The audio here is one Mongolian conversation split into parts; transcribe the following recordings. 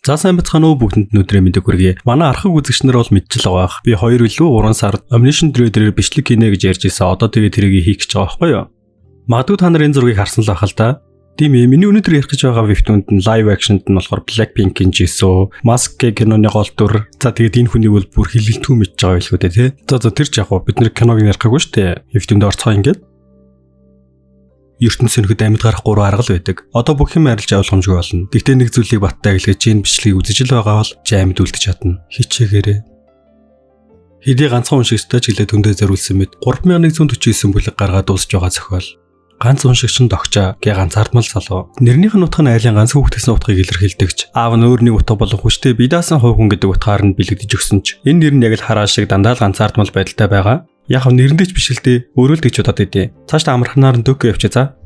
За сайн бацхан уу бүгдэнд өдрийн мэдээг хүргэе. Манай архаг үзэгчнэр бол мэдчихэл байгаа. Би 2 илүү 3 сард Omnition Trader-ээр бичлэг хийнэ гэж ярьж ирсэн. Одоо тэгээд тэрийг хийх гэж байгаа байхгүй юу? Магадгүй та нар энэ зургийг харсан л байх л да. Тийм ээ, миний өнөөдөр ярих гэж байгаа вебтунд нь live action-д нь болохоор Blackpink-ийн Jisoo, Mask киноны гол дүр. За тэгээд энэ хүний бол бүр хилэлтгүй мэдж байгаа байлгүй дээ, тий. За тэр ч яг гоо бид нэр киног ярихгүйгүй шүү дээ. Вебтунд орцгоо ингээд ертөнц сөнөхөд амьд гарах 3 арга л байдаг. Одоо бүх юм арилж авалгамжгүй болно. Гэхдээ нэг зүйлийг баттай гэлгэж энэ бичлэгийг үзэж л байгаа бол амьд үлдэж чадна. Хичээгээрээ. Хэдий ганцхан уншигчтай ч гэлээ төндөө зориулсан мэт 3149 бүлэг гаргаад дуусж байгаа зохиол. Ганц уншигч нь тогчоо гэ ганцаардмал залуу. Нэрнийх нь утга нь айлын ганц хүүхдээс утгыг илэрхийлдэгч. Аав нь өөрний утга болон хүчтэй бие даасан хувь хүн гэдэг утгаар нь бэлэгдэж өгсөн ч энэ нэр нь яг л хараа шиг дандаа л ганцаардмал байдалтай байгаа. Яг нь нэрэндээ ч биш л дээ. Өөрөө л гэж удаад идэв. Цаашдаа амархнаар нь Дөг явчих за.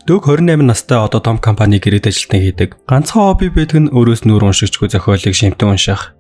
Дөг 28 настай одоо том компани гэрээд ажилтан хийдэг. Ганцхан хобби байдаг нь өөрөөс нүүр уншигчгүй зохиолыг шимтэн унших.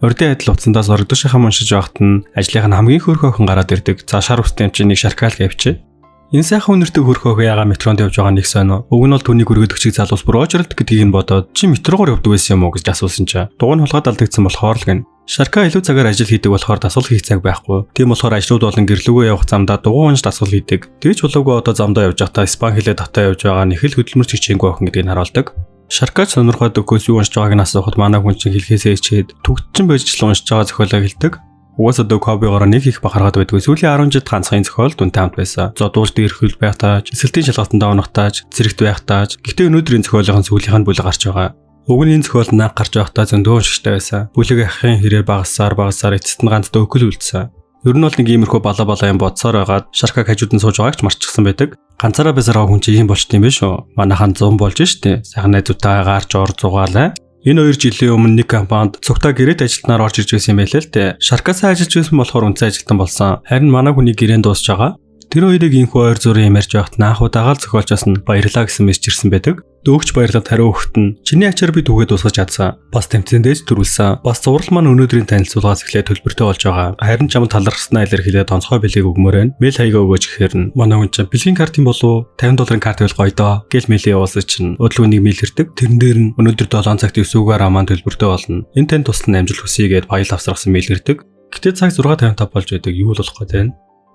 Урдын адил утсандаас орогдошихам уншиж байхад нь ажлынх нь хамгийн хөөрхөн охин гараад ирдэг. За шар устын чинь нэг шаркал гэвч. Энэ сайхан үнэртэй хөөрхөн охин яга метронд явж байгаа нэг сонио. Уг нь бол түүнийг өргөд өгчих залуус бүр очролт гэдгийг нь бодоод чи метрогоор явдаг байсан юм уу гэж асуусан чинь. Дуг нь хулгайд алдагдсан болохоор л гэн. Шарка илүү цагаар ажил хийдэг болохоор дасгал хийх цаг байхгүй. Тийм болохоор ажлууд болон гэрлүүгөө явах замдаа дугуй унш дасгал хийдэг. Тэгж болоогүй одоо замдаа явж байхдаа Испани хэлээр татаа явж байгаа нэг хэл хөдөлмөрч хичээнгүй охин гэдгийг харуулдаг. Шаркач сонирхоод өгөөс юу уншиж байгааг нь асуухад манай хүн чинь хэлхээсээ ичээд төгтчин байжл уншиж байгаа зохиолоо хэлдэг. Угаасаа дөг хоббигоор нэг их бахархаад байдгүй. Сүүлийн 10 жилд ганцхан зохиол дүнтэй хамт байсан. Зодуулж дээрхүүл байхтааж, эсэлтийн шалгалтанд оногтааж, зэрэгт байхтааж. Гэхдээ өнөөдрийн зохиолын сүүлийнх нь бүлэг гарч байгаа. Уг нь энэ зохиол нааг гарч байхдаа зөндөө уншигчтай байсан. Бүлэг ахын хэрээр багасаар эцэст нь ганц дөөгөл үлдсэн. Ер нь бол нэг иймэрхүү бала юм бодсоор байгаад Шаркаг хажууд нь сууж байгааг ч марчихсан байдаг. Ганцаараа байсараа хүн чинь ийм болчт юм биш үү? Манайхан 100 болж штэ. Сайхан найзуудтайгаа гарч ор зугаалаа. Энэ 2 жилийн өмнө нэг компанид цугтаа гэрээд ажилтнаар орж ирж байсан юм байлээ л дээ. Шаркасаа ажиллаж байсан болохоор үнцэн ажилтан болсон. Харин манай хүний гэрээн дуусж байгаа. Тэр хоёрыг инхүү ойр зургийн ярьж байхад наахудагаал зохиолчоос нь баярлаа гэсэн мессеж ирсэн байдаг. Дөөгч баярлаад хариу өгөхт нь чиний ачаар би түгээд дуусгаж чадсан. Бас тэмцээндээс төрүүлсэн. Бас зурал маань өнөөдрийн танилцуулгаас эхлээд төлбөртэй болж байгаа. Харин чамд талархснаа илэрхийлээд онцгой билег өгмөрөн. Мэйл хаягаа өгөөч гэхээр нь манай хүн чинь бэлгийн картын болов $50 карт байл гоё доо. Гэл мэйлээ явуулсан чинь өдлөөнийг мэйл ирдэг. Тэрэн дээр нь өнөөдөр 7 цагт 9-гээр аман төлбөртэй болно. Энэ танд туслан амжилт хүсье гэд файл авсаргасан мэйл ирдэг. Гэтэ цаг 6:55 болж байдаг. Юу л болох вэ?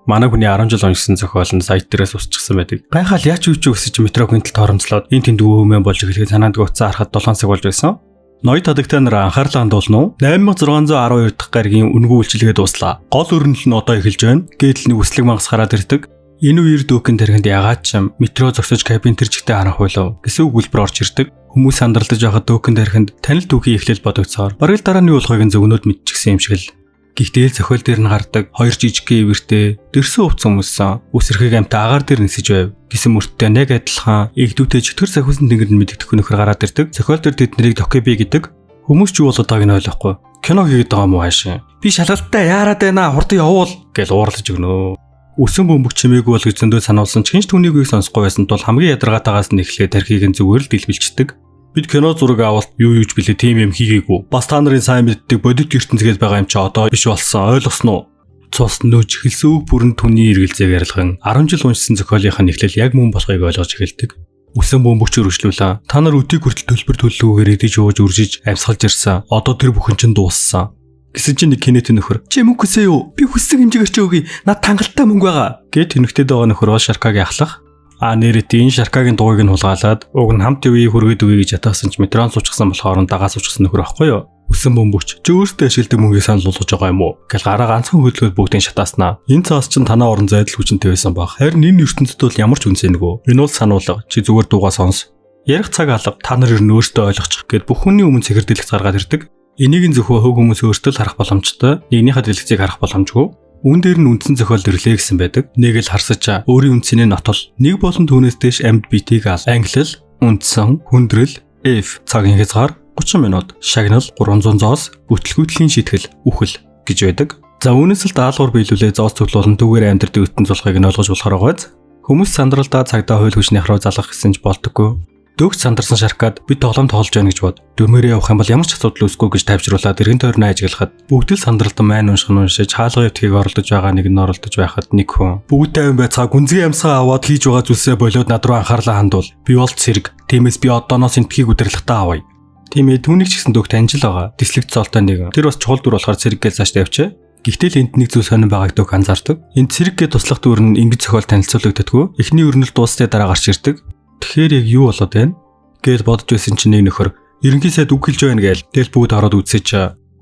Манай хүний 10 жил уншсан зохиол нь сайт дээрээс усчихсан байдаг. Гайхал яач юу ч өсөж метрогийн тал торомцлоод энэ тэнд өвөөмэн болж ирэхэд санаанд гуцсан харахад 7 цаг болж байсан. Ноёд тадагтай нар анхаарлаа хандуулна уу? 8612 дахь гаригийн үнэгүй үйлчилгээ дууслаа. Гол өрнөл нь одоо эхэлж байна. Гэтэл нэг үслэг мангас гараад ирдэг. Энэ үеэр дүүхэн тархинд ягаад ч юм метро зогсож кабин тэр чигтээ харах байлаа гэсэн үг үлбэр орж ирдэг. Хүмүүс сандарлаж байхад дүүхэн тархинд танил түүхийн эхлэл бодогцоор бараг л дараа нь юу болохыг нь зөвгнөд мэдчихсэн юм шиг л. Гэхдээ зохиол дээр нь гардаг 2 жижигхэн ивэртэй дэрсэн хувц хүмүүссэн үсэрхийг амтаа агаар дээр нисэж байв. Гисэн мөрттэй нэг адилхан игдүүтэй чөтгөр сахиусан тэнгэр нь мэддэх нөхөр гараад ирдэг. Зохиол дээр тэднийг докеби гэдэг. Хүмүүс ч юу болоод байгааг нь ойлгохгүй. Кино хийгээд байгаа юм уу хаашаа? Би шалгалттай яарад байна хурдан явуул гэж уурлаж өгнө. Өсөн бөмбөг чимээгүй бол гэж зөндөө сануулсан ч хинч түүнийг сонсохгүй байсан тул хамгийн ядаргаатаагаас нь эхлээд тархийг нь зүгээр л дэлбэлчдэг. Бид кино зураг авалт юу юуж билээ тийм юм хийгээгүй. Бас та нарын сайн мэддэг бодит ертөнцгээд байгаа юм чи одоо биш болсон ойлгосноо. Цус нөөж эхэлсэн үг бүрэн түүний эргэлзээг ярилхан 10 жил уншсан зохиолынх нь эхлэл яг мөн болохыг ойлгож эхэлдэг. Үсэн бөмбөгч өргөжлүүлээ. Та нар өдийг хүртэл төлбөр төллөгөөр идэж ууж үржиж амьсгалж ирсэн. Одоо тэр бүхэн чинь дууссан. Гэсэн чинь нэг кинет нөхөр чи мөнгө хүсээ юу? Би хүссэн хэмжээгээр чи өгье. Над тангалтай мөнгө байгаа. Гэт тэнэгтэд байгаа нөхөр бол Шаркагийн ахлах. Нэрээ энэ Шаркагийн дугуйг нь хулгаалаад уг нь хамт өвий хүргээд өгье гэж ятаасан ч метрон суучихсан болохоор дагаа суучихсан нөхөр байхгүй юу? Үсэн бөмбөгч чи өөртөө ашигладаг мөнгийг санал болгож байгаа юм уу? Гэл гараа ганцхан хөдөлгөөд бүгдийг шатааснаа. Энэ цаас чинь танаа орон зайдал хүчинтэй байсан баг. Харин энэ ертөнцид бол ямар ч үнсэн нэгөө. Энэ бол сануулга. Чи зүгээр дуугаа сонс. Ярих цаг алга та нар ер нь өөртөө ойлгочих гээд бүх хүний өмнө цэгэр дэлгэц гаргаад ирдэг. Энийг нь зөвхөн хөв хүмүүс өөртөө л харах боломжтой. Нэгнийхээ дэлгэцийг харах боломжгүй. Үүн дээр нь үндсэн зохиол дэрлээ гэсэн байдаг. Нэг л харсаж өөрийн үндсний нотол. Нэг болон түүнээс дэш амьд биетийг ал. Англил, үндсэн, хүндрэл, F цагийн хязгаар 30 минут, шагнал 300 зоос, бүтлгүүтлийн шийтгэл, үхэл гэж байдаг. За үүнээс л даалгавар биелүүлээ зоос цуглуулан түүгээр амьдрэх ертөнц болохыг нь ойлгож болохоор байгааз. Хүмүүс сандралдаа цагдаа хууль хүчний харуу залгах гэсэн ч болдоггүй. Дөгч сандарсан Шаркад бид тоглоом тоглож байна гэж бод. Дөрмөрөө явах юм бол ямар ч асуудал үүсэхгүй гэж тайвшруулаад эргэн тойрноо ажиглахад бүгд л сандралдан майн уншиж хаалгын өвтгийг оролдож байгаа нэг нь оролдож байхад нэг хүн бүгдээ юм байцгаа гүнзгий амсгаа аваад хийж байгаа зүйлсээ болоод над руу анхаарлаа хандуул. Би бол цэрэг. Тиймээс би одооноос энтхийг удирдлагатаа авъя. Тийм ээ түүнийг ч гэсэн дүүх таньж л байгаа. Тэслэгт цолтой нэг. Тэр бас чухал дүр болохоор цэрэг гэж цааш тавьчаа. Гэхдээ л энд нэг зүйл сонирн байгааг дүүх анзаардаг. Энд цэрэг гэж туслах дүр нь ингэж зохиол танилцуулагддаггүй. Эхний өрнөл дуусны дараа гарч ирдэг. Тэгэхээр яг юу болоод байна? Гэж бодож байсан чинь нэг нөхөр ерөнхий сайд үг хэлж байна гээл. Тэгэл бүгд ороод үзсэж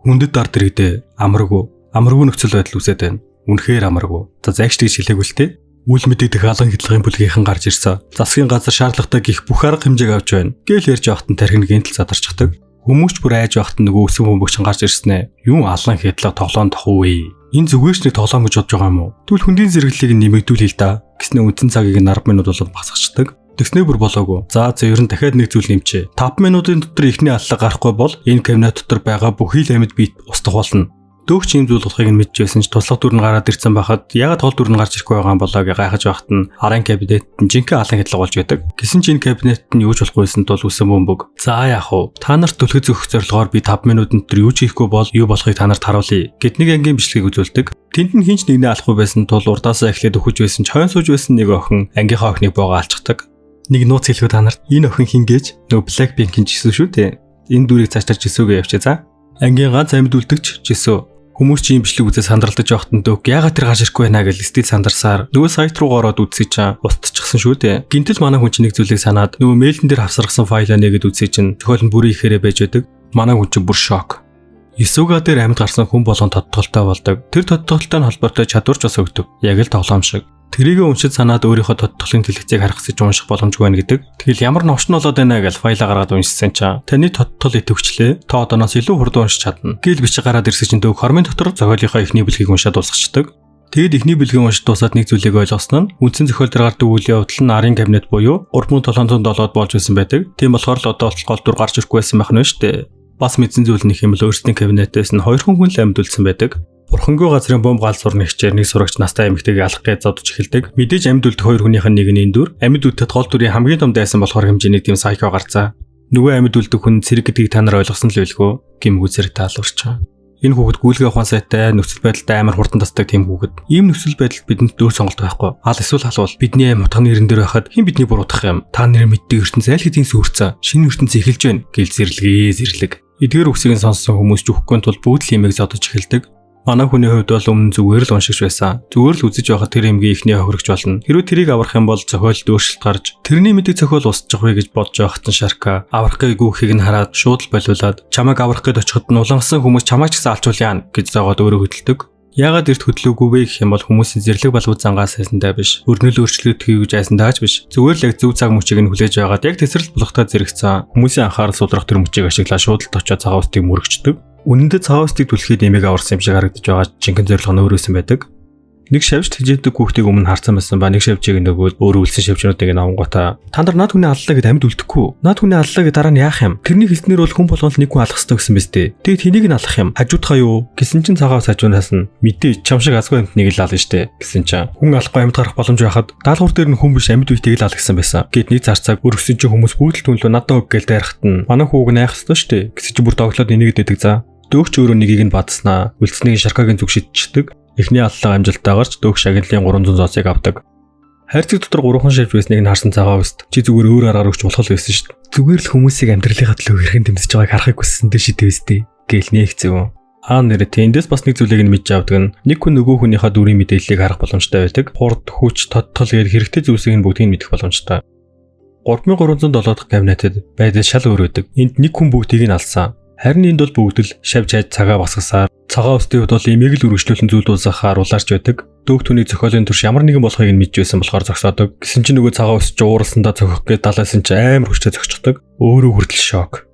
хүндэд дар дэрэгдээ амаргүй нөхцөл байдал үүсээд байна. Үнэхээр амаргүй. За загш тэгж хэлээгүй л те. Үл мэдэгдэх алан хөдөлгөөний бүлгийнхэн гарч ирсэн. Засгийн газар шаардлагатай гих бүх арга хэмжээг авч байна. Гээл ярьж явахад нь тархин гинтэл задарчдаг. Хүмүүс ч бүр айж явахад нь нөгөө өсвөн бөмбөгч гарч ирсэн ээ. Юу алан хэдлэг тоглоом тохов вэ? Энэ зүгээр ч нэг тоглоом гэж бодож байгаа юм уу? Тэгвэл хүндийн зэрэглэлийг нэмэгдүүлээ л да. Гэснээр үндсэн цагийг 10 минут болоод багасгачдаг. Тэгснээр бүр болоогүй. За ер нь дахиад нэг зүйл нэмчээ. 5 минутын дотор ихний аллаг гарахгүй бол энэ кабинет дотор байгаа бүхий л амьд бит устгах болно. Дөөч ийм зүйл болохыг нь мэдчихсэн ч туслах дүр нь гараад ирсэн байхад ягаад тол дүр нь гарч ирэхгүй байгаа юм болоо гэж гайхаж байхад нь арын кабинет нь жинхэнэ алан хэдлэг болж байдаг. Гэсэн чинь энэ кабинет нь юу ч болохгүйсэн тул үсэн бөмбөг. За яах вэ? Та нарт түлхэж өгөх зорилгоор би 5 минутын дотор юу ч хийхгүй бол юу болохыг та нарт харуулъя. Гэт нэг ангийн бичлэгийг үзүүлдэг. Тэнд нь хинч нэгнээ алахгүй байсан тул урдаасаа эхлээд өгөж байсан ч хойно сууж байсан нэг охин ангийнхаа охиныг боогоо алчдаг. Нэг нууц хэлэхэд та нарт энэ охин хингээж нөгөө Blackpink-ийн жисүү шүү дээ. Энэ дүрийг цаашдаа жисүүгээ явуулчих за. Ангийн ганц амьд үлдэгч жисүү. Хүмүүс чинь бичлэг үзээ сандралдаж явахад нь дөг яагаад тэр гарч ирэхгүй байна гэж стил сандарсаар нөгөө сайт руу ороод үзсэй чинь устчихсан шүү дээ. Гинтэл манай хүн чинь нэг зүйлийг санаад нөгөө мэйлэн дээр хавсаргасан файлаа нэгэд үзсэй чинь тохиол нь бүрийн ихээрээ байж байдаг. Манай хүн чинь бүр шок. Исуга дээр амьд гарсан хүн болгон тодтолтой болдог. Тэр тодтолтой нь холбоотой чадварч бас өгдөг. Яг л тоглоом шиг. Тэрийг уншиж санаад өөрийнхөө тодтолын дэлгэцийг харах гэж унших боломжгүй байна гэдэг. Тэгэл ямар новшн болоод байна гэж файлаа гаргаад уншсан чинь таны тодтол идэвхчлээ. Та одооноос илүү хурдан уншиж чадна. Гэл бичиг гараад ирсэн чинь төв хормын дотор зохиолынхаа эхний бүлгийг уншаад дуусгачдаг. Тэгэд эхний бүлгийн уншиж дуусаад нэг зүйлийг ойлгосон нь үндсэн зохиол дээр гардаг үйл явдал нь арын кабинет буюу 3707-д болж байсан байдаг. Тийм болохоор л одоо гол дүр гарч ирэхгүй байсан байх нь шүү дээ. Бас мэдсэн зүйл нь юм бол өөрсдийн кабинетээс нь 2 хүн л амьд үлдсэн байдаг. Бурхангүй газрын бомб гал сурны хичээр нэг сурагч настай эмэгтэйг алах гэж зодож эхэлдэг. Мэдээж амьд үлдэх 2 хүнийх нь нэг нь энэ дүр. Амьд үлдэхэд гол дүрийн хамгийн том дайсан болохоор хэмжээний тийм сайко гарцаа. Нөгөө амьд үлдэх хүн цэрэг гэдгийг та нар ойлгосон л байлгүй гэмгүү зэрэг таалуурч. Энэ хүүхэд гүйлгээ ухаан сайтай нөхцөл байдалтай амар хурдан тасдаг тийм хүүхэд. Ийм нөхцөл байдалд бидэнд дөр сонголт байхгүй. Аль эсвэл халуул бидний аим утганы нэрэн дээр байхад хэн бидний буруутгах юм? Та нэр мэддэг ертөнц аль хэдийн сүрцэн шинэ ертөнц эхэлж байна гэл зэрлэг. Эдгээр үгсийг сонссон хүмүүс ч үхэхгүй тул бүгд л имийг зодож эхэлдэг. Манай хүний хувьд бол өмнө зүгээр л уншигч байсан. Зүгээр л үзэж байхад тэр эмгийн ихний хохирогч болно. Хэрвээ тэрийг аврах юм бол зохиолд өөрчлөлт гарч тэрний мэдээ зохиол устчих вэ гэж бодож байхад нь Шарка аврахыг гүөхийг нь хараад шууд л болиулаад чамайг аврах гэж очиход нь улангасан хүмүүс чамайг ч гэсэн алчуулъя гэж зоогоод өөрөө хөдөлдөг. Яагаад эрт хөдлөөгүй вэ гэх юм бол хүмүүсийн зэрлэг балбууд зангаас сайсантай биш. Өрнөл өөрчлөлт хийгэж айсантайч биш. Зүгээр л яг зөв цаг мөчийг нь хүлээж байгаад яг тесрэл болохтой зэрэгцэн хүмүүсийн анхаарал сулрах тэр мөчийг ашиглаа шууд л очиод цагаан устыг мөрөгчдөг. Үнэндээ цагаан устыг түлхээд эмээг аварсан юм шиг харагдаж байгаа жинхэнэ зорилго нь өөрөөсөн байдаг. Нэг шавьж тэжээдэг хүүхдийг өмнө харсан байсан ба нэг шавьжийг нөгөө өөр үлсэн шавьжнуудыг навангуудаа та нар над хүний аллаа гэд амьд үлдэхгүй. Над хүний аллаа гэд дараа нь яах юм? Тэрний хэлснээр бол хүн болгонд нэг хүн алах хэрэгтэй гэсэн биз дээ. Тэгээд тэнийг нь алах юм. Хажуудхаа юу? Гэсэн чинь цагаан ус хажуунаас нь мэдээ чам шиг азгүй амьтныг л ална штэ. Гэсэн чинь хүн алахгүй амьд гарах боломж байхад даалгавар дээр нь хүн биш амьд үетэйг л алах гэсэн байсан. Гэт нэг зарцааг өргөсөн чинь хүмүүс бүгд л түнлөө надад өг гээл дайрахт нь манай хүүг найх хэрэгтэй штэ. Гэсэн чинь бүр доглоод энийг дэдэг за. Дөөч өөрөө нэгийг нь бадснаа. Үлдснийг Шаркагийн зүг шидчихдэг. Эхний аллаа амжилттайгаарч дөөг шагналын 300 зоосыг авдаг. Хайрцаг дотор 3хан шавж байсныг нь харсан цагаан уст. Чи зүгээр өөр аргаар өгч болох л байсан шүү дээ. Зүгээр л хүмүүсийг амьдралынхаа төлөө хэрхэн дэмжиж байгааг харахыг хүссэн дээ шидэв өстэй. Гээл нээгцэв. Нэрэ тэндээс бас нэг зүйлийг нь мэдж авдаг нь нэг хүн нөгөө хүнийхээ дүрийн мэдээллийг харах боломжтой байдаг. Хурд, хүч, тодтол гээд хэрэгтэй зүйлсийг нь бүгдийг нь мэдэх боломжтой. 3307 дахь кабинетэд байдал шал өөр байдаг. Энд нэг хүн бүгдийг нь алсан. Харин энд бол бүгд л шавж хайж цагаа басгасаар цагаан устын хувьд бол эмээг л үргэлжлүүлэн зүйлдүүлсахаар улаарч байдаг. Дөг түүний зохиолын турш ямар нэгэн болохыг нь мэдж байсан болохоор зогсоодог. Гэсэн чинь нөгөө цагаан ус ч ууралсандаа зохих гээд далайсан чинь амар хүчтэй зогсчихдог. Өөрөө хүртэл шок.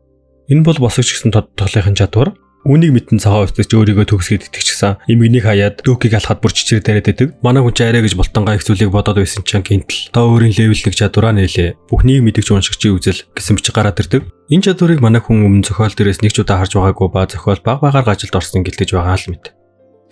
Энэ бол босгоч гэсэн тодтолгын чадвар. Үүнийг мэдэн цагаан устч өөрийгөө төгсгээд итгэжсэн. Эмэгнийг хаяад дөөкийг алхаад бүр чичрээ дараад идэг. Манай хүн ч арай гэж болтонгаа их зүйлийг бодоод байсан чинь гинтл. Та өөрийн левеллэг чадвараа нээлээ. Бүхнийг мэдгч уншигчийн үзэл гэсэн бичиг гараад ирдэг. Энэ чадварыг манай хүн өмнө зохиол дээрээс нэг ч удаа харж байгаагүй ба зохиол баг багаар ажилд орсон гэлтэж байгаа л мэд.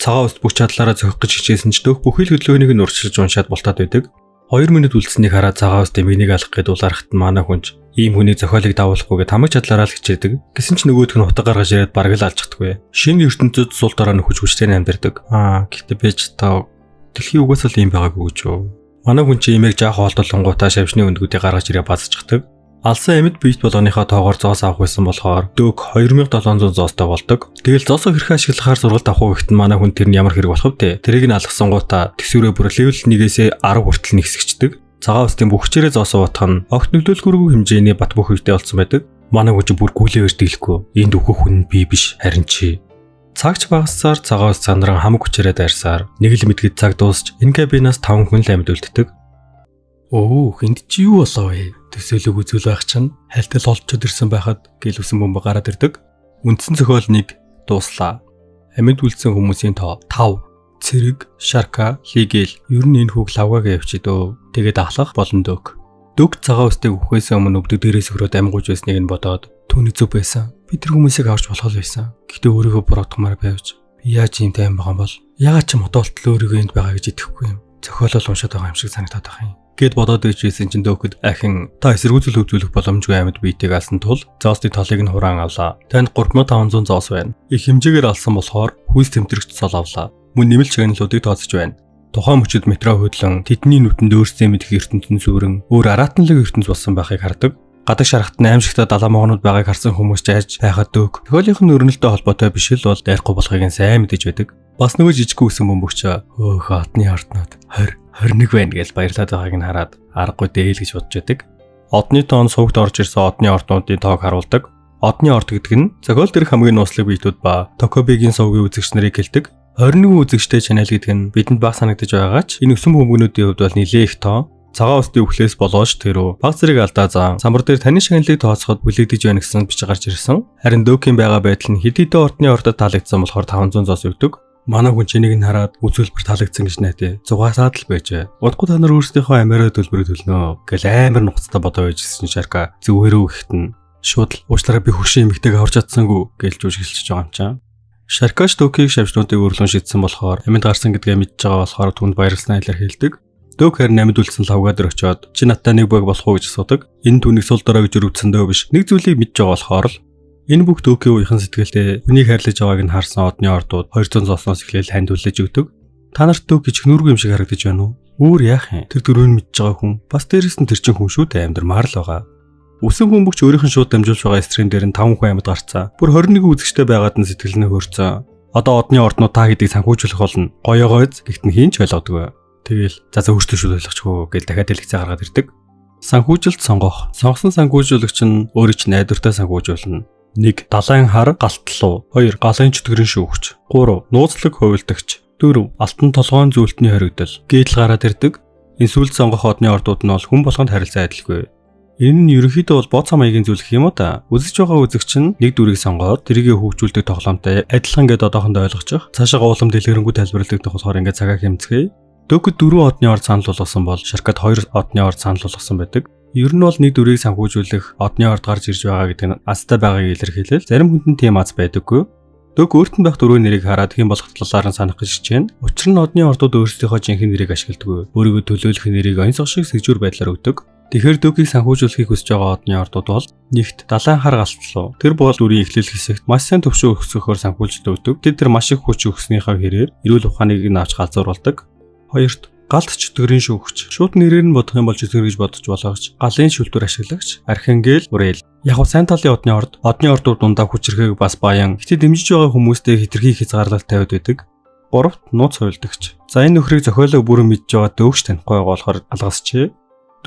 Цагаан уст бүх чадлаараа зохих гэж хичээсэн ч дөөк бүхэл хөдөлгөөнийг нь урьдчилж уншаад болтоод байдаг. 2 минут үлдсэнийг хараад цагаан уст эмэгнийг алах гээд улаарахт манай хүнч ийм хүний зохиолыг давуулахгүйгээд хамаг чадлаараа л хичээдэг. Гэсэн ч нөгөөдг нь утга гаргаж ирээд бараг л алжчихдаггүй. Шинэ ертөнцид сул дорой нөхөж хүчтэй амьдардаг. Гэхдээ би ч таа дэлхийн угаасаа л ийм байгаагүй гэж юу. Манай хүн чи эмээг жаах хоолтолонгуудаа шавьчны өндгүүдийг гаргаж ирээ базчихдаг. Алсан амьд бийт болгоныхоо тоогоор зоос авах байсан болохоор дөг 2700 зоостой болдог. Тэгэл зоосоо хэрхэн ашиглахаар сургалт авах гэхэд манай хүн тэр нь ямар хэрэг болох вэ? Тэрийг нь алгасан гутаа төсвөрөө бүр левел 1-ээс 10 хүртэл нэгсгчдэг. Цагаан устын бүх чирээ зоосоо утах нь огт нөлөөлөхгүйргүй хэмжээний бат бөх үйтэй болсон байдаг. Манай хүн ч бүр гүйлээвэр дийлэхгүй. Энд үхэх хүн би биш харин чи. Цагч багассаар цагаан ус цандран хамаг хүчээрээ дайрсаар нэг л мэдгэд цаг дуусч энэ кабинаас 5 хүн л амьд үлддэг. Оо энд чи юу болоо вэ? Төсөөлөг үзүүл байх чинь хайлтал олчод ирсэн байхад гэл үсэн бомбо гараад ирдэг. Үндсэн зохиол 1 дууслаа. Амьд үлдсэн хүмүүсийн тоо 5. Цэрэг, шарка, хийгээл ер нь энэ хүүг лавгагаа явчихдөө. Тэгээд ахлах болон дөг. Дөг цагаан устыг үхээс өмнө өвдөг дээрээс өрөөд амгууж байсныг нь бодоод түүний зөв байсан. Би тэр хүмүүсийг авч болох байсан. Гэхдээ өөрийгөө буруудахмаар байвч би яаж юм тайм байгаа юм бол ягаад ч мотолтол өөрийгөө энд байгаа гэж итгэхгүй юм. Зохиолол уншаад байгаа юм шиг санагдаад байгаа юм. Гэт бодоод ичсэн чинь дөөхөд ахин та эсэргүүцэл хөгжүүлэх боломжгүй амьд биетийг алсан тул зоосны толыг нь хураан авлаа. Танд 3500 зоос байна. Их хэмжээгээр алсан болохоор хүйс тэмдэгч цол авлаа. Мөн нэмэлт шагналуудыг тооцож байна. Тухайн мөчөд метро хөдлөн тэдний нүдэнд өөрсдөө мэдэх ертөнцийн сүрэн өөр аратанлаг ертөнц болсон байхыг хардаг. Гадаг шархт 8 шигтэй далаа могонууд байгааг харсан хүмүүс жааж байхад дөг. Тохиолынх нь өрнөлтөй холбоотой биш л бол дайрахгүй болохыг нь сайн мэдэж байдаг. Бас нөгөө жижиг үсэн бөмбөгч хөөх одны ортнууд 21 байна гэж баярлаад байгааг нь хараад аргагүй дээл гэж бодож байдаг. Одны тоон сувгт орж ирсэн одны ортнуудын тоог харуулдаг. Одны орт гэдэг нь зохиол дээрх хамгийн нууцлаг биетүүд ба Токобигийн сувгийн үзэгч нарыг хэлдэг. 21 үзэгчтэй чанал гэдэг нь бидэнд баг санагдаж байгаа ч энэ өсөн бөмбөгнүүдийн хувьд бол нэлээд их тоо. Цагаан устын үхлээс болооч тэрөө баг зэрэг алдаа зан самбар дээр таны шагналыг тооцоход бүлэгдэж байна гэсэн бичиг гарч ирсэн. Харин дөөкийн байгаа байдал нь хэд хэдэн ортны ордод таалагдсан болохоор 500 зоос өгдөг. Манай хүн чинийг нь хараад үзүүлбэр таалагдсан гэж найдаа. Зугаасаад л байжээ. Удахгүй та нар өөрсдийнхөө амиараа төлбөрийг төлнө гэл амар нухацтай бодоо байжсэн шарка зүгээрөө гэхэд нь шууд л уучлаарай би хөршин эмэгтэйг аварч чадсангүй гэлж үжиглэж байгаа юм чам. Шаркаш дөөкийг шавчнуудыг өрлөн шидсэн болохоор амьд гарсан гэдгээ мэдж байгаа болохоор түнд баярлснаа илэрхийлдэг. Дөг харин амьд үлдсэн лавгаа дээр очиод чи надтай нэг баг болох уу гэж асуудаг. Энэ түүнийг сул дорой гэж өрөвдсөн дөө биш. Нэг зүйлийг мэдж байгаа болохоор л энэ бүх дөөгийн уяхан сэтгэлтэй үнийг хайрлаж байгааг нь харсан одны ордууд 200 зоосноос эхлээл ханд үлдэж өгдөг. Та нарт дөг гэж нүргүй юм шиг харагдаж байна уу? Өөр яах юм? Тэр дөрөв нь мэдж байгаа хүн бас дээрэс нь тэр чин хүн шүү дээ амьдмаар л байгаа. Үсэн бөмбөгч өөрийнх нь шууд дамжуулж байгаа стрим дээр нь 5 хүн амьд гарцсан. Бүр 21 үзэгчтэй байгаад нь сэтгэл нь хөөрцөн. Одоо одны орднууд та гэдгийг санхүүжүүлэх болно. Гоёгойз гэхдээ хийн ч ойлгодгүй. Тэгэл за өөртөө шууд ойлгочихгүй гэж дахиад дэлгэцээ гаргаад ирдэг. Санхүүжилт сонгох. Сонгосон санхүүжүүлэгч нь өөрөө ч найдвартай санхүүжүүлнэ. 1. Далайн хар галтлуу. 2. Галын чөтгөрийн шүүгч. 3. Нууцлаг хувилдагч. 4. Алтан толгойн зүйлтний хоригдол. Гítл гараад ирдэг. Энэ сүлд сонгох одны ордууд нь бол хүн болгонд харилцаа адилгүй. Энэ нь ерөнхийдөө бол бод маягийн зүйл гэх юм уу та. Үзэж байгаа үзэгч нь нэг дүрийг сонгоод тэрийгэ хөгжүүлдэг тоглоомтой адилхан гэдээ одоохондоо ойлгочих. Цаашаа уулам дэлгэрэнгүй тайлбарлагдах болохоор ингээд цагаа хэмцгээе. Дөөгд 4 одны орд санал болгосон бол Шаркад 2 одны орд санал болгосон байдаг. Ер нь бол нэг дүрийг санхүүжүүлэх одны орд гарч ирж байгаа гэдэг нь азтай байгааг илэрхийлэл зарим хүнд нь тийм аз байдаггүй. Дөг өөрт нь байх дөрвөн нэрийг хараад хэн болох талаар нь санах гэж хичээнэ. Учир нь одны ордууд өөрсдийнхөө жинхэнэ нэрийг ашигладаг. Өөрийгөө төлөөлөх нэрийг онцгой шиг сэжүүр байдлаар өгдөг. Тэгэхээр дөгийг санхүүжүүлэхийг хүсэж байгаа одны ордууд бол нэгт далайн хар галтлуу. Тэр бол дүрийн эхлэл хэсэгт маш сайн төвшөө өгсөхөөр санхүүжилт өгдөг. Тэр маш их хүч өгснийхаа хэрээр эрүүл ухааныг нь авч галзуурладаг. Хоёрт галт чөтгөрийн шүүгч. Шууд нэрээр нь бодох юм бол чөтгөр гэж бодож болохч. Галын шүлтүр ашиглагч. Архангел Урел. Яг сайн талын одны ордууд дундаа хүчрэхэг бас баян. Гэтэ дэмжиж байгаа хүмүүстэй хитрхи хязгаарлалт тавиад байдаг. Гуравт нууц хувилдагч. За энэ нөхрийг зохиолоо бүрэн мэдж байгаа дөөгч танихгүй байгаа болохоор алгасчээ.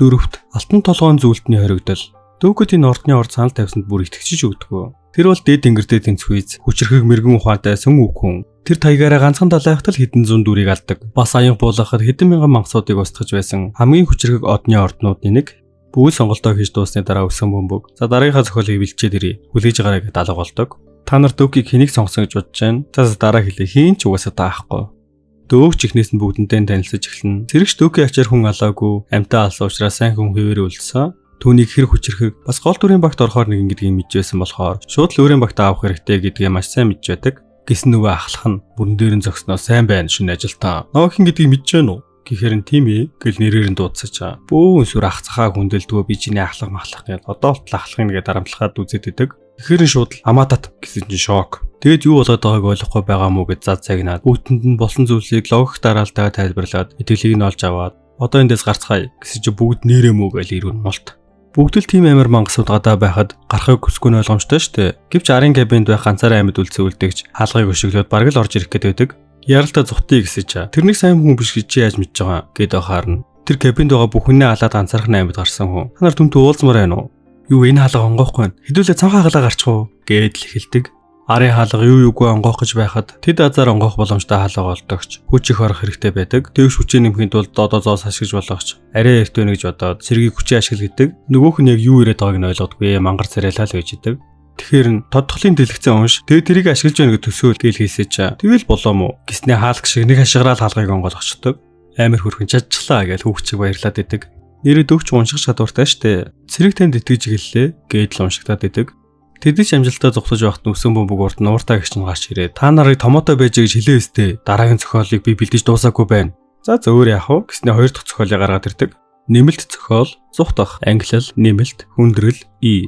Дөрөвт алтан толгойн зүйлтний хоригдол. Дөөгд энэ ордны орд санал тавьсанд бүр итгэж өгдөг. Тэр бол дээд тэнгэртэй тэнцвийз хүчрэхэг мэрэгэн ухаантай сүм үхэн. Тэр таягаараа ганцхан далайхтал хэдэн зуун дүрийг алдаг. Бас аян буулгахад хэдэн мянган мангасуудыг устгаж байсан хамгийн хүчрэхэг одны орднуудын нэг. Бүгд сонголтоо хийж дуусны дараа өсөн бөмбөг. За дараагийнхаа зохиолыг бэлчээд ирээ. Хүлээж байгаарай гэж даалга болдог. Та нар дөөгийг хэнийг сонгосон гэж бодож байна? За дараа хэлээ. Хийн ч угаасаа таахгүй. Дөөгч ихнээс нь бүгдэнтэй танилцаж эхэлнэ. Цэрэгч дөөгийн ачаар хүн алаагүй, амьтаа алсан учраас сайн хүн хэвээр үлдсэн. Түүнийг хэр хүчрэхэг бас гол дүрийн багт орохоор нэгэн гэдгийг мэдчихсэн болохоор шууд л өөрийн багт авах хэрэгтэй гэдгийг маш сайн мэдж байдаг. Гэс нөгөө ахлах нь бүрэн дээр нь зогсноо сайн байна шинэ ажилтаа. Ноохин гэдгийг мэдж байна уу? Гэхээр нь тийм ээ гэл нэрээр нь дуудсаж. Бөөн сүр ах цахаа хүндэлдгөө би чиний ахлах махлах гэж одоо л ахлахын гэдэг дарамтлахад үзээд идэг. Тэгэхэр нь шууд л амаатат гэсэн чинь шок. Тэгэд юу болоод байгааг ойлгохгүй байгаа мó гэж зад цагнаад бүгдэнд нь болсон зүйлсийг логик дараалтайгаар тайлбарлаад итгэлийг нь олж аваад одоо эндээс гарцгаая гэсэн чинь бүгд нэрээ мүү гэж ирүүн молт. Бүгд л тийм амар мангасууд гадаа байхад гарахыг хүсгүй нь ойлгомжтой шүү дээ. Гэвч арын кабинд байх ганцаараа амьд үлдсэн үлдэгч хаалгыг өшөглөөд бараг л орж ирэх гээд байдаг. Яралтай зүхтий гэсэж тэрнийг сайн хүн биш гэж чи яаж мэдж байгаа гэд ахаарна. Тэр кабинд байгаа бүх хүнээ алаад ганцаархан амьд гарсан хүн. Та нар түнтэй уулзмаар байна уу? Юу энэ хаалга онгоохгүй байна. Хэдүүлээ цанхаа хаалга гарчих уу гэд л эхэлдэг. Арын хаалга юу юугүй онгоох гэж байхад тэд азар онгоох боломжтой хаалга олдогч. Хүч их орох хэрэгтэй байдаг. Тэгвч хүчээ нэмэхийн тулд додоо зоос ашиглаж болгоч. Арай эрт байна гэж бодоод сэргийг хүчээ ашигла гэдэг. Нөгөөх нь яг юу ирээд байгааг нь ойлгодгүй мангар царайлаа л гэж идэг. Тэгэхээр н тодтголын дэлгэцэн унш. Тэгээ тэрийг ашиглаж байна гэж төсөөл гээл хийсэж тэгэл болоо мó. Гиснээ хаалга шиг нэг хашгираад хаалгыг онгойлгочдөг. Амар хөрхөн чажчлаа гэж хүүхчиг баярлаад идэг. Нэрээ дөгч унших чадвартай штэ. Цэрэг танд итгэж гэлээ гээд л уншигтаад идэг. Тэдэж амжилтаа зүгтж байхад нүсэн бөмбөг урд нь ууртаа гिच нь гарч ирээд та нарыг томоотой байж гэж хэлээ өстэй. Дараагийн зохиолыг би бэлдэж дуусаагүй байна. За зөөр яах вэ? Гэснээр хоёр дахь зохиолыг гаргаад ирдэг. Нэмэлт зохиол, зүхтах, ангилал, нэмэлт, хүндрэл,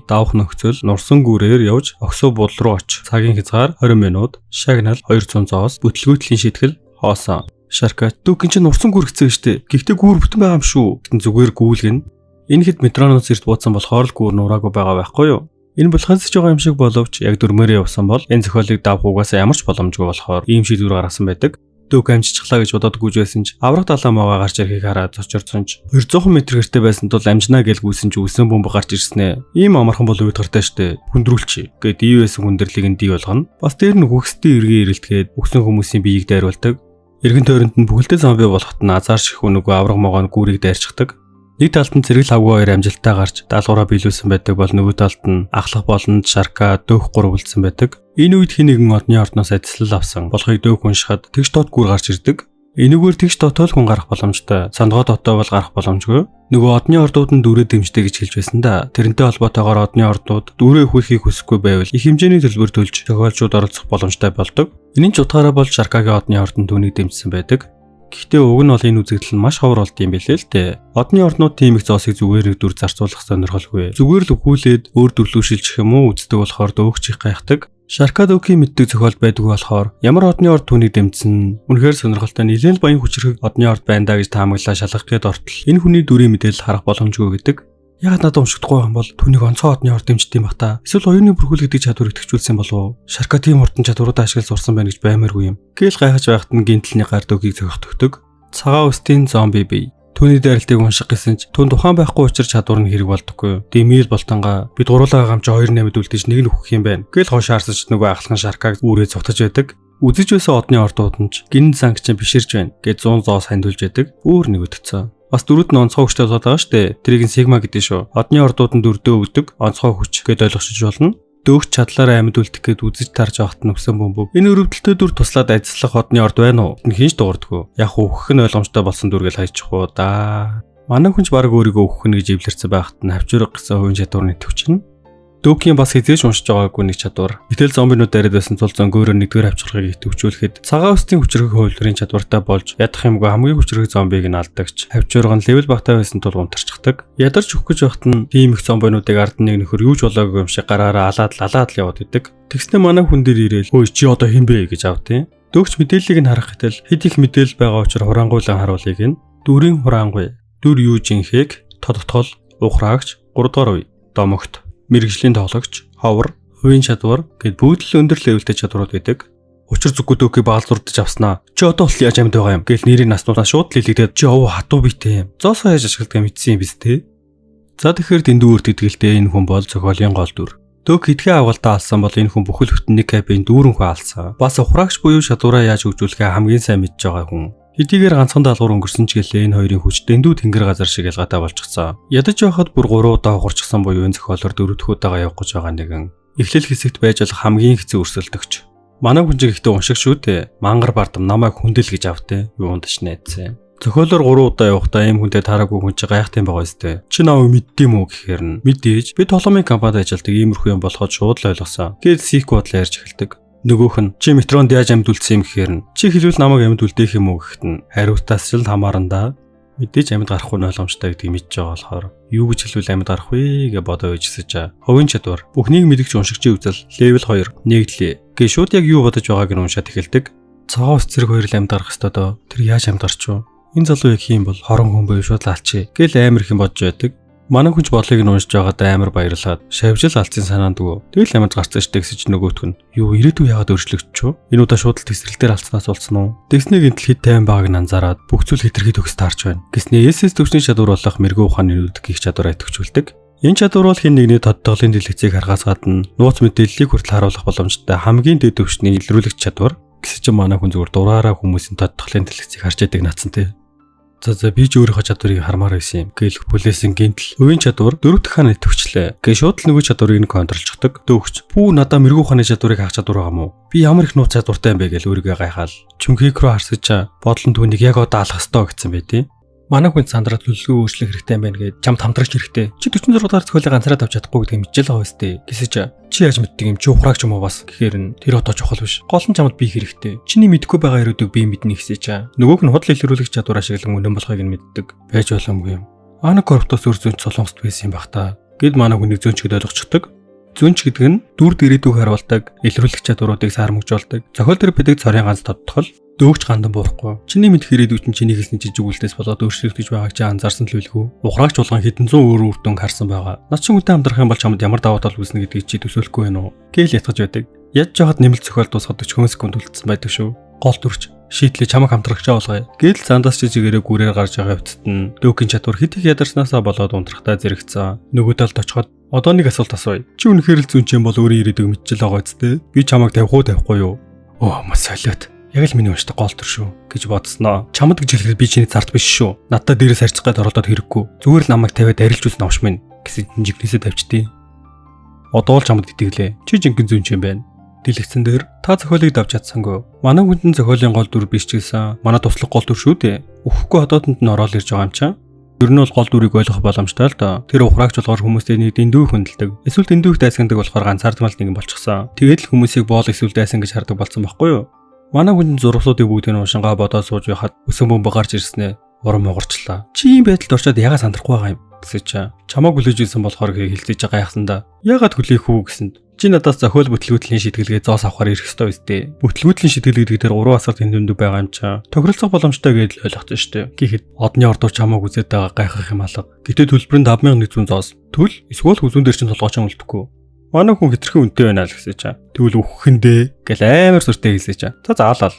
давах нөхцөл, нурсан гүрээр явж огсоо буудал руу оч. Цагийн хязгаар 20 минут, шагнал 200 зоос, бүтлгүүтлийн шийтгэл, хоосон. Шаркат дүүгэн чинь нурсан гүр хэцээ штэ. Гэхдээ гүр бүтэн байгаа юм шүү. Гэтэн зүгээр гүйлгэн. Энэ хэд метроноос эрт бууцсан болохоор л гүр нураагүй байгаа байхгүй юу? Энэ бол хансаж байгаа юм шиг боловч яг дөрмөөрөө явсан бол энэ зохиолыг давах угаасаа ямар ч боломжгүй болохоор ийм шийдвэр гаргасан байдаг. Дүүг амжчихлаа гэж бодоод гүйжсэн ч аврах далаа моогоо гарч ирэхийг хараад цочорсон ч 200 м гэртээ байсан тул амжнаа гэж гүйсэн ч үсэн бөмбөг гарч ирснэ. Ийм амархан бол уйдгартай штэ. Хүндрүүлчих гэд ивэс хүндрэлийг нь ди болгоно. Бас дээр нь хөхсдийн эргээ ирэлтгээд өгсөн хүмүүсийн биеийг дайруулдаг. Эргэн тойронд нь бүхэлдээ зомби болоход нь азар шихүү нөгөө авраг могоо гүрийг дайрчихдаг. Нэг талд нь цэрэг лавгүй хоёр амжилттай гарч даалгавраа биелүүлсэн байдаг бол нөгөө талд нь ахлах болонд шарка дөөх гур үлдсэн байдаг. Энэ үед хин нэгэн одны ордноос адислал авсан болохыг дөөх уншихад тэгш дот гүр гарч ирдэг. Энэгээр тэгш дотоо л хүн гарах боломжтой. Цандгоо дотоо бол гарах боломжгүй. Нөгөө одны ордууд нь дүрээ дэмждэг гэж хэлж байсан да. Тэрнтэй холбоотойгоор одны ордууд дүрээ хөлхийг хүсэхгүй байвал их хэмжээний төлбөр төлж зохиолчуд оролцох боломжтой болдог. Энийн ч утгаараа бол Шаркагийн одны ордон түүнийг дэмжсэн байдаг. Гэхдээ уг нь бол энэ үзэгдэл нь маш ховор болд юм билээ л дээ. Одны орднууд тийм их зоосыг зүгээр нэг дүр зарцуулах сонирхолгүй. Зүгээр л өхүүлээд өөр төрлөөшилчих юм уу үздэг болохоор дөөгчих гайхдаг. Шарка дүүхийн мэддэг зохиол байдгүй болохоор ямар одны орд түүнийг дэмжсэн. Үнэхээр сонирхолтой нэлээд баян хүчрэг одны орд байна да гэж таамаглаа шалгах гээд ортол энэ хүний дүрийн мэдээлэл харах боломжгүй гэдэг. Яагаад надад уншигдахгүй юм бол түүнийг онцгой одны орд дэмждэг юм бах та. Эсвэл оюуны бүрхүүл гэдэг чадвар идэвхжүүлсэн болов уу? Шарка тийм урдан чадваруудаа ашиглаж сурсан байна гэж баймааргүй юм. Гээл гайхаж байхад нь гинтлний гар дөөгийг зохиогддог. Цагаан үстийн зомби бий. Түүний дайралтыг унших гэсэн ч түн тухайн байхгүй учраас чадвар нь хэрэг болдоггүй. Дэмил болтонгаа бид гурлаа байгаа юм чи 2-8 үлдэж нэг нь өгөх юм байна. Гээл хошаарсаж нөгөө ахлах Шаркаг үүрээ цутаж байдаг. Үзэж байсан одны ордууд нь ч гин занг чинь биширж байна гэж 100 зоос хандуулж байдаг. Өөр нэг өдөгцөө. Бас дөрөвд нь онцгой хүчтэй болоод байгаа штэ. Тэрийг нь сигма гэдэг шүү. Одны ордууд нь дөрдөө өгдөг онцгой хүч гэд ойлгочж болно. Дөөгч чадлаараа амьд үлдэх гээд үзэж тарж явахт нүгсэн бөмбөг. Энэ өрөвдөлтөд дүр туслаад ажиллах одны орд байна уу? Энэ хинж дуурдаггүй. Яг өөхөх нь ойлгомжтой болсон дүргээл хайчих уу да. Манай хүнч баг өөрийгөө өөхөх нь гэж эвлэрсэн байхад нь хавчурга гэсэн хувийн чадварны төвчин. Дөөгийн бас хизээж уншиж байгаагүй нэг чадвар. Гэтэл зомбинууд дараад байсан тул зөнгөөрөө нэгдүгээр хавчургыг идэвхжүүлэхэд цагаан үстийн хүчрэг хөвлөрийн чадвартай болж ядах юмгүй хамгийн хүчрэг зомбиг нь алдагч. Хавчурга нь левел багтаа байсан тул унтарчдаг. Ядарч өгөх гэж байхад нь тийм их зомбинуудыг ард нь нэг нөхөр юуж болоогүй юм шиг гараараа алаад л яваад идэг. Тэгснэ манай хүн дээр ирээл "Хөөе чи одоо хэн бэ?" гэж авдیں۔ Дөөч мэдээллийг нь харах гэтэл хэд их мэдээлэл байгаа учраас хураангуйлан харуулъя гин. Дүрийн хураангуй. Дүр юу жинхэг, тодтгол, ухраагч, 3 дугаар үе, домогт, мэрэгжлийн тоглогч, ховор, хувийн чадвар гэд бүгд л өндөр левелтэй чадварууд байдаг. Учир зүггүй дөөгийг баалзурдаж авснаа. Чи одоо л яаж амьд байгаа юм гэл нэрийн наснуудаа шууд лилэгдээд чи овоо хатуу битэй юм. Зоосоо яаж ашигладаг мэдсэн юм биз дээ. За тэгэхээр дэндүү өрт идгэлтэй энэ хүн бол зохиолын гол дүр. Дөг хитгэн авгалтаа алсан бол энэ хүн бүхэл бүтэн нэг кабин дүүрэн хүн алсан. Бас ухраагч буюу чадвараа яаж хөгжүүлэхээ хамгийн сайн мэдж байгаа хүн. Хэдийгээр ганцхан даалгавар өнгөрсөн ч гэлээ энэ хоёрын хүч дэндүү тэнгэр газар шиг ялгаатай болчихсон. Ядаж байхад бүр 3 удаа ухарчихсан буюу энэ зохиолоор 4 дахь удаага явах гэж байгаа нэгэн. Эхлэл хэсэгт байж болох хамгийн хэцүү өрсөлдөгч. Манай хүн ч ихтэй уншиг шүү дээ. Мангар бардам намайг хүндэл гэж автээ. Юунд ч найдсан. Зохиолоор 3 удаа явахдаа ийм хүнтэй таараагүй хүн чи гайхтайм байгаа өстэй. Чи намайг мэддэм үү гэхээр нь мэдээж би толгомын компанид ажилладаг иймэрхүү юм болоход шууд л ойлгосон. Гээд сик бодлоо ярьж эхэлдэг. Нөгөөх нь чи метронд яаж амьд үлдсэн юм гэхээр нь чи хэлвэл намайг амьд үлдээх юм уу гэхэд нь хариултаас ч л хамаарна да. Мэдээж амьд гарах нь ойлгомжтой гэдгийг мэдж байгаа болохоор юу гэж хэлвэл амьд гарах вэ гэж бодоо үйжсэж. Хувийн чадвар бүхнийг мэдгч уншигчийн үзэл левел 2 нэгдлээ. Гээ шууд яг юу бодож байгааг нь уншаад эхэлдэг. Цагаан ус зэрэг хоёр л амьд гарах ёстой доо. Тэр яаж амьд гарч вэ? Энэ залуу яг хийм бол хорон хүн бай шууд лаалчээ. Гэл амар их юм бодож байдаг. Манай хүч бодлыг нь уншиж байгаадаа амар баярлаад шавжил алдсан санаандгүй. Тэгэл ямар гарцсан штэ гэсэж нөгөөх нь юу ирээдүй яагаад өөрчлөгдчихв? Энэ удаа шууд л тесрэл дээр алдснаас болсон уу? Тэгснэг энэ хэд тайван байгааг нь анзаараад бүх зүйл хэтэрхий төгс таарч байна. Гэснээ SS төвчний чадвар болох мэрэгүү ухааны нүүд гих чадвараа идэвхжүүлдэг. Энэ чадвар бол хэн нэгний тодтоглын дэлгэцийг харахаас гадна нууц мэдээллийг хүртэл харуулах боломжтой хамгийн дэд түвшний илрүүлэгч чадвар. Гэсэж манай хүн зүгээр дураараа хүмүүсийн тодтоглын дэлгэцийг харж яадаг наацсан тий. За би ч өөрийнхөө чадварыг хармаар байсан юм. Гэлэх бүлээсэн гинтл өвийн чадвар 4 дахь хааны төвчлээ. Гээ шууд л нөгөө чадварыг нь контролчдаг. Дөөгч. Пүү надаа мэрэгүү ухааны чадварыг хаах чадвар байгаа мó? Би ямар их нууц чадвартай юм бэ гэж өөрийгөө гайхаал. Чүнхийг рүү харсаж бодлон түүнийг яг одоо алах ёстой гэсэн бай тий. Манай хүн сандраад төлөвлөгөө өөрчлөх хэрэгтэй юм байна гэж чамд хамтрагч хэрэгтэй. Чи 46 дахь цохиолыг ганцаараа тавьж чадахгүй гэдгийг мэдчихэл байгаа үстэй. Гэсэж чи яаж мэддэг юм? Чи ухрааг ч юм уу бас гэхээр нь тэр одоо чухал биш. Гол нь чамд би хэрэгтэй. Чиний мэдэхгүй байгаа ирээдүйг би мэднэ гэсэж. Нөгөөг нь худал илрүүлэгч чадвар ашиглан үнэн болохыг нь мэддэг. Байж боломгүй юм. Ана корпус өр зөнч солонгост байсан юм бах та. Гэд манай хүнийг зөнч гэд ойлгочихдаг. Зөнч гэдэг нь дүр дэрээдүйг харуулдаг, илрүүлэгч чадваруудыг саармагжуулдаг. Зохиол төр бидэг цорын ганц тодтгол дөөгч гандан буурахгүй. Чиний мэд хэрэгдүүч нь чиний хэлсэн жижиг үлдээс болоод өөрчлөгдөж байгааг чи анзаарсан л үлгүү. Ухраагч болгон хэдэн зуун өөр дүн харсан байгаа. Над чинь үдэ хамтрах юм бол чамд ямар даваа тал үүснэ гэдгийг чи төсөөлөхгүй байна уу? Гээл ятгаж байдаг. Яаж жахад нэмэлт зохиол дуусгаад 40 секунд үлдсэн байдаг шүү. Гол дүрч шийдлээ чамаг хамтрагчаа болгоё. Гээл зандаас жижигээрээ гүрээр гарч байгаа хэвцэд нь дөөгийн чадвар хит их ядарснаасаа болоод унтрахтаа зэрэгцсэн. Нөгөө талд очиход одоо нэг асуулт асууя. Чи үнэхээр л зүүн чинь бол өөрийн ирээдүйг мэдчихэл байгаа үсттэй. Би чамаг тавихгүй юу? Оо мас солиот. Яг л миний уншдаг гол төр шүү гэж бодсноо. Чамд гэж хэлэхэд би чиний зарт биш шүү. Надад дээрээс харьцах гээд оролдоод хэрэггүй. Зүгээр л намайг тавиад арилж үзнэ авш минь гэсэн жигнэсээ тавьчдیں۔ Одоо л чамд итгэлээ. Чи жинхэнэ зүүн чинь байна. Дэлгэцэн дээр та зохиолыг давж чадсангүй. Манай хүндэн зохиолын гол дүр биш ч гэсэн манай туслах гол дүр шүү дээ. Өхгүй хотоодонд нь ороод ирж байгаа юм чам. Ер нь бол гол дүрийг ойлгох боломжтой л доо. Тэр ухраагч болохоор хүмүүстэй нэг дэндүү хөндлөдөг. Эсвэл дэндүү их дайсагнадаг болохоор ганцаардмал нэгэн болчихсон. Тэгээд л хүмүүсийг боол эсвэл дайсан гэж хардаг болсон байхгүй юу? Манай хүн зурглуудыг бүгдийг нь ушингаа бодоод сууж байхад өсөн бөмбө гарч ирснээр урам угарчлаа. Чи ийм байдалд орчоод ягаад сандрахгүй байгаа юм гэсэн чамааг хүлээж ирсэн болохоор хэлцэж байгаа яхсан да. Ягаад хүлээх үү гэсэнд чи надаас зохиол бүтлгүүтлийн шийдгэлгээ зоос авахар ирэх ёстой үстэй. Бүтлгүүтлийн шийдэл гэдэг дээр 3 асар тэмдэмдэг байгаа юм чаа. Тохиролцох боломжтой гэж ойлгосон шүү дээ. Гэхдээ одны ордуур чамааг үзээд байгаа гайхах юм алга. Гэтэ төлбөр нь 5100 зоос. Төл эсвэл хүзүүн дээр чинь толгойч юм үлдэхгүй. Манай хүн хитрхэн үнэтэй байна л гэсэн чаа. Тэгвэл үхэхэндээ гэл амар сүртэй хэлсэн чаа. За заалал.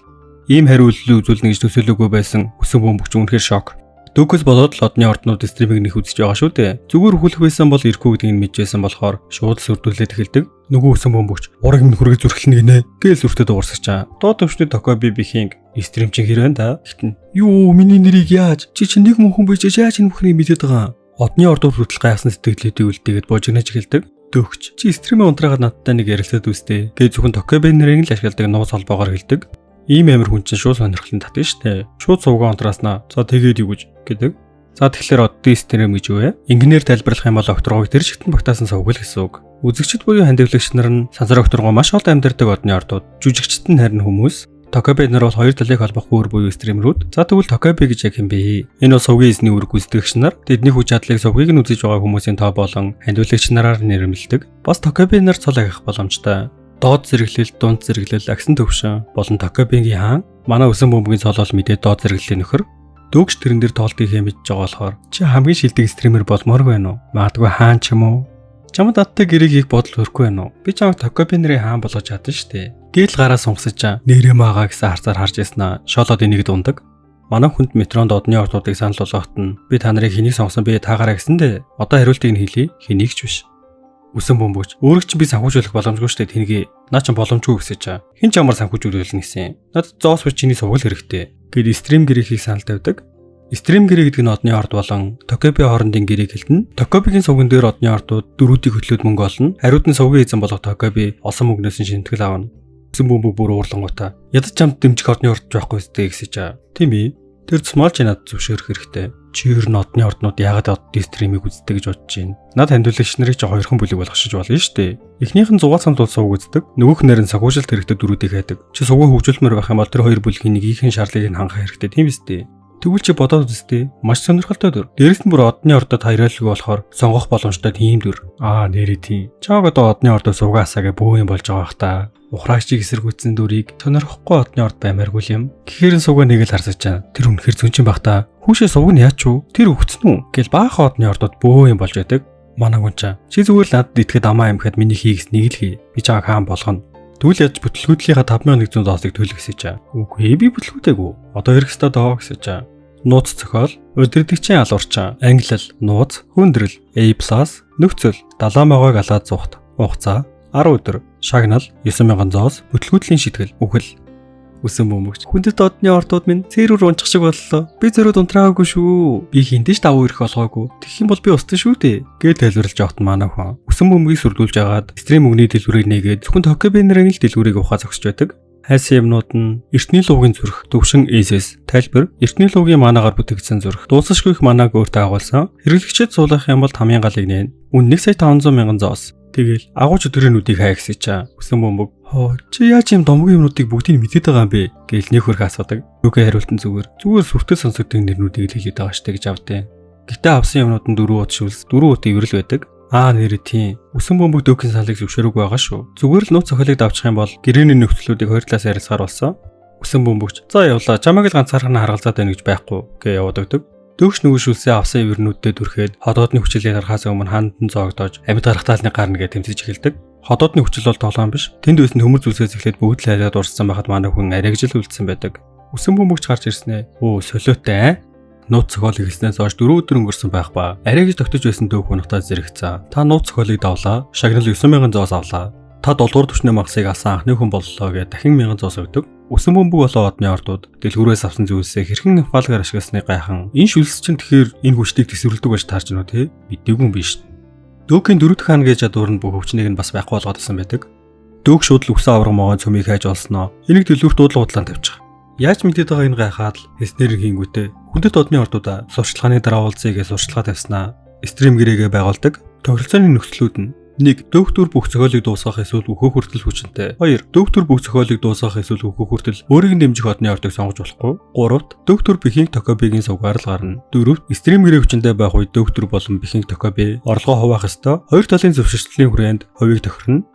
Ийм хариуллыг үзүүлнэ гэж төсөөлөөгүй байсан өсөн бөмбөгч үнэхээр шок. Дөөкөс болоод л одны орднууд стримийг нэх үзэж байгаа шүү дээ. Зүгээр хүлэх байсан бол ирэхгүй гэдгийг мэдчихсэн болохоор шууд сүрдүүлээд эхэлдэг. Нөгөө өсөн бөмбөгч ураг минь хүрээ зүрхлэн гинэ. Гээл сүртэд уурсачаа. Доод төвчний Токоби бихийн стрим чинь хэрвэн да. Гэтэн юу миний нэрийг яаж? Чи чинь нэг мөнхөн байж яаж энэ бүхнийг мэдээд байгаа? Одны ордуур хүртэл гайхсан сэтгэлдлүүдийг үлдээгээд божигнаж эхэлдэг. Дөөкч чи стримээ унтраагаад надтай нэг ярилцаад үстэй. Гээ зөвхөн Токоби нэрийг л ашигладаг нууц холбоогоор хэлдэг. Ийм амир хүн чинь шууд сонирхлын татна штэ. Шууд сувгаа унтрааснаа. За тэгээд юу гэж гэдэг. За тэгэхээр оддын стрим гэж юу вэ? Инженеэр тайлбарлах юм бол окторгойг тэр шигтэн багтаасан сувг л гэсэн үг. Үзэгчд буюу хандивлагч нар нь сансар окторгой маш олон амьдардаг одны ордууд. Жүжигчд нь харин хүмүүс. Токоби нар бол хоёр талыг холбох өөр буюу стримерүүд. За тэгвэл Токоби гэж яг юм бэ? Энэ бол сувгийн эзний үүрэг гүйцэтгэгч нар. Тэдний хүч чадлыг сувгийг нь үзэж байгаа хүмүүсийн тоо болон хандивлагч нараар нэрмэлдэг. Бас Токоби нар цол агих боломжтой. Доод зэрэглэл, дунд зэрэглэл, агсан төвшин болон Токобигийн хаан манай өсөн бөмбөгийн цолол мэдээ доод зэрэглэлийн нөхөр. Дөөкч тэрэн дээр тоолтыг хэмэж байгаа болохоор чи хамгийн шилдэг стример болмоор байна уу? Магадгүй хаан ч юм уу? Чамд адтай гэрийг хийх бодол өрөхгүй байна уу? Би чамд Токоби нарын хаан болгож чадсан штэ. Гээл гараа сунгасаж нэрээ магаа гэсэн харцаар харж яснаа. Шолоод энийг дундаг. Манай хүнд метронд одны ордуудыг санал болгоход нь би та нарыг хэнийг сонгосон бэ таагаараа гэсэндээ одоо хариултыг нь хэлье. Хэнийг ч биш. Үсэн бөмбөгч өөрөг чинь би санхүүжүүлэх боломжгүй штэ тэнийгээ наа чи боломжгүй гэсэж хин ч ямар санхүүжүүлэх гэсэн. Надад зоос биш чиний сувгал хэрэгтэй. Гэд стрим гэрээхийг санал тавьдаг. Стрим гэрээ гэдэг нь одны орд болон Токоби хоорондын гэрээг хэлнэ. Токобигийн сувган дээр одны ордууд дөрүүдийг хөтлөөд мөнгө олно. Хариуд нь сувгийн эзэн болох Токоби олсон мөнгнөөс нь шинтгэл авна. Үсэн бөмбөг бүр уурлангуудаа ядаж чамд дэмжих ордны орд байхгүй үстэй гэсэж. Тийм ээ. Тэр цмалч надад зөвшөөрөх хэрэгтэй. Чи ер нь одны орднууд яагаад одны стримийг үздэг гэж бодож байна. Над хандивлагч нарыг ч хоёрхан бүлэг болгошиж болно шүү дээ. Эхнийх нь зугаалсан тул сувг үздэг. Нөгөөх нь харин санхүүжилт хэрэгтэй дөрүүдийг хайдаг. Чи сувгаа хөгжүүлмээр байх юм бол тэр хоёр бүлгийн нэгийнхэн шаардлагыг хангах хэрэгтэй тийм биз дээ. Тэгвэл чи бодоод үзтээ маш сонирхолтой дүр. Дээрээс нь бүр одны ордод хайралгүй болохоор сонгох боломжтой тийм дүр. Нэрээ тийм. Чааг одоо одны ордод суугаасаа гэ бөө юм болж байгаа бах та. Ухраагчийг эсэргүүцсэн дүрийг сонирхохгүй одны орд баймааргүй юм. Гэхээр суугаа нэг л харсаж чаа. Тэр үнэхэр зөнчин бах та. Хүүшээ сууг нь яач юу? Тэр өгцөн үү? Гэл баах одны ордод бөө юм болж байдаг. Манаг унчаа. Чи зүгээр л надад итгэхэд амаа юм гэхэд миний хийгс нэг л хий. Би чааг хаан болгоно. Тэгвэл яаж бүтлгүүдлийнхаа 5100 доосыг төлөх гэсэн чаа. Үгүй би бүтлгүүтэйгүү. Одоо ирэх ёстой доо гэсэн чаа. Нууц зохиол, удирдагчийн алуурчаа, ангилал, нууц, хүндрэл, A+, нөхцөл, далаамаагааг алаад зуухт, хугацаа, 10 өдөр, шагнал, 9000 зоос, бүтлгүүдлийн шийтгэл, үхэл. Үсэн бөмбөгч. Хүндэт одны ордууд минь цээрүүр унчих шиг боллоо. Би зөрөө унтраагүй шүү. Би хинтэш давуу ирэх болгоогүй. Тэгэх юм бол би устсан шүү дээ. Гээд тайлбарлаж явахт манай хүн. Үсэн бөмбөгийг сүрдүүлж агаад стрим өгний дэлгүүрийг нээгээд зөвхөн Токебенерийн л дэлгүүрийг ухаа зогсож байдаг. Хайсан юмнууд нь эртний луугийн зүрх, төвшин эсэс, тайлбар, эртний луугийн манаагаар бүтээгдсэн зүрх, дуусашгүй их манааг өөртөө агуулсан. Хэрэглэгчид суулгах юм бол тамийн галыг нээн. Үн 1,500,000 зоос. Тэгэл агууч өдрөөнүүдийг хай гэсэн чаа. Үсэн бөмбөг. Чи яаж юм домгийн юмнуудыг бүгдийг мэдээд байгаа юм бэ? Гэл нөхөрх асуудаг. Нүгэ хариултан зүгээр сүртэй сонсогддог нэрнүүдийг л хэлээд байгаа штэ гэж авдээ. Гэтэ авсан юмнууд нь 4 удаа шүлс, 4 удаа эврэл байдаг. Нэрээ тийм. Үсэн бөмбөг дөөхийн салыг зөвшөөрөөгүй байгаа шүү. Зүгээр л нууц цохилыг давчих юм бол гэрээний нөхцлүүдийг хоёр талаас ярилцгаар болсон. Үсэн бөмбөгч. За явлаа. Чамайг л ганцаархан харгалзаад байна гэж байхгүй гэ явуудагдаг. Дөөш нөгөө шүлсээ авсан эвэрнүүдтэй дүрхээд ходоодны хүчлийг гарахаас өмнө хандан зоогдож амьд гарахтаалны гарна гэж тэмцэж эхэлдэг. Ходоодны хүчил бол тоглоом биш. Тэнд байсан төмөр зүйлсээс эхлээд бүгд л хайраад урссан байхад манай хүн аригжил үлдсэн байдаг. Үсэн бөмбөгч гарч ирснэ. Солиотой нууц цохиолыг хэлснээс хойш 4 өдөр өнгөрсөн байх ба арай гэж тогтож байсан дөөг хунахтаа зэрэгцээ. Та нууц цохиолыг давлаа. Шагнал 9,000 зоос авлаа. Та 7 дугаар түвшний магсыг алсан анхны хүн боллоо гэж дахин 1000 зоос өгдөг. Үсэн бөмбөг болоо одны ордууд дэлгүүрээс авсан зүйлсээ хэрхэн инфалгаар ашигласныг гайхан. Энэ шүлс чинь тэгэхээр энэ хүчтэйг төсвөрлөдөг байж таарч байна уу те? Мэдээгүй юм биш. Дөөгийн 4 дахь хаан гэж чадвар нь бүх өвчнийг нь бас байхгүй болгоод байсан байдаг. Дөг шууд л үсэн авраг могоо цөмийг хайж олсноо. Энийг дэлгүүрт дуудлага худлаан тавьчих. Яаж мэдээд байгаа энэ гайхаад л эснэр хийнгүүтээ. Хүндэт одны ордуудаа сурчлагын дараа уулзъя гэж сурчлага тавьснаа. Стрим гэрээгээ байгуулдаг. Тоглолцооны нөхцлүүд нь 1. Дөөктөр бүх зохиолыг дуусгах эсвэл өөхөх хүртэл хүчинтэй. 2. Дөөктөр бүх зохиолыг дуусгах эсвэл өөхөх хүртэл өөрийг нь дэмжих одны ордыг сонгож болохгүй. 3. Дөөктөр бихинг Токебигийн сувгаар л гарна. 4. Стрим гэрээ хүчинтэй байх үед дөөктөр болон бихинг Токеби орлогоо хуваах ёстой. Хоёр талын зөвшөөрслийн хүрээнд хувийг тохирно.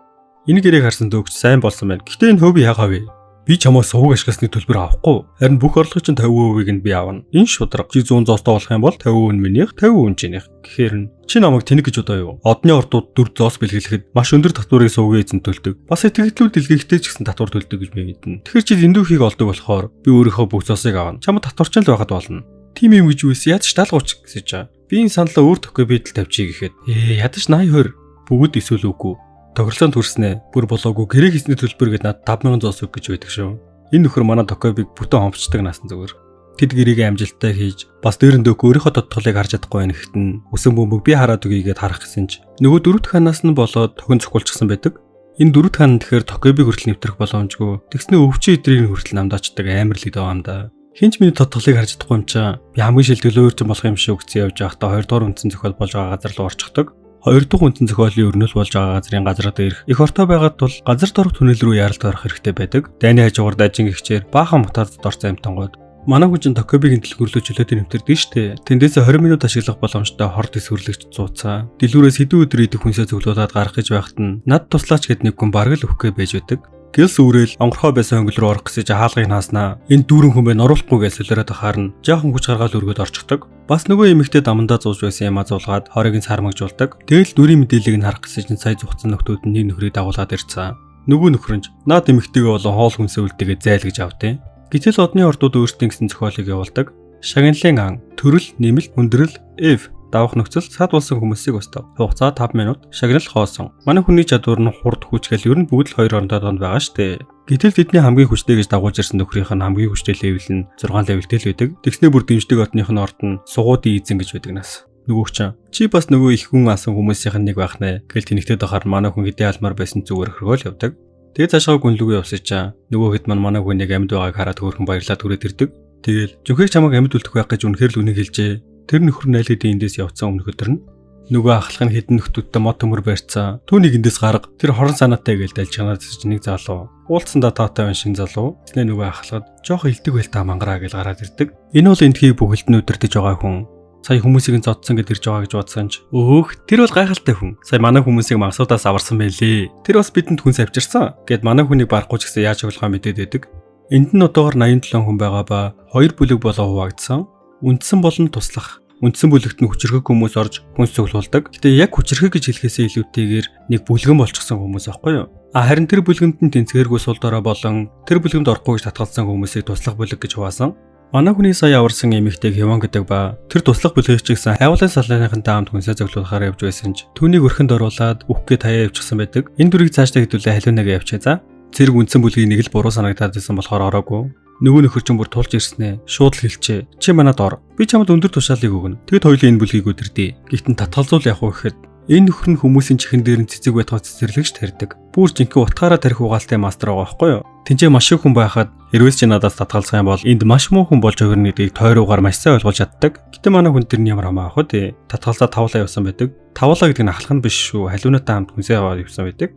Энэ гэрээг харсан дөөгч сайн болсон байна. Гэхдээ энэ хувь яагаа вэ? Би чамаас сувг ашигласны төлбөр авахгүй. Харин бүх орлогын 50%-ийг нь би авна. Энэ шудраг. Чи 100 зоостой болох юм бол 50% нь минийх, 50% нь чинийх. Гэхээр чи намайг тэнэг гэж удаа юу? Одны ордууд 4 зоос бэлгэлэхэд маш өндөр татварыг сувгийн эзэн төлдөг. Бас итгэгдлүүд дэлгээгтэй ч гэсэн татвар төлдөг гэж би мэднэ. Тэгэхээр чи дэндүүхийг олдог болохоор би өөрийнхөө бүх зоосыг авна. Чамд татварчин л байхад болно. Тим юм гэж үс яаж талгууч гэсэн чаа. Би энэ саналаа өөр Токебид л тавьчих гэхэд ядаж 80-20 бүгд эсвэл үгүй. Тохирлоонд хүрснэ. Бүр болоогүй гэрээ хийсний төлбөр гээд над 5000 зоос өг гэж байдаг шүү. Энэ нөхөр манай Токебиг бүтэн хомчдаг наасан зүгээр. Тэд гэрээгээ амжилттай хийж бас дээрэндөө өөрийнхөө тодтголыг харж чадахгүй байх гэхэд нь үсэн бөмбөг би хараад үгийгээд харах гэсэн ч нөгөө дөрөвд ханаас нь болоод тохин цохиулчихсан байдаг. Энэ дөрөвд хан тэгэхээр Токебиг хүртэл нэвтрэх боломжгүй. Тэгснэ өвчин эдрийг хүртэл намдаачдаг амар л идэв юм да. Хинч миний тодтголыг харж чадахгүй юм чаа. Би хамгийн шилтгэлөөр ч болох юм шиг өгцөн явж байхдаа 2 дугаар үндсэн зохиол болж байгаа газар руу орчихдог. 2 дахь үндсэн зохиолын өрнөл болж байгаа газрын газраад ирэх их ортой байгаад тул газар дорох түнэл рүү яралт орох хэрэгтэй байдаг. Дайны хажуугаар дажин гихчээр баахан моторд дорцсон амтангууд. Манай хүн Токебигийн дэлгүүрлөө чөлөөтэй нэвтэрдэг штэ. Тэндээс 20 минут ашиглах боломжтой хорд эсвэрлэгч цууцаа. Дэлгүүрээс хэдэн өдөр идэх хүнсээ зөвлөөлөд гарах гэж байхад нь над туслаач гэд нэг хүн бараг л өгөхгүй байж байдаг. Гэлс үүрэл онгорхоо байсан хөнгөл рүү орох гэсэн хаалгыг хааснаа. Энэ дүүрэн хүн байна оруулахгүй гэж солиороод харна. Жаахан хүч гаргаад өргөд орчихдог. Бас нөгөө эмэгтэй дамандаа зууж байсан юм азуулгаад хорыг нь сармагжуулдаг. Тэгэл дүрийн мэдээллийг нь харах гэсэн чинь сая зүгцэн нөхдүүд нь нэг нөхрийг дагуулад ирцэн. Нөгөө нөхрөнж наад эмэгтэйгээ болон хоол хүнсээ үлдээгээ зайл гэж авдیں۔ Гэтэл одны ордууд өөрсдийн гэсэн зохиолыг явуулдаг. Шагналын ан, төрөл, нэмэлт, хүндрэл, F давах нөхцөл сад болсон хүмүүсийг өстөв. Хугацаа 5 минут. Шагнал хоосон. Манай хүний чадвар нь хурд хүчгээл ер нь бүгд л 2 орондоо донд байгаа штэ. Гэтэл тэдний хамгийн хүчтэй гэж дагуулж ирсэн нөхрийнх нь хамгийн хүчтэй левел нь 6 левелтэй л байдаг. Тэгснээ бүр дэмждэг одных нь орд нь сугуудын эзэн гэж байдаг нас. Нөгөөч чи бас нөгөө их хүн асан хүмүүсийнх нь нэг байх нэ. Гэл тэнэгтэй дохоор манай хүн хэдий алмаар байсан зүгээр хөргөөл явдаг. Тэгээ цаашаа гүнлүгөө явсачаа. Нөгөө хэд манай хүнийг амьд байгааг хараад хөөрхөн баярлаад түрээд ирдэг. Тэгэл зүнхийг чамайг амьд үлдэх байх гэж үнэхээр л үнийг хэлжээ. Тэр нөхөр нь аль хэдийн эндээс явцсан өмнөх өдөр нь нөгөө ахлах нь хэдэн нөхдүүдтэй мод төмөр барьцсан. Түүнийг эндээс гарга. Тэр хорон санаатай гээл дальж чанаар цэж нэг залуу. Уулцсандаа таатай шин залуу эзнээ нөгөө ахалгад жоох илдэг байл та мангараа гэж гараад ирдэг. Энэ бол эндхийг бүгд нь өдөртөж байгаа хүн. Сая хүмүүсийг зодсон гэж ирж байгаа гэж бодсон ч өөх тэр бол гайхалтай хүн. Сая манай хүмүүсийг мансуудаас аварсан байлээ. Тэр бас бидэнд хүнс авчирсан. Гэт манай хүнийг барахгүй ч гэсэн яаж явуулахаа мэдээд байдаг. Энд нь одоогоор 87 хүн байгаа ба 2 бүлэг болоо хуваагдсан. Үндсэн болон туслах. Үндсэн бүлэгт нь хүчрхэг хүмүүс орж хүнс цуглуулдаг. Гэтэ яг хүчрхэг гэж хэлэхээсээ илүүтэйгээр нэг бүлгэн болчихсон хүмүүс аахгүй юу? Харин тэр бүлгэнд нь тэнцгээргүй сул дорой болон тэр бүлгэнд орохгүй гэж татгалзсан хүмүүсийг туслах бүлэг гэж хуваасан. Манай хүний сая аварсан эмэгтэйг Хеван гэдэг ба тэр туслах бүлгийг ч гэсэн хайвлын саллааныхантай хамт хүнсээ цуглуулахаар явж байсан ч түүнийг өрхөнд оруулаад үхгээ таяа явчихсан байдаг. Энэ дүрийг цаашдаа хэдүүлээ халиунагаа явчихъя за. Зэрэг үндсэн бүлгийг нэг л буруу санагдаад байсан болохоор ороогүй. Нөгөө нөхөр чинь бүр тулж ирснэ. Шууд л хэлчээ. Чи манад ор. Би чамд өндөр тушаалыг өгнө. Тэгэд хоёулын энэ бүлгийг өдөрдөө. Гэхдээ татгалзуул явах уу гэхэд энэ нөхөр нь хүмүүсийн чихэн дээр нь цэцэг байтгаа цэцэрлэгч тарьдаг. Бүр жинхэнэ утгаараа тарих угаалтай мастер байгаа байхгүй юу? Тинчээ маш их хүн байхад эрвээс чи надаас татгалзах юм бол энд маш муу хүн болж өгнө гэдгийг тойруугаар маш сайн ойлгуулж чаддаг. Гэтэ манай хүн тэр нь ямар амаа ах вэ? Татгалзаа тавлаа явсан байдаг. Тавлаа гэдэг нь ахлах нь биш шүү. Халиунаатай хамт хүнсээ аваад явсан байдаг.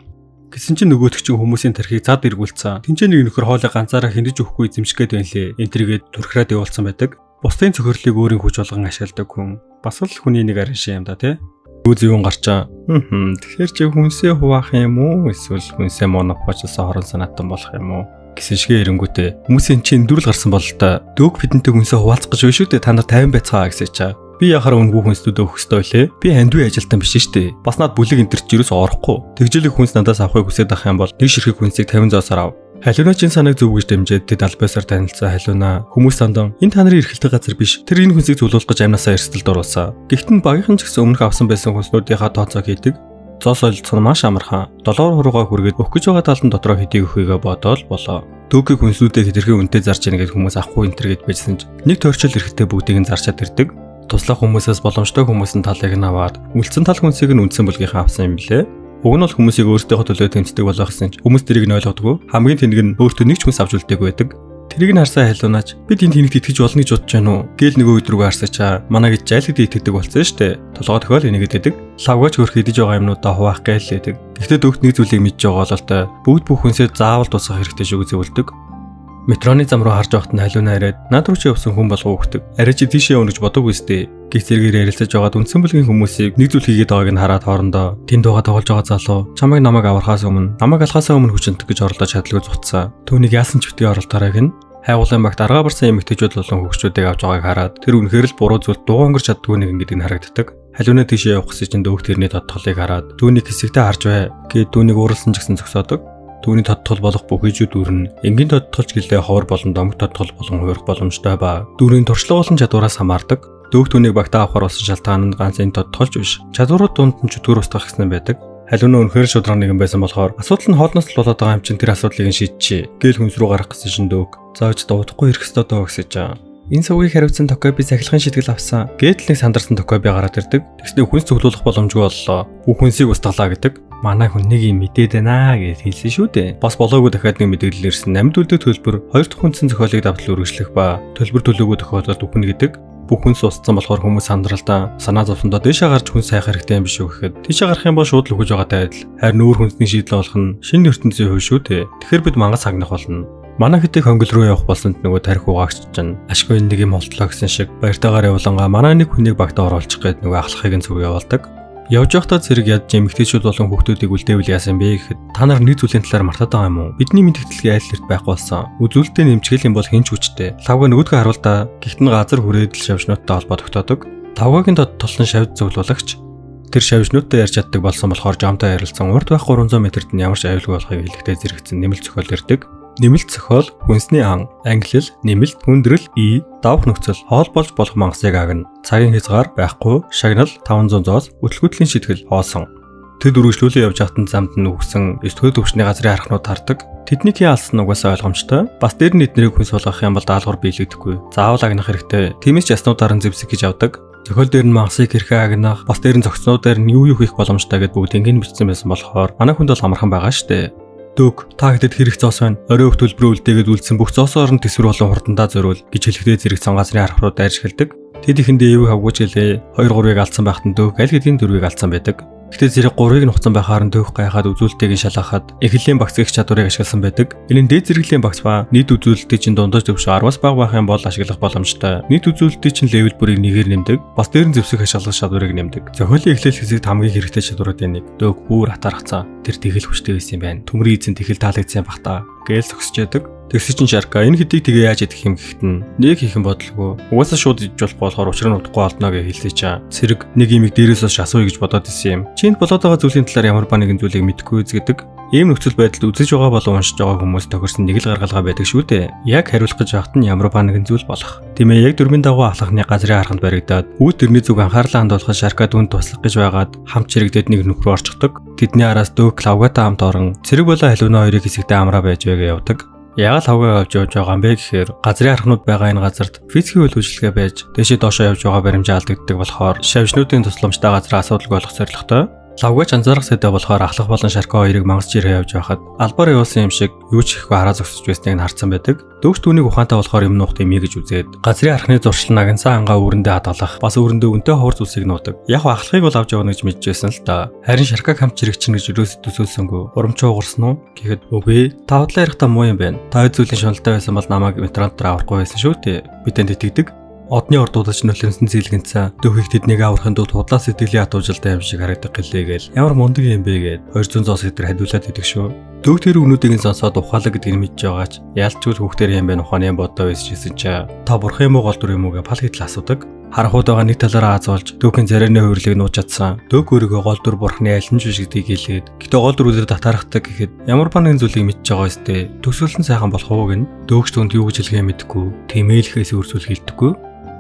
Гэсэн чинь нөгөөдөг чинь хүмүүсийн тархийг зад эргүүлсэн. Тинчээ нэг нөхөр хоолой ганцаараа хинэж өгөхгүй эзэмших гээд байлээ. Энтэргээд төрхраад явуулсан байдаг. Бусдын цохирлыг өөрийн хүч болгон ашигладаг хүн. Бас л хүний нэг арин шим юм да тий. Үгүй юу гарчаа. Тэгэхээр чи хүнсээ хуваах юм уу? Эсвэл хүнсээ монополчсан хорон санаатан болох юм уу? Гэсэн шигээ эрэнгүүтээ хүмүүсийн чинь дүрл гарсан бол та дөг бидэнтэй хүнсээ хуваалцах гэж биш үү? Та нар 50 байцгаа гэсэн чаа. Би яхаар үнгүй хүнсдүүд өгөх ёстой лээ. Би хандгүй ажилтан биш шүү дээ. Бас над бүлэг энтерч юус орохгүй. Тэгжэлэг хүнс надаас авахыг хүсэж байх юм бол нэг ширхэг хүнсийг 50 зоосоор ав. Халиуначин санааг зөв гэж дэмжиж тэд албасаар танилцсан халиуна хүмүүс сандан энэ та нарын эрхэлтэй газар биш. Тэр энэ хүнсийг зөвлөх гэж амнасаа эрсдэлд оруулсан. Гэхдээ багийнхан ч гэсэн өмнөх авсан байсан хүнснүүдийнхаа тооцоог хийдэг. Зоос ойлцох нь маш амархан. Долоор хуруугаа хүргээд өгөх гэж байгаа талд нь дотроо хэдийг өгөхийгөө бодоол болоо. Дөөгийн хүнсүүдээ хэтэрхий үнэтэй зарж ийн гэж хүмүүс авахгүй энтергээд байжсан ч нэг тойрчил эрхтэй бүгдийг нь зарчаад ирдэг. Туслах хүмүүсээс боломжтой хүмүүсийн талыг нь аваад үлдсэн тал хүнсийг нь үндсэн бүлгийнхаа авсан юм билээ. Уг нь бол хүмүүсийг өөртөөхөө төлөө тэнцдэг болох гэсэн ч хүмүүс тэрийг нь ойлгодоггүй. Хамгийн тэнэг нь өөртөө нэг ч хүнс авч үлдээг байдаг. Тэрийг нь харсан халиунаач бид энэ тэнэгт итгэж болно гэж бодож байна уу? Гээл нөгөө өдрүүгээ харсачаа манай гэж жайлгад итгэдэг болсон шүү дээ. Толгой тохиол энийг гэдэг. Лавгаач хөрх идэж байгаа юмнуудаа хуваах гэлээдэг. Гэхдээ дөгт нэг зүйлийг мэдж байгаа бол та бүгд бүх хүнсээ заавал тусах хэрэгтэй шүү гэж зөвлөдөг. Метроны зам руу харж байхад нь халиунаа ирээд над руу ч явсан хүн болов өгдөг. Арай чи тийшээ явна гэж бодоггүй сте. Гих зэрэгээр ярилцаж байгаад үндсэн бүлгийн хүмүүсийг нэг зүйл хийгээд байгааг нь хараад хоорондоо тэнд байгаа тоглож байгаа залуу чамайг намайг аврахаас өмнө намайг алхахаас өмнө хүчнтэг гэж орлоо чадлагүй зутсан. Түүнийг яасан ч битгий оролдооройг нь хайгуулын багт аргаа барсан эмэгтэйчүүд болон хөгчүүдийг авч байгааг хараад тэр үнэхээр л буруу зүйлд дуу өнгөрч чаддгүй нэг ингэдэг нь харагддаг. Халиунаа тийшээ явах гэсэн чинь дөөх тэрний тодтолыг хараад түүнийг хэсэгтээ харж бай гэд түүнийг ууралсан ч гэсэн зогсоодог. Түүний тодтол болох бүх ижүүд дүрн энгийн тодтолч гэлээ ховор болон домог тодтол болон хуурах боломжтой ба дүрийн туршлагуулсан чадвараас хамаардаг. Дөөх түүнийг багтаа авахар болсон шалтгаан нь ганц энэ тодтолч биш. Чадварууд дунд нь чөтгөр устгах гэсэн байдаг. Халиунаа үнэхээр шудраг нэгэн байсан болохоор асуудал нь хоолноос л болоод байгаа юм чинь тэр асуудлыг нь шийдчихье. Гээл хүнс рүү гарах гэсэн шин дөөх. Зааж дуудахгүй ирэх ёстой доо гэсэж байгаа. Энэ сувгийг хариуцсан Токоби сахилгын шийтгэл авсан. Гэтэл нэг сандарсан Токоби гараад ирдэг. Тэгснэ хүнс цуглуулах боломжгүй боллоо. Бүх хүнсийг устгалаа гэдэг. Манай хүн нэг юм мэдээд байна гэж хэлсэн шүү дээ. Бас болоогүй дахиад нэг мэдээлэл ирсэн. 8 төлөвлөлт төлбөр 2 дахь хүнсийн зохиолыг давтал үргэлжлэх ба төлбөр төлөөгүй тохиолдолд үхнэ гэдэг. Бүх хүнс устсан болохоор хүмүүс сандралдаа санаа зовсондоо дээшээ гарч хүнс хайх хэрэгтэй юм биш үү гэхэд тийшээ гарах юм бол шууд л үхэж байгаатай адил. Харин өөр хүнсний шийдэл болох нь шинэ ертөнцийн хувь шүү дээ. Тэгэхээр бид мангас хагнах болно. Манай хэдийг хонгол руу явах болсонд нөгөө тарих угаагч чинь ашгүй нэг юм олдлоо гэсэн шиг баяртайгаар явуулангаа манай нэг хүнийг багтаа оруулчих гээд нөгөө ахлахыг нь зөв явуулдаг. Явж байхдаа зэрэг ядж эмэгтэйчүүд болон хүүхдүүдийг үлдээвэл яасан бэ гэхэд та нар нэг зүйлийн талаар мартаад байгаа юм уу? Бидний мэдээлэл айлтэрт байхгүй болсон. Үзүүлэлтээ нэмчгэл юм бол хинч хүчтэй. Лавга нөгөөдгөө харуулдаа гихтэн газар хүрээдэл шавшнуудтай холбоо тогтоодог. Тавгагийн толон шавж зөвлөлагч тэр шавжнуудтай ярьж чаддаг болсон болохоор жомтой ярилцсан урд байх 300 метрт нь ямар ч аюулгүй болохыг хэлэхдээ зэрэгцэн нэмэлт зохиол ирдэг. Нэмэлт зохиол хүнсний ан, ангилал, нэмэлт, хүндрэл, давх нөхцөл, хоол болж болох мангасыг агна. Цагийн хязгаар байхгүй, шагнал 500 зоос, өтөлгөтлийн шийтгэл хоосон. Тэд үргэлжлүүлэн явж хатан замд нь үгсэн 9 дэх төвчний газрын харахнууд хардаг. Тэдний хий алсан угаасаа ойлгомжтой. Бас дээр нь эднэрийг хүнс болгох юм бол даалгавар биелэгдэхгүй. Заавал агнах хэрэгтэй. Тиймээс ч яснуудаар нь зэвсэг гэж авдаг. Зохиол дээр нь мангасыг хэрхэн агнах, бас дээр нь зохицнуудаар нь юу хийх боломжтой гэдээ бүгд ингэ бичсэн байсан болохоор манай хүнд бол амархан байгаа штэ. Дөг та хэдэд хэрэг зоос байна. Орой их төлбөрөө үлдээгээд үлдсэн бүх зоосоор нь тэсвэр болон хурдандаа зориул гэж хэлэхдээ зэрэг цангазрын харах руу дайрч эхэлдэг. Тэд ихэндээ эвэг авгууч гэлээ 2-3-ыг алдсан байхад нь дөг аль хэдийн 4-ийг алдсан байдаг. Гэтэ зэрэг 3-ыг нухацсан байхаар нь төөх гайхаад үзүүлэлтийг шалгахад эхлэлийн багц гэх чадварыг ашигласан байдаг. Энэ нь дээд зэрэглэлийн багц ба нийт үзүүлэлтийн чинь дундаж төвшө 10-аас бага байх юм бол ашиглах боломжтой. Нийт үзүүлэлтийн чинь левел бүрийг нэгээр нэмдэг. Бас дээр нь зэвсэг ашиглах чадварыг нэмдэг. Зохиолын эхлэл хэсэгт хамгийн хэрэгтэй чадваруудын нэг дөг бүр атархацсан. Тэр тэгэл хүчтэй байсан юм байна. Төмрийн эзэн тэгэл таалагдсан байх та. Гээл зогсож яадаг. Тэгс чинь Шарка энэ хэдийг тэгээ яаж идэх юм гэхэд нь нэг хийх юм бодлого. Угаасаа шууд ижүүлэх болохоор учраа нь удахгүй олдно гэж хэлсэн чинь цэрэг нэг имийг дээрээс бас асууя гэж бодоод исэн юм. Чинд болоод байгаа зүйлийн талаар ямар ба нэгэн зүйлийг мэдэхгүй үзгэдэг. Ийм нөхцөл байдалд үзэж байгаа болон уншиж байгаа хүмүүс тохирсон нэг л гаргалгаа байдаг шүү дээ. Яг хариулах гэж байхад нь ямар ба нэгэн зүйл болох. Тийм ээ, яг дөрмийн дагуу ахлахны газрын хараханд баригдаад үүд тэрний зүг анхаарлаа хандуулахад Шарка дүнд туслах гэж байгаад хамт чирэгдээд нэг нөхрөө орчихдог. Тэдний араас дөг Клавгатай хамт орон цэрэг болоо халиуна хоёрыг хэсэгтээ амраа байж байга явдаг. Яг л хавгаа явж байгаа юм бэ гэхээр газрын архнууд байгаа энэ газарт физикийн үйл ажиллагаа байж дэшээ доошоо явж байгаа баримжаа алдагддаг болохоор шавьчнуудын тусламжтай газраа асуудалгүй болох зорилготой. Лавгач анзаарах сэдэ болохоор ахлах болон Шарка хоёрыг мангас жиргээ явж байхад албаар явуулсан юм шиг юу ч ихгүй хараа зогсож байсныг харсан байдаг. Дөгч түүнийг ухаантай болохоор юм нуухт имий гэж үзээд газрын архны зуршил нагнасаа ангаа өрөндөө хадгалах бас өрөндөө өнтэй ховор зүсийг нуудаг. Яг ахлахыг бол авч явна гэж мэдчихсэн л да. Харин Шарка хамт чирэгчин гэж өрөөс төсөөлсөнгөө урамчаа уурсан уу гэхэд үгүй та худлаа ярих та муу юм байна. Та зүйлийн шуналтай байсан бол намайг метронтор аврахгүй байсан шүү дээ. Бидэнд итгэдэг. Одны ордуудаж нөлөөлсөн зээлгэнцээ дөхийг тэднийг аврахын тулд худлаа сэтгэлийн атуужилтай юм шиг харагдах гэлээгээл ямар мундаг юм бэ гэд 200 зоос хэдэр хариулаад идэг шүү. Дөг тэр өгнүүдийг сонсоод ухаалаг гэдгийг мэдж байгаач ялчгүй хүүхдэр юм байна ухааны бодоо байсчихсэн чи та бурхан юм уу гол дүр юм уу гэж пал хитл асуудаг. Харанхууд байгаа нэг талаараа азуулж дөөгийн царайны хөврлийг нууж чадсан. Дөг өөрийгөө гол дүр бурхны айлын биш гэдгийг хэлээд гэтээ гол дүрүүдээр татаарахдаг гэхэд ямар ба нэгэн зүйлийг мэдж байгаа өстэй төсөөлсөн сайхан болох уу гэн дөөгч түнд юу гэж хэлэхээ мэдэхгүй тэмээлхээс үржүүл хэлдэггүй.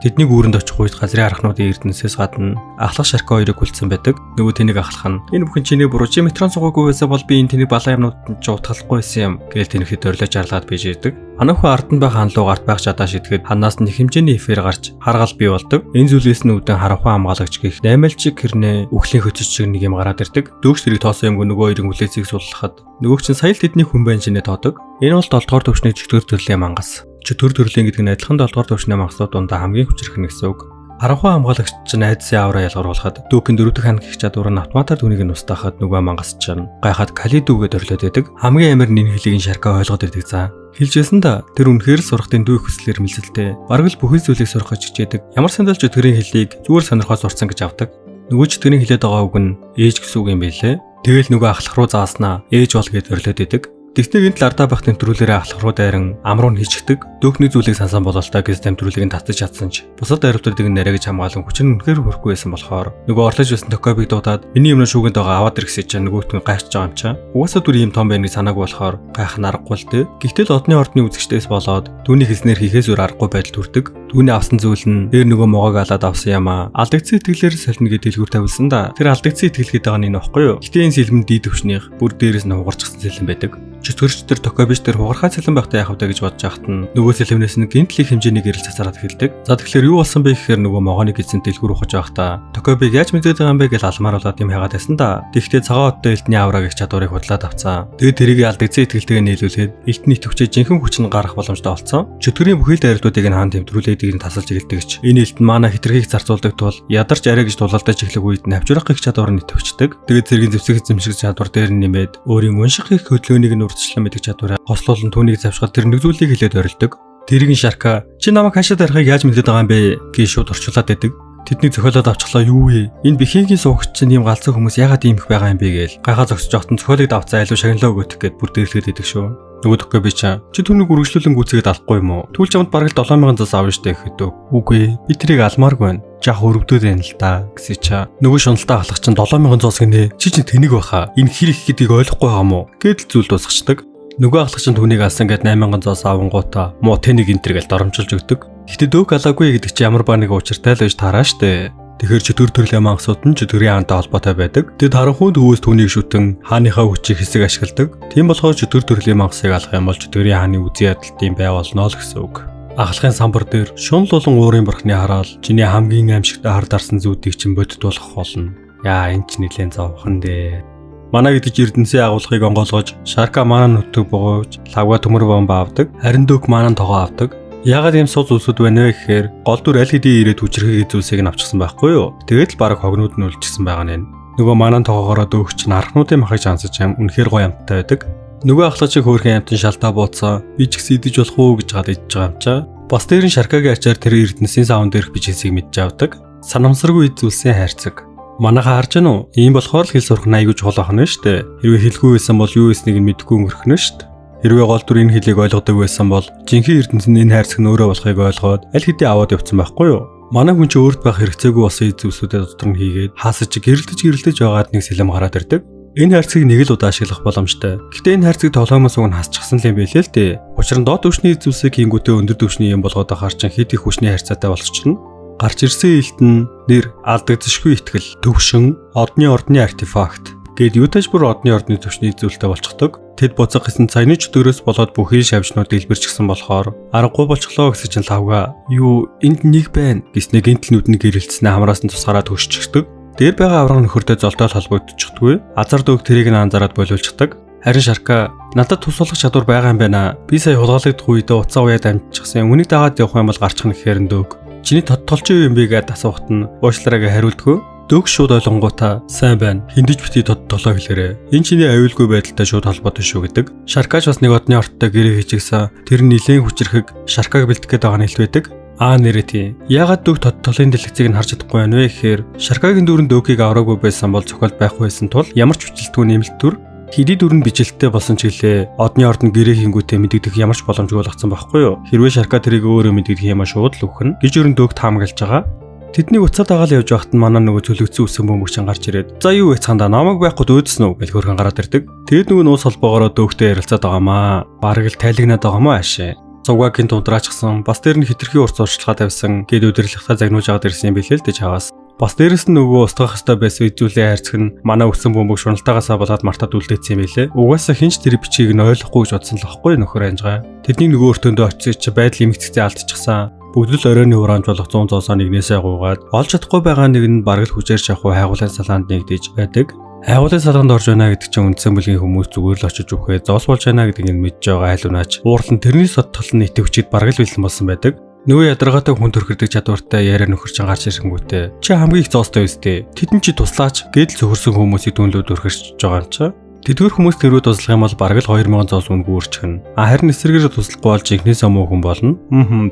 Тэдний гүүрэнд очих үед газрын архнуудын эрдэнэсээс гадна ахлах Шарка хоёрыг хүлцсэн байдаг. Нөгөө тэнийг ахлах нь энэ бүхэн чиний буруу чи метрон сугаагүй байсан бол би энэ тэнийг балан юмнууд ч утгалахгүй байсан юм гээл тэнийхэд өрлөж арлаад бийж ирдэг. Ханаахан ард нь байх ханлуу гарт байх чадаа шидэхэд ханаас нь их хэмжээний эфир гарч харгал бий болдог. Энэ зүйлээс нь үүдэн харанхуй хамгаалагч гэх 8-альчиг хэрнээ үхлийн хөтөч шиг нэг юм гараад ирдэг. Дөөгч тэрийг тоосон юмгүй нөгөө хоёрын хүлээцийг суулгахад нөгөө чинь сая л тэдний хүн байна шинэ тоодог. Энэ бол 7 дугаар төвшний чөтгөр төрлийн мангас. Чөтгөр төрлийн гэдэг нь адилхан 7 дугаар төвшний мангасууд дундаа хамгийн хүчрэх гэсэн үг. Харанхуй хамгаалагч чинь айдсын авраа ялгаруулахад дүүкийн 4 дахь хан гих чадвар нь автоматар түүнийг нь устгахад нөгөө мангас чинь гайхаад Калидүгээд өрлөөд байдаг. Хамгийн амар нэн хэлийг Шарка ойлгоод ирдэг за. Хэлжсэн да тэр үнэхээр сурахтын дүү хүслээр мэлсэлтэй. Бараг л бүхэл зүйлийг сурах гэж хичээдэг. Ямар сандал чөтгөрийн хэлийг зүгээр сонирхоод сурцсан гэж авдаг. Нөгөө чөтгөрийн хэлээд байгаа үг нь ээж гэсэн үг юм байлээ. Тэгэл нөгөө ахлах руу зааснаа ээж бол гээд өрлөөд байдаг. Тэгснэг энэ лардаа бах тэмдрүүлээрээ ахлах руу дайран амруу нь хийчихдэг. Дөөкний зүйлийг сансан бололтой гэж тэмдрүүлийг нь татаж чадсан ч бусад дайралтуудыг нэрэгж хамгаалan хүч нь үнэхээр хөрөхгүй байсан болохоор нөгөө орлож байсан Токобиг дуудаад миний юмнаа шүүгэнд байгаа аваад иргэсэй чинь нөгөөт нь гайхаж байгаа юм чаа. Угаасаа түр ийм том байныг санаагүй болохоор гайх нарахгүй л дээ. Гэхдээ одны ордны үзэгчдээс болоод түүний хэлснээр хийхээс өөр аргагүй байдал төрдөг. Түүний авсан зүйл нь дээр нөгөө могоог алаад авсан юм аа. Алдагдсан итгэлээр солино гэж дэлгүүр тавилсан да. Тэр алдагдсан итгэл гэдэг байгаа нь нөхгүй юу? Гэтэ энэ сэлмэн дий төвшнийх бүр дээрээс нь хугарчихсан сэлэн байдаг. Чөтгөрч төр Токобич төр хугархай цалин байхтай яах вэ гэж бодож байхад нь нөгөө сэлэмнээс нь гинтлийн хэмжээний гэрэл цацараад эхэлдэг. За тэгэхээр юу болсон бэ гэхээр нөгөө могооны гидсэн дэлгүүр ухаж байхдаа Токобиг яаж мэдээд байгаа юм бэ гэж алмааруулаад юм хагаад байсан да. Тэгэхдээ цагаан оттой элдний авраг их чадварыг худлаад авцсан. Тэгээд тэрийг алдагдсан итгэлтэйгээ нийлүүлээд элдний төвчөө жинхэнэ хүч нь гарах боломжтой болсон. Чөтгөрийн бүхэл дайралтуудыг нь хаан тэмдрүүлээд нь тасалж ирэлдэгч. Энэ элдэн мана хитрхийг зарцуулдаг тул ядарч арай гэж дулаалдаж эхлэх үед нь авчрах гих чадвар нь төвчдөг. Тэгээд зэргийн зэвсэг эзэмших чадвар дээр нь нэмээд өөрийн унших их хөдөлгөөнийг нь урьдчилан мэдэх чадвараа хослуулан түүнийг завшгаад тэр нэг зүйлийг хэлээд орилдог. Тэргийн Шарка чи намайг хашаад арихыг яаж мэдээд байгаа юм бэ гэж шууд орчуулад байдаг. Тэднийг зохиолоод авчихлаа юу вэ? Энэ бихингийн суугч чинь ийм галзуу хүмүүс ягаад ийм их байгаа юм бэ гээл гайхаа зогсож явахтан зохиолыг давцаа айлуу шагналаа өгөх гээд бүр дээрлээд идэг шүү. Нөгөө төгөө би чи түүнийг үргэлжлүүлэн гүцгээд алахгүй юм уу? Түлж аванд бараг 7000 зас авна штэ гэхэд үгүй би тэрийг алмааргүй байна. Жах өрөвдөд байна л да гэсэн чаа. Нөгөө шуналтаа халах чинь 7000 зоос гинэ. Чи тэнийг баха. Энэ хэр их гэдгийг ойлгохгүй байгаа мó? Гэдэл зүйл дуусчихдаг. Нөгөө ахлагч нь түүнийг алсан гэд 8000 зоос авангуудаа муу тэнийг энтер гэж доромжилж өгдөг. Гэтэ дөг алаагүй гэдэг чи ямар ба нэг учиртай л байж таараа штэ. Тэгэхээр чөтгөр төрлийн мангасууд нь чөтгөрийн хаантай холбоотой байдаг. Тэд харанхуй төвөөс түүнийг шүтэн хааныхаа хүчийг хэсэг ашигладаг. Тийм болохоор чөтгөр төрлийн мангасыг алах юм бол чөтгөрийн хааны үзий ядалтын бай болно л гэсэн үг. Ахлахын самбар дээр шунал болон уурын бурхны хараал чиний хамгийн аимшигтай хар дарсан зүүдийг чинь бодит болох болно. Яа энэ ч нэлээд зовхон дээ. Манай гэдэг эрдэнэсийн агуулгыг онгойлгож Шарка маана нүтг богоовж лавга төмөр бомба авдаг. Харин дөг маана тогоо авдаг. Яагаад ийм суз үсүүд байна вэ гэхээр гол дүр аль хэдийн ирээд хүчрэхийг зүйлсийг нь авчихсан байхгүй юу? Тэгээд л баг хогнууд нь үлдчихсэн байгаа нь. Нөгөө манан тоогоороо дөөгч нь архнуудын махыг ансаж ам үнэхээр гоё амттай байдаг. Нөгөө ахлагч хөөрхөн амтын шалтаа бууцсан. Би ч гэсэн идэж болох уу гэж гад идэж байгаа юм чаа. Бас дээр нь Шаркагийн ачаар тэр эрдэнэсийн савн дээрх бичээсийг мэдж авдаг. Санамсаргүй зүйлсийн хайрцаг. Манайха харж гэнэ үү? Ийм болохоор л хэл сурах нь аягүй чухал ахна штэ. Хэрвээ хэлгүй байсан бол юу хийснийг нь мэдэхгүй өнгөрөхнө штэ. Хэрвээ гол дүр энэ хэлийг ойлгодог байсан бол жинхэнэ эрдэнэс нь энэ хайрцаг нь өөрөө болохыг ойлгоод аль хэдийн аваад явцсан байхгүй юу? Манай хүн ч өөрт байх хэрэгцээгүй болсон зүйлсүүдэд дотор нь хийгээд хаасаж гэрэлтэж байгаад нэг сэлэм гараад ирдэг. Энэ хайрцгийг нэг л удаа ашиглах боломжтой. Гэхдээ энэ хайрцгийг тоглоомоос өмнө хасчихсан л юм билээ л дээ. Учир нь доод түвшний зүйлсийг хийнгүүтээ өндөр түвшний юм болгоод ахаар чин хэд их хүчний харьцаатай болчихно. Гарч ирсэн элтэн нэр алдагдчихгүй итгэл, төвшин, одны ордны артефакт гээд юутаж бүр одны ордны түвшний зүйлтэй болчихдог. Тэд буцах гэсэн цайны чөтгөрөөс болоод бүхий шавжнууд дэлбэрчихсэн болохоор аргагүй болчихлоо гэсэн чинь лавга юу энд нэг байна гэснээр гинтлнүүд нь гэрэлтснээ хамраас нь тусгаараад хөшчихдөг. Дээр байгаа авраг нөхөртэй золдоод холбогдчихдгүй. Азар дөг тэрийг нь анзаараад боловлцдаг. Харин Шарка надад тус болох чадвар байгаа юм байна. Би сая хулгайлагдах үедээ уцаа уяад амжчихсан. Үнийг дагаад явах юм бол гарчих нь гэхээр дөг. Чиний тодтолчин юм бэ гэд асуухт нь уушлараагаа хариулдгүй. Дөг шууд ойлгонгуудаа сайн байна. Хиндэж бити тодтолоо хэлээрээ. Энэ чиний аюулгүй байдалтай шууд холбоотой шүү гэдэг. Шаркач бас нэг одны орттой гэрээ хийчихсэн. Тэр нилээн хүчрэхэг Шаркаг бэлтгэх гээд байгаа нь хэлбэдэг. Нэрээ тий. Ягаад дөг тодтолын дэлгэцийг нь харж чадахгүй байна вэ гэхээр Шаркагийн дүрэн дөөгийг авраагүй байсан бол цохол байхгүй байсан тул ямар ч хүчилтгүй нэмэлт төр хэдий дүрэн бижилттэй болсон ч гэлээ одны ордон гэрээ хийнгүүтээ мэдэгдэх ямар ч боломжгүй болгоцсон байхгүй юу. Хэрвээ Шарка тэрийг өөрөө мэдэгдэх юм а шууд л өгөх нь гэж өрн дөөг таамаглаж байгаа. Тэднийг уцаад агаал явж байхад нь манай нөгөө цөлөгцсөн үсэн бөмбөгчин гарч ирээд за юу яцхандаа намайг байхгүй дөөдсөн үү гэж хөргөн гараад ирдэг. Тэгээд нөгөө нуус холбоогоороо дөөгтэй ярилцаад байгаамаа. Бараг л тайлагнаад байгаамаа аашаа. Цугагийн тундраачихсан бас дээр нь хитрхи урц урчлага тавьсан гээд өдөрлөхтаа загнууж аваад ирсэн юм билээ л дээ чаваас. Бас дээрэс нь нөгөө устгах хөстэй байсан үзүүлээ хайрцаг нь манай өссөн бөмбөг шуналтаагаасаа болоод мартаад үлдээсэн юм билээ. Угаасаа хинч тэр бичгийг нь ойлгохгүй гэж бодсон л ахгүй нөхөр анжгаа. Тэдний нөгөө өртөндөө очиж чи байдал имэгцээ алдчихсан. Бүгд л оройны хураамж болох 100 зоосоо нэгнээсээ гуугаад олж чадахгүй байгаа нэг нь бараг л хүчээр шахуу хайгуулын салаанд нэгдэж байдаг. Хайгуулын салаанд орж байна гэдэг чинь үндсэн бүлгийн хүмүүс зүгээр л очиж үхээ зоос болж байна гэдгийг нь мэдж байгаа айлунаач. Уурлан тэрний содтол нь итэвчид бараг л бэлэн болсон байдаг. Нөгөө ядаргаатай хүн төрхөрдөг чадвартай яриа нөхөрчин гарч ирэнгүүтээ чи хамгийн их зоостой үстэй. Тэдэн чи туслаач гэдэл зөвхөрсөн хүмүүсийг дүнлүүд өрхөрч байгаа юм чи. Тэдгээр хүмүүс тэрүү туслах юм бол бараг л 2000 зоос үнэгүй өрчихнэ. Харин эсрэгээр туслахгүй бол жинхнээс амуу хүн болно.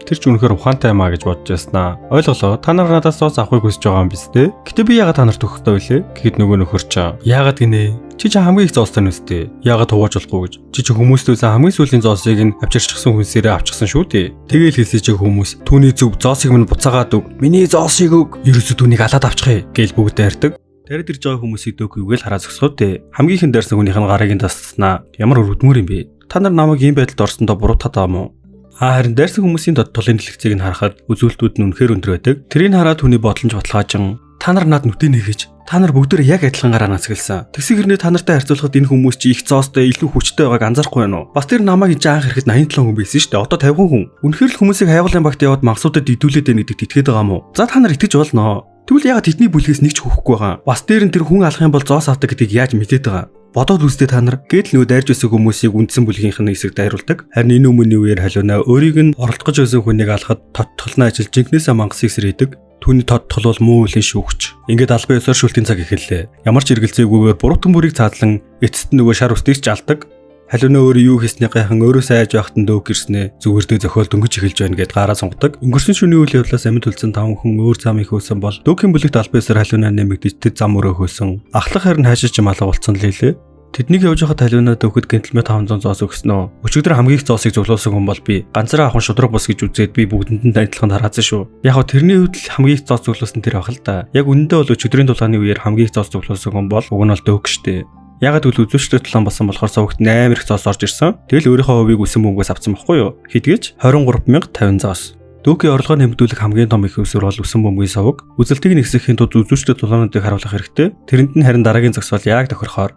Тэр ч үнэхээр ухаантай маа гэж бодож яснаа. Ойлголоо. Та нар надаас зоос авахыг хүсэж байгаа юм биз дээ. Гэтэ би яагаад та нарт өгөхгүй вэ? Гэхэд нөгөө нөхөрч яагаад гинэ? Чи хамгийн их зоостой нүстэй. Яагаад хувааж болохгүй гэж. Чи хүмүүстээс хамгийн сүүлийн зоосыг нь авчирчихсан хүнсээрээ авчихсан шүү дээ. Тэгээл хэлсэн чи хүмүүс түүний зөв зоосыг минь буцаагаад өг. Миний зоосыг өг. Ерөөсөө түүнийг алаад авчихъя гэж бүгд дайрдаг. Тэрэд ирж байгаа хүмүүсийг дөөгүй л хараа зогсоод дээ. Хамгийн ихэн дайрсан хүнийх нь гарыг нь таснаа. Ямар өрөвдмөр юм бэ? Та нар намайг ийм байдалд орсондоо буруутаад байгаа юм уу? Харин дайрсан хүмүүсийн тодтолын дэлгэцийг нь харахад үзүүлэлтүүд нь үнэхээр өндөр байдаг. Тэрийг хараад хүний бодломж баталгаажин та нар над нүдэ нэгэж та нар бүгдөө яг адилхан гараа насгэлсэн. Тэгсэг хэрнээ та нартай харьцуулахад энэ хүмүүс чи их зоостой илүү хүчтэй байгааг анзаарахгүй байна уу? Бас тэр намайг энэ анх ирэхэд 87 хүн байсан шүү дээ. Одоо 50 хүн. Үнэхээр л хүмүүсийг хайгуулын багт яваад мансуудад идүүлээд байна гэдэгт итгээд байгаа юм уу? За та нар итгэж болно. Тэгвэл ягаад тэдний бүлгээс нэг ч хөөхгүй байгаа? Бас дээр нь тэр хүн алах юм бол зоос авдаг гэдгийг яаж мэдээд байгаа? Бодоод үзтээ та нар гэдэл нөө дайрж өссөн хүмүүсийг үндсэн бүлгийнх нь хэсэг дайруулдаг. Харин энэ өмнө үеэр халуунаа өөрийг нь оролдож өссөн хүнийг алахад тодтолны ажил жинкнээсээ мангасыг сэрээдэг. Түүний тодтол бол муу үлийн шүүгч. Ингээд албан ёсоор шүлтийн цаг эхэллээ. Ямар ч эргэлзээгүйгээр буруутан бүрийг цаадлан эцэст нь нөгөө шар устгийг ч алдаг. Халуунаа өөрөө юу хийсний гайхан өөрөө сайж байхад нь дөг гэрснээ зүгээрдээ зохиол дөнгөж эхэлж байна гэд гараа сунгадаг. Өнгөрсөн шөнийн үйл явдлаас амьд үлдсэн 5 хүн өөр зам их хөөсөн бол дөөгийн бүлэгт албан ёсоор халуунаа нэмэгдэж тэд зам өрөө хөөсөн. Ахлах харин хаашаа ч малга болцсон л хэлээ. Тэднийг явж байхад халуунаа дөхөд гэнтлэмэ 500 зоос өгснө. Өчигдөр хамгийн их зоосыг зөвлөсөн хүн бол би. Ганцаараа авах шудраг бус гэж үзээд би бүгдэнд нь адилхан хараацсан шүү. Яг хөө тэрний хувьд л хамгийн их зоос зөвлөсөн тэр ах л да. Яг үнэндээ бол өчигдрийн дулааны үеэр хамгийн их зоос зөвлөсөн хүн бол уг нь бол дөг штэ. Ягаад гэвэл үзүүлэлттэй тулаан болсон болохоор сувагт 8 их зоос орж ирсэн. Тэгэл өөрийнхөө хувийг үсэн бөмбөгөөс авсан байхгүй юу? Хэдгэж 23050 зоос. Дөөгийн орлогоо нэмэгдүүлэх хамгийн том их усүр бол үсэн бөмбөгийн суваг. Үзэлтийг нэгсэхийн тулд үзүүлэлттэй тулаануудыг харуулах хэрэгтэй. Тэрэнд нь харин дараагийн зогсоол яг тохирохоор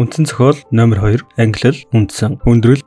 үндсэн зохиол номер 2 ангилал үндсэн өндрөл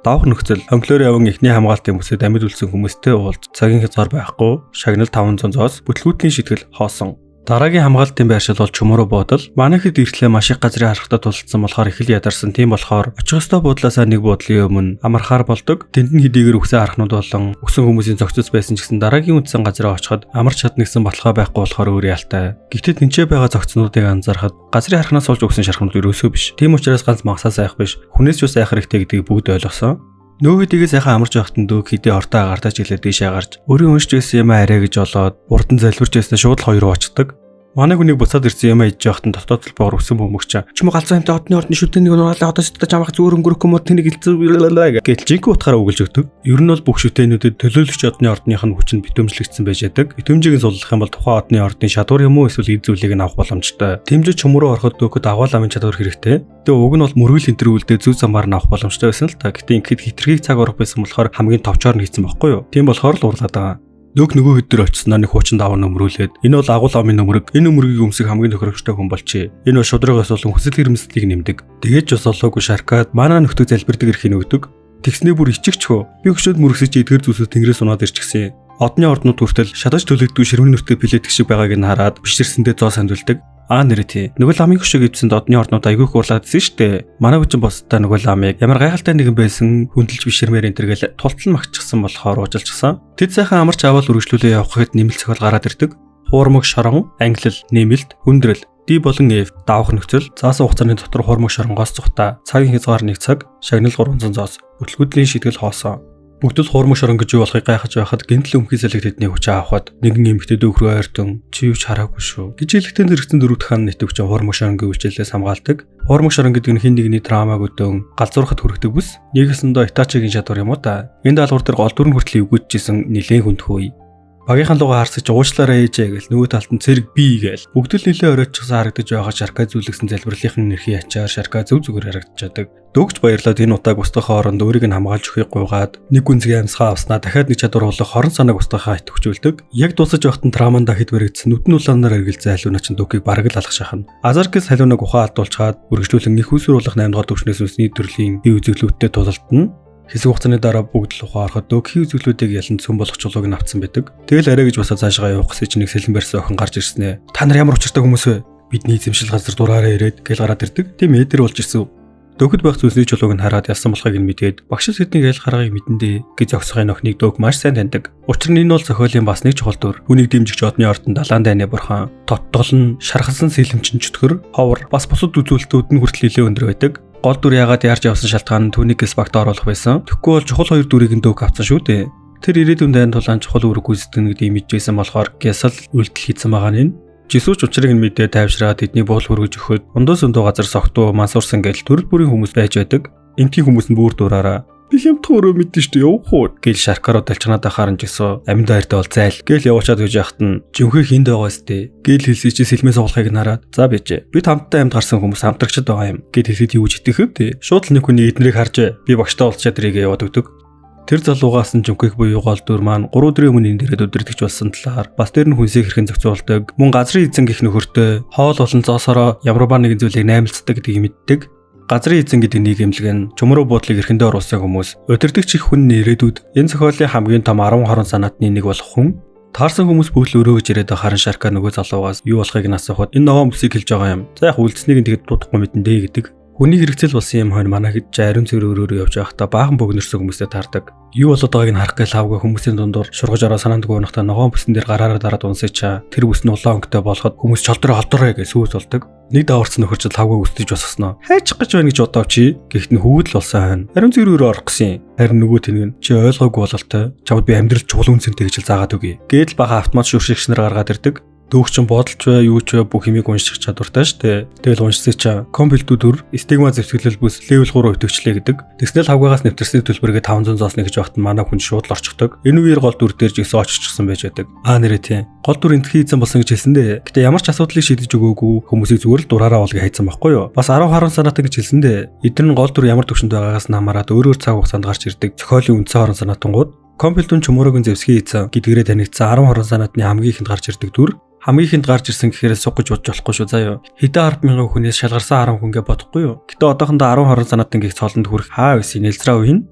давх нөхцөл хонглоор явсан эхний хамгаалтын бүсэд амьд үлдсэн хүмүүстэй уулз цагийн хязгаар байхгүй шагнал 500 зоос бүтлгүүтлийн шитгэл хоосон Дараагийн хамгаалтын байршил бол чөмөрөө буудал. Манай хэд иртлээ маш их газрын харахтад тулцсан болохоор их л ядарсан. Тийм болохоор очих ёстой буудлаасаа нэг буудлын өмнө амархаар болдог. Тэнд нь хэдийгээр үхсэн архнууд болон өсөн хүмүүсийн зохицос байсан ч гэсэн дараагийн үндсэн газраа очиход амарч чаднагсан баталгаа байхгүй болохоор өөр ялтай. Гэхдээ тэнцээ байгаа зохицнуудыг анзаархад газрын харахнаас олж өгсөн шархнууд ерөөсөө биш. Тийм учраас ганц магасаа сайх биш. Хүнээс ч бас сайх хэрэгтэй гэдгийг бүгд ойлгосон. Нөгөөдийгээ сайхан амарч явахтан дөг хидээ ортоо агартаж жилээ дэшээ гарч өөрийн уншиж байсан юм арай гэж болоод урдан залбирч байсан шууд л хоёр руу очдөг. Манай хүнийг буцаад ирсэн юм ээж явахтан дотоод толбоор өсөн бөмбөгч ч юм уу галзуу юмтай одны ордны шүтэн нэг нураалаа одоо ч таамах зөөр өнгөрөх юм уу тэнийг илцүүлээ гэж жинхэнэ утгаараа өгүүлж өгдөг. Ер нь бол бүх шүтэнүүдэд төлөөлөгч одны ордных нь хүчин битүүмжлэгдсэн байж байдаг. Битүүмжийг нь суллах юм бол тухайн одны ордын шадуур юм уу эсвэл эд зүйлийг нь авах боломжтой. Тэмжиж чөмрөө ороход дөхөд агуул амын чадвар хэрэгтэй. Тэгээ уг нь бол мөргөл энтер үлдээ зүү замаар нь авах боломжтой байсан л та. Гэтэ ингээд хитрхийг цаг орох байсан болохоор хамгийн товчоор нь хийсэн байхгүй юу? Тийм болохоор л урлаад байгаа. Нөгөө хэд дээр очсноо нэг хуучин даваа нөмрүүлээд энэ бол агуул амын нөмрөг. Энэ нөмрөгийг өмсөх хамгийн тохиромжтой хүн болчи. Энэ бол шудрагаас болон хүсэл хэрэмслийг нэмдэг. Тэгээд ч бас олоогүй шаркаад манай нөхдөд залбирдаг эрхийг өгдөг. Тэгснээ бүр ичгчхөө. Би өшөөд мөрөсөж эдгэр зүйлсүүд тэнгэрээс унаад ирчихсэн. Одны орднууд хүртэл шатаж төлөгдөө ширмэн нүртэй пилетик шиг байгааг нь хараад биширсэндээ зоо сандулдаг. Нэрээ тий. Нөгөө ламын хөшөөг ивсэнд одны орднууд айгүй хуурлаадсэн штэ. Манай хүчин бостой нөгөө ламыг ямар гайхалтай нэгэн байсан хүндэлж биширмээр энтергээл тултал магчсан болохоор уужилчихсан. Тэд сайхан амарч аваад үргэлжлүүлээ явах хэд нэмэлт цохол гараад ирдэг. Хуурмаг шорон, ангилал, нэмэлт, хүндрэл, D болон F давах нөхцөл, заасан хугацааны дотор хуурмаг шоронгоос цухта, цагийн хязгаар 1 цаг, шагнал 300 зоос, бүтлгүүдлийн шийтгэл хоосон. Бүгд л хуурмаг шорон гэж юу болохыг гайхаж байхад гинтл өмхий салхи тэдний хүч авахад нэгэн эмэгтэй дүүх рүү ойртон чи юу ч хараагүй шүү. Гэж хэлэхдээ зэрэгцэн дөрөв дахь хаан нэтвч хуурмаг шоронгийн үйлчлэлээс хамгаалдаг. Хуурмаг шорон гэдэг нь хин нэгний травмаг өдөн галзуурхад хүрэх бүс. Нэгэсэндээ Итачигийн шатвар юм уу та. Энэ даалгавар дээр гол дүр нь хүртэл эвгүйжсэн нэлээд хүндхүү. Багийнхан лугаа харсаж уучлаарай ээжээ гэл нөгөө талд нь цэрэг бий гээл. Бүгд л нэлээ оройчсан харагдаж байгаа шаркаа зүлгсэн залбирлынхын нэрхий ачаар шаркаа зөв зүгээр харагдчихадаг. Дөгч баярлаад энэ утааг устгахын оронд өөрийг нь хамгаалж өгөхийг гуйгаад нэг гүнзгий амьсгаа авснаа дахиад нэг чадвар болох хорон санааг устгахаа итгэвчүүлдэг. Яг дуусаж явахтан травман дахид баригдсан нүдэн улаанаар эргэлзээ халиуна чин дөгийг бараг л алах шахна. Азаркис халиунаг ухаан алдуулчаад үргэлжлүүлэн их усүр болох 8 дугаар төвчнээс үсний төрлийн бие үзэглүүдтэй тулалдана. Хэсэг хугацааны дараа бүгд л ухаарахад дөгхийн үзэглүүдийг ялан цөм болох чулууг нь авцсан байдаг. Тэгэл арай гэж босоо цаашгаа явах гэсэн чинь нэг сэлэн барьсан охин гарч ирсэн ээ. Та нар ямар учиртай хүмүүс вэ? Бидний эзэмшил газар дураараа ирээд гэл гараад ирдэг. Тийм ээ тэр болж ирсэн. Дөгөд байх зүйлсний чулууг нь хараад ялсан болохыг нь мэдээд багш сэдний гайл харгаыг мэдэндээ гэж зогсохын охиныг дөг маш сайн таньдаг. Учир нь энэ бол зохиолын бас нэг чухал дүр. Хүнийг дэмжигч одны ордон далаан дайны бурхан, тоттол нь шархалсан сэлэмчин чөтгөр, ховор бас бусад үзүүлэлтүүд нь хүртэл нэлээд өндөр байдаг. Гол дүр яагаад яарч явсан шалтгаан нь түүнийг гэс багт оруулах байсан. Тэгэхгүй бол чухал хоёр дүрийг нь дөг авсан шүү дээ. Тэр ирээдүйн дайнд тулаан чухал үүрэг гүйцэтгэнэ гэдгийг мэдчихсэн болохоор гэсэл үйлдэл хийсэн байгаа нь. Жисүүч учрыг нь мэдээ тайвшраад эдний буул хөргөж өгөхөд ундуу сүндүү газар согтуу мансуурсан гэл төрөл бүрийн хүмүүс байж байдаг. Энтхийн хүмүүс нь бүр дураараа би хямд өөрөө мэдэн штэ явах уу гэл шаркаруу далчнаад ахаарн жисүү амьд байртай бол зайл гэл явуучаад гэж яхад нь жинхэнэ хинд байгаа сте гэл хэлсий чи сэлмээс суулгахыг нараад за бижээ бид хамтдаа амьд гарсан хүмүүс хамтрагчд байгаа юм гэд хэлэхэд юу ч итгэв те шууд л нэг хүний эднэрийг харж би багштай уулзчаад ирээгээ яваад өгдөг. Тэр залуугаас нь жинхэнэ буюу гол дүр маань 3 өдрийн өмнө энэ дээрээ өдөртөгч болсон талаар бас тэр нь хүнсийг хэрхэн зохицуулдаг мөн газрын эзэн гих нөхөртөө хоол болон зоосороо ямар ба нэгэн зүйлийг наймалцдаг гэдгийг мэддэг. Газрын эзэн гэдэг нийгэмлэг нь чөмрөө буудлыг эрхэндээ оруулсан хүмүүс өдөртөгч их хүн нэрээдүүд энэ зохиолын хамгийн том 10 хорон санаатны нэг болох хүн таарсан хүмүүс бүгд л өрөө гэж ирээд харин шарка нөгөө залуугаас юу болохыг нь асуухад энэ ногоон бүсийг хэлж байгаа юм. За яг үлдсэнийг нь тэгэд дуудахгүй мэдэн дээ гэдэг. Хүний хэрэгцэл болсон юм хойно манай хэд ариун цэвэр өрөөрөө явж байхдаа баахан бөгнөрсөн хүмүүстэй таардаг. Юу болоод байгааг нь харах гээл хавга хүмүүсийн дундуур шургаж ороо санаандгүй унахтаа ногоон бүсэн дээр гараараа дараад унсаачаа тэр бүс нь улаан өнгөтэй болоход хүмүүс чолдроо холдорой гэж сүүс болдог. Нэг даварцсан нөхөрчл хавга үстэж босгосноо. Хайчих гэж байна гэж бодов чи. Гэхдээ хөвгөл болсон хойно ариун цэвэр өрөө орох гэсэн. Харин нөгөө тэнэг нь чи ойлгоогүй бололтой. Чамд би амьдрал чуулган үнцэнтэй гэж заагаад өгье. Гээл бага автомат шүршигчнэр гаргаад ирдэг. Дүүгчин бодолч бай, юу ч бай бүх юмыг унших чадвартай штэ. Тэгэл уншсаа чаа компилтүүдөр стигма зэвсгэлэл бүс левел 3 өвтөгчлээ гэдэг. Тэгснэл хавгаагаас нэвтэрсний төлбөргээ 500 зоосны гэж багт манай хүн шууд л орчихдог. Энэ үеэр гол дүр дээр жигсээ оччихсан байж байдаг. Нэрээ тий. Гол дүр энтхий эзэн болсон гэж хэлсэн дээ. Гэтэ ямар ч асуудлыг шийдэж өгөөгүй хүмүүсийг зүгээр л дураараа болгоо хайцсан байхгүй юу? Бас 10 харон санаатай гэж хэлсэн дээ. Эдгээр нь гол дүр ямар төвшөнд байгаагаас нь хамаарат өөрөөр цаг хугацаанд гарч ирдэг. Зохиолын үндсэн хорон санаатангууд компилтун чөмөрөгийн зэвсгийн эзэн гэдгээрээ танигдсан 10 хорон санаатны хамгийн ихэнд гарч ирдэг дүр. Хамгийн ихэнд гарч ирсэн гэхээр суг гэж бодож болохгүй шүү заяа. Хэдэн 10,000 хүнээс шалгарсан 10 хүнгээ бодохгүй юу. Гэтэ одоохондоо 10 хорон санаатын гих цоолонд хүрэх хаа байсан нэлзраа үе нь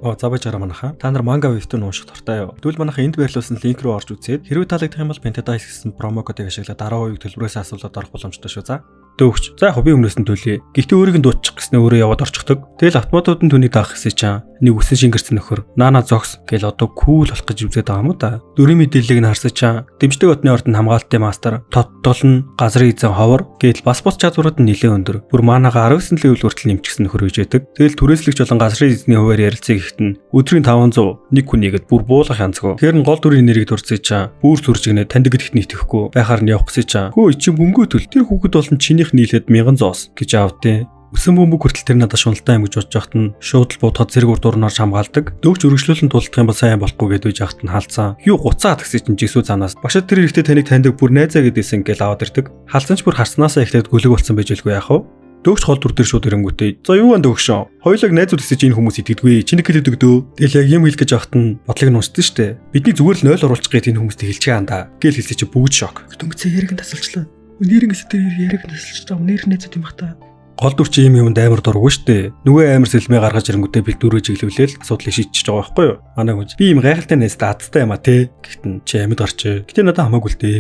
За баяжаараа манаха. Та нар манга webtoon унших дуртай юу? Тэгвэл манаха энд байрлуулсан линк рүү орж үзээд хэрвээ таалагдах юм бол Pentadice гэсэн промо кодыг ашиглаад 10% төлбөрөөс асуулаад орох боломжтой шүү за. Дөөгч. За яг би өмнөөс нь төлье. Гэхдээ өөрийг нь дуутчих гэснээр өөрөө яваад орчихдог. Тэгэл автоматууд нь түүнийг даах гэсэн чинь нэг үсэн шингэрсэн нөхөр наана зогс гэл одоо кул болох гэж үзээд байгаа юм уу та. Дөрвийн мэдээллийг нь харсан чинь дэмждэг одны ордонд хамгаалтын мастер тодтол нь газрын эзэн ховор гэл бас чадварууд нь нэлээд өндөр. Бүр манаага 19 левел хүртэл нэмчихсэн нөхөр үйж яадаг. Тэгэл түрээслэгч болон газрын эзний хуваар ярилцъя гэхэд нь өдрийн 500 нэг хүнийгэд бүр буулгах янзгүй. Тэгэхээр гол дүрийн нэрийг дурцсан чинь бүр сүржигнэ танд гэдэгт нийтэхгүй байхаар нь явах гэсэн чинь хөө чи мөнгөө төл тэр хүүхэд болон чинийх нийлээд 1000 зоос гэж аавдیں۔ Үсэн бөмбөг хүртэл тэр надад шуналтай юм гэж бодож байхад нь шууд л буудахад зэрэг урдуурнаар хамгаалдаг. Дөгч өргөжлүүлэн тулдах юм бол сайн болохгүй гэдэж яхад нь хаалцсан. Юу гуцаад гэсэн чинь жисүү цаанаас багшаа тэр ихтэй таныг таньдаг бүр найзаа гэдээсэн гэл аваад ирдэг. Хаалцсан ч бүр харснаасаа эхлээд гүлэг болсон байж байлгүй яах вэ? Дөгч хол дүр дээр шууд ирэнгүүтээ. За юу ан дөгшөө. Хоёулаг найзууд гэсэн чинь энэ хүмүүс итгэдэггүй. Чиний хэлээд өгдөө. Тэгэл яг юм хэлэх гэж явахад нь бодлыг нь уншсан шүү дээ. Бидний зүгээр л 0 оруулчих гээд энэ хүмүүст хэлчихээ андаа. Гэл хэлсэн чинь бүгд шок. Дөнгөцөө яриг нь тасалчлаа. Нэрнгэс тэр яриг нь тасалчлаа. Нэр найзууд юм бах та. Гол дүр чи юм амар дурггүй шүү дээ. Нөгөө амар сэлмээ гаргаж ирэнгүүтээ бэлдүүрөө чиглүүлээл асуудлыг шийдчихэж байгаа байхгүй юу? Манай хүч. Би юм гайхалтай найзтай адтай юм а те. Гэхдээ чи амьд гарч. Гэтэ надад хамаагүй л дээ.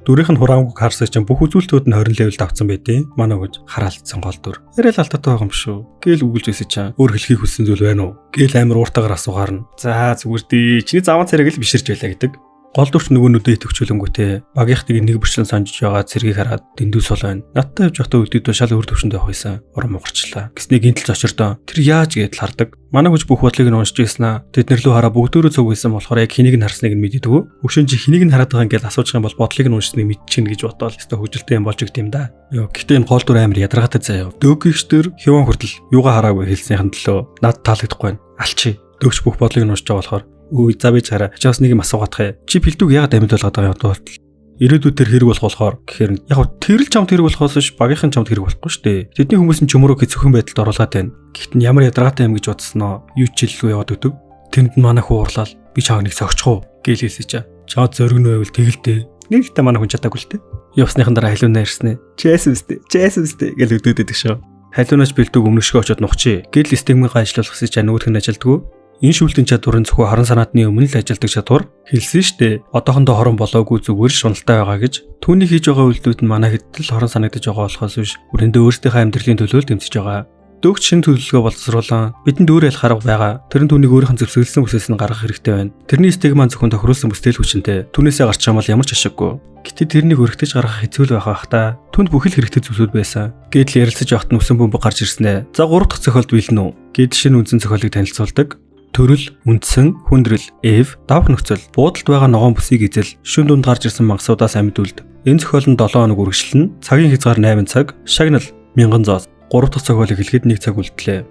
Дүрийнх нь хураамгүй харсаа чинь бүх үзүүлэлтүүд нь 20 левелд авцсан байдیں۔ Манай хүч хараалцсан гол дүр. Яриа л алдаатай байгаа юм шүү. Гээл үгэлж байсан чинь өөр хэлхийг хүссэн зүйл байна уу? Гээл амар ууртаагаар асуугаар нь. За зүгээр дээ. Чиний заван царайг л биширч байлаа гэдэг. Гол дүрч нөгөөнүүдээ идэвхжүүлэнгүүтээ багийнхтыг нэг бэрчлэн санжиж байгаа цэргийг хараад дэндүү сул байна. Надтай явж байхдаа өлдөд шал өөр төвшөндөө явахсан. Урам угарчлаа. Гэсний гинтэл зочирдоо тэр яаж гээд хардаг. Манай хүч бүх бодлыг нь уншиж байснаа тэд нар лөө хараа бүгдөө цуг байсан болохоор яг хэнийг нь харсныг нь мэддэг. Өшөн чи хэнийг нь хараад байгаа ингээд асууж байгаа юм бол бодлыг нь уншсныг мэдчихнэ гэж бодоод өстой хөвжөлтэй юм болж өгд юм да. Йоо гэхдээ энэ гол дүр амар ядаргаатай заяа. Дөөгийгч төр хэвэн хүртэл юугаа хараагүй хэлснийхэн төлөө над таалагдахгүй байна. Алчи. Дөөгч бүх бодлыг нь уншиж байгаа болохоор үй за би чараа чаас нэг юм асуугаадах. Чи бэлдүүг яагаад амьд болгоод байгаа юм бол ирээдүйд тэр хэрэг болох болохоор гэхээр яг тэр л чамд хэрэг болохоос ш багийнхан чамд хэрэг болохгүй шүү дээ. Тэдний хүмүүс нь чөмөрөө хэцүүхэн байдалд оруулаад байна. Гэхдээ ямар ядаргаатай юм гэж бодсноо юу ч хэллгүй яваад өгдөг. Тэнд манай хүү урлал би чааг нэг зогчхоо гээл хэлсэн чи. Чаад зөргөнөө байвал тэгэлдээ. Нэг та манай хүн чадаагүй л дээ. Явсныхан дараа халиунаа ирсэн ээ. Чэсвэстэй гэл өдөөдөг шүү. Халиунаач бэлдүүг өмнөшгөө очоод нухчи. Гэл стигмыг ажиллуулах гэсэн чинь нөгөөх нь ажилдгүй. Энэ шүүлтийн чадварын зөвхөн хорон санаатны өмнө л ажилдаг чадвар хэлсэн штэ. Одоохондоо хорон болоогүй зүгээр шуналтай байгаа гэж. Түүний хийж байгаа үйлдэлүүд нь манай хэдэл хорон санагдаж байгаа болохоос биш. Өрөндөө өөрсдийнхээ амьдралын төлөөлөлд тэмцэж байгаа. Дөгч шин төлөвлөгөө боловсруулан бидэнд өөр ялх арга байгаа. Тэр нь түүнийг өөрийнх нь зөвсөглсөн бүсээс нь гаргах хэрэгтэй байна. Тэрний стигман зөвхөн тохируулсан бүсдэл хүчинтэй. Түүнээсээ гарч байгаа бол ямар ч ашиггүй. Гэтэ тэрнийг өргөтөж гаргах хэцүү л байх бах та. Түнд бүхэл хэрэгтэй зүйлсүүд байсан. Гэдэл ярилцаж явахт нь үсэн бөмбөг гарч ирсэн ээ. За 3 дахь зохиолд бэлэн үү? Гэд шинэ үндсэн зохиолыг танилцуулдаг. Төрөл, үндсэн, хүндрэл, эв, давх нөхцөл, буудалд байгаа ногоон бүсийг эзэл, шүн дунд гарч ирсэн мангасуудаас амьд үлд. Энэ зохиол нь 7 хоног үргэлжлэнэ. Цагийн хязгаар 8 цаг, шагнал 1000 зоос. 3 дахь зохиолыг хэлэхэд 1 цаг үлдлээ.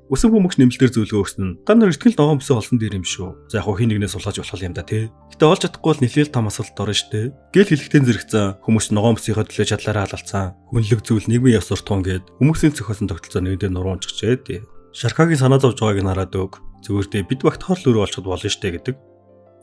Үсэн бөмбөгч нэмэлтээр зөвлөгөө өгсөн нь та нар ихтгэл ногоон бүсээ олсон дээр юм шүү. За яг хин нэгнээс сулгаж болох юм да тий. Гэтэ олж чадахгүй бол нэлээд том асуудалд орно штэ. Гэл хэлэхтэн зэрэгцэн хүмүүс ногоон бүсийнхээ төлөө чадлаараа халалцсан. Хүнлэг зүйл нийгмийн яс суртахуун гээд хүмүүсийн зохиосон тогтолцоо нэгдээ нуруунд чигчээ. Шаркагийн санаа зовж байгааг нь хараад өг. Зүгээр дээ бид багтахаар л өөрөө олчиход болно штэ гэдэг.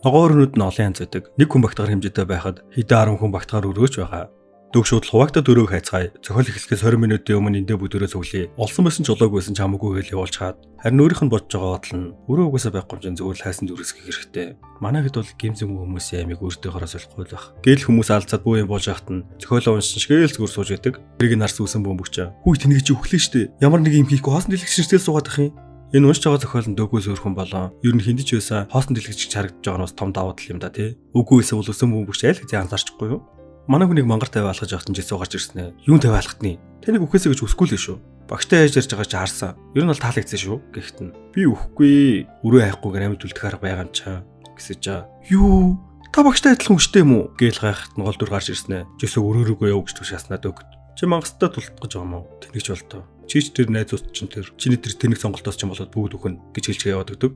Ногоон өрнүүд нь олон янз байдаг. Нэг хүн багтахаар хэмжээтэй байхад хэдэн 10 хүн багтахаар өргөж байгаа. Дөг шууд хуваагдаад өрөөг хайцгаая. Зохиол эхлэхээс 20 минутын өмнө эндээ бүдөрөө цуглая. Олсон байсан ч олоогүй байсан ч хамаагүй хэл явуулж хаад. Харин өөрийнх нь бодож байгаа бодол нь өрөө угаасаа байхгүй юм чинь зүгээр л хайсан дүрсгэх хэрэгтэй. Манай хэд бол гимзэм хүмүүсийн амиг өөртөөхөөрөө солихгүй л байх. Гэл хүмүүс алдцаад буу юм болж яхад нь зохиолоо уншин шгээл зүгээр сууж байдаг. Тэрийг нарс үсэн бөмбөгч. Хүй тэнэг чи өглөө штэ. Ямар нэг юм хийхгүй хоосон дэлгэж ширтэл суугаад ах юм. Энэ уншиж байгаа зохиол нь дөгөөс өөрхөн болоо. Ер нь хиндэж байсан хоосон дэлгэж харагдаж байгаа нь бас том давуу тал юм да тий. Үгүй эсвэл үсэн бөмбөгч айл хэзээ анзаарчихгүй юу? Манай хүнийг мангар тавиа алхаж явахтан жисүү гарч ирсэн ээ. Юун тавиа алхахтны? Таныг үхээсэй гэж үсгүй л шүү. Багштай яаж ярьж байгаа чи харсан. Ер нь бол таалагдсан шүү. Гэхдээ нь би үхэхгүй. Өрөө хайхгүйгээр амьд үлдэх арга байгаа юм чаа гэсэн чаа. Юу? Та багштай адилхан хүчтэй юм уу? Гээл гайхахт нь гол дүр гарч ирсэн ээ. Жисүү өрөөрөөгөө яв гэж тушааснаа дөгд. Чи мангастай тултах гэж байгаа юм уу? Тэнэгч болтоо. Чич тэр найзууд чинь тэр чиний тэр тэнэг сонголтоос ч юм болоод бүгд үхэн гэж хэлж яваад өгдөг.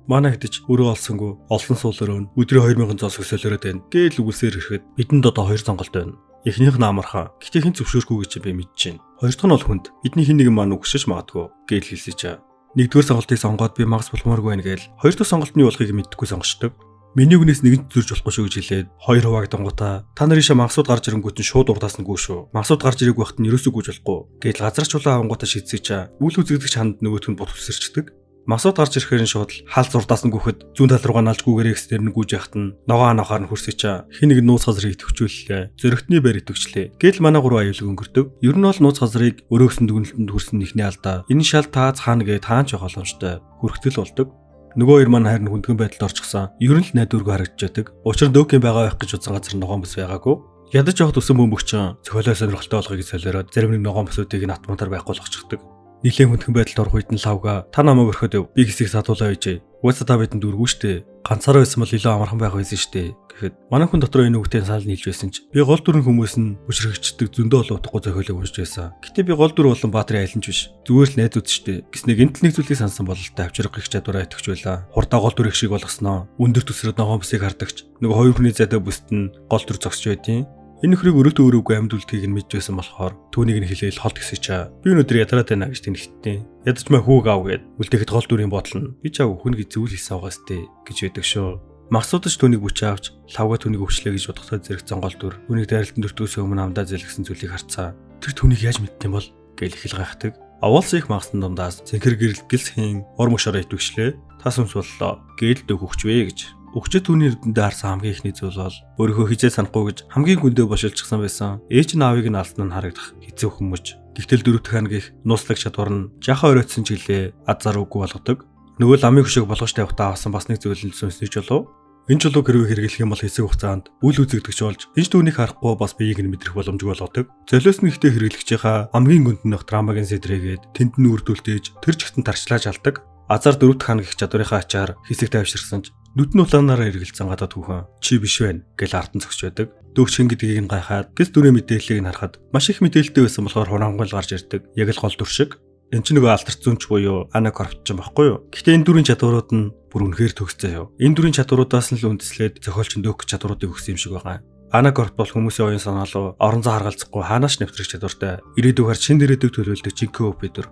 Манай хэдэж өрөө олсонгүй олон суулрөө өдрийн 2000 зоос өсөөлөрөөд байна. Гээл үгүйсээр ирэхэд бидэнд одоо 2 сонголт байна. Эхнийх нь амархан. Гэтэ хэн зөвшөөрөхгүй гэж би мэдэж байна. Хоёр дахь нь бол хүнд. Бидний хин нэгэн маань үгшиж магадгүй гээл хэлсэж чаа. Нэгдүгээр сонголтыг сонгоод би магас болмооргүй байна гээл. Хоёр дахь сонголтны болохыг мэдэхгүй сонгочдөг. Миний үгнээс нэгэн зөрж болохгүй шүү гэж хэлээд хоёр хуваагдангуудаа та нарын ишээ магасууд гарч ирэнгүүт нь шууд урдааснагүй шүү. Магасууд гарч ирээг байхад нь ерөөсөө гүйж болохгүй. Гээл газарчлуулаа авангуудаа шийдсэж чаа. Үйл үзэгдэгч ханд нөгөөх нь бут үсэрчдэг. Масууд гарч ирэхээр шууд хаал зурдаас нь гүхэд зүүн тал руугаа налж гүгээрээ экстер нь гүйж яхад нь ногоо анахаар нь хөрсөж хин нэг нууц газрыг идэвхжүүллээ. Зөрөгтний бэр идэвхжлээ. Гэтэл манай гурван аюул өнгөрдөг. Ер нь бол нууц газрыг өрөөгсөн дүгнэлтэнд хүрсэн ихний алдаа. Энэ шал таац хаана гээ таан ч боломжтой. Хүрхтэл болдог. Нөгөө хоёр маань харин хүндгэн байдалд орчихсан. Ер нь л найдваргүй харагдчихдаг. Учир нь дөөгийн байгаа байх гэж үзсэн газар ногоон бус байгаагүй. Ядаж явахд өсөн бөмбөгчин цохиолоо сонирхолтой болгохыг солиороод зарим нэг ногоон бусуудыг нь автоматар байхгүй болгочихдаг. Нилийн хүндхэн байдалд орох үед нь лавга та намайг өрхөд би хэсгийг садуулаа үйжээ. Угаасаа та бидэнд дүүргүй штэ. Ганцаараа байсан бол илүү амархан байх байсан штэ. Гэхэд манай хүн дотор энэ үгтэй санал нийлж байсан ч би гол дүрэн хүмүүс нь бүшрэгчдэг зөндөө олон утгагүй зохиолыг уншиж байсан. Гэтэ би гол дүр болон баатрын айланч биш. Зүгээр л найзууд штэ. Гэснээр гэнтэл нэг зүйлийг сансан бололтой авчрах гих чадвараа итгэж байлаа. Хурдаа гол дүр их шиг болгосноо. Өндөр төсрөд ногоон бүсийг хардагч. Нөгөө хоёр хүний зайтай бүст нь гол дүр зогсож байдیں۔ Энэ нөхрийг өрөөтөө өрөөгүй амьд үлдхийг нь мэдж байсан болохоор түүнийг нь хэлээл холд гисэж би өнөөдөр ядраад байна гэж тэнхтээ. Ядаж маа хүүг аав гэд үлдээхэд гол дүрийн бодол нь би чаав хүн гэж зүйл хийсэн байгаас тээ гэж байдаг шүү. Максуудаж түүнийг бүч авч лавга түүнийг өвчлээ гэж бодохтой зэрэгцэн гол дүр түүнийг дайралтын дөртөөс өмнө амдаа зэлгсэн зүйлийг харцаа. Тэр түүнийг яаж мэддэм бол гэж их л гайхдаг. Авуулсан их магсан дундаас зэнхэр гэрэл гэлсхийн ор мөшөрөө итвэглээ. Тас өмс боллоо. Гээл дөг хөвчвэ гэж. Өгчөд түүний эрдэндээ харсан хамгийн ихний зүйл бол өөрийнхөө хизээ санахгүй гэж хамгийн гүндээ бошилчихсан байсан. Ээж нь аавыг нь алсан нь харагдах хэцүү хүмүүж. Гэвтэл дөрөвт хангийн нууцлаг чадвар нь жаахан оройтсон жилээ азар үгүй болгодог. Нөгөө ламын хөшөөг болгож тавихтаа авсан бас нэг зүйл нь сүнсний жолоо. Энэ жолоо хэрвээ хэрэглэх юм бол хэсэг хугацаанд үл үзэгдэгч болж энэ ч түүнийг харахгүй бас биеийг нь мэдрэх боломжгүй болгодог. Золиос нь ихтэй хэрэглэгчийнхаа хамгийн гүнд нөх драмагийн сэтрээгээд тэнд нь үрдүүлтээж тэр чигтэн тарчлааж алдаг. Азар дөрөвт хангийн чадварынхаа ачаар хэсэг тавьширсан ч нүдэн улаанаараа эргэлзэн гадаад хүүхэн чи биш байна гэж артан зогсож байдаг. Дөгчин гэдгийг нь гайхаад гэс дүрийн мэдээллийг нь харахад маш их мэдээлэлтэй байсан болохоор хураангуйл гарч ирдэг. Яг л гол дүр шиг. Энд чинь нөгөө алтарч зүүнч буюу анакорпт ч юм баггүй юу. Гэхдээ энэ дүрийн чадварууд нь бүр үнэхээр төгсцөө юу. Энэ дүрийн чадваруудаас нь л үндэслээд зохиолч нь дөөх чадваруудыг өгсөн юм шиг байгаа. Анакорпт бол хүмүүсийн оюун санаа руу орон зай харгалзахгүй хаанаач нэвтрэх чадвартай. Ирээдүйгээр шин дээрээдэг төлөөлдөг жинхэнэ өпидер.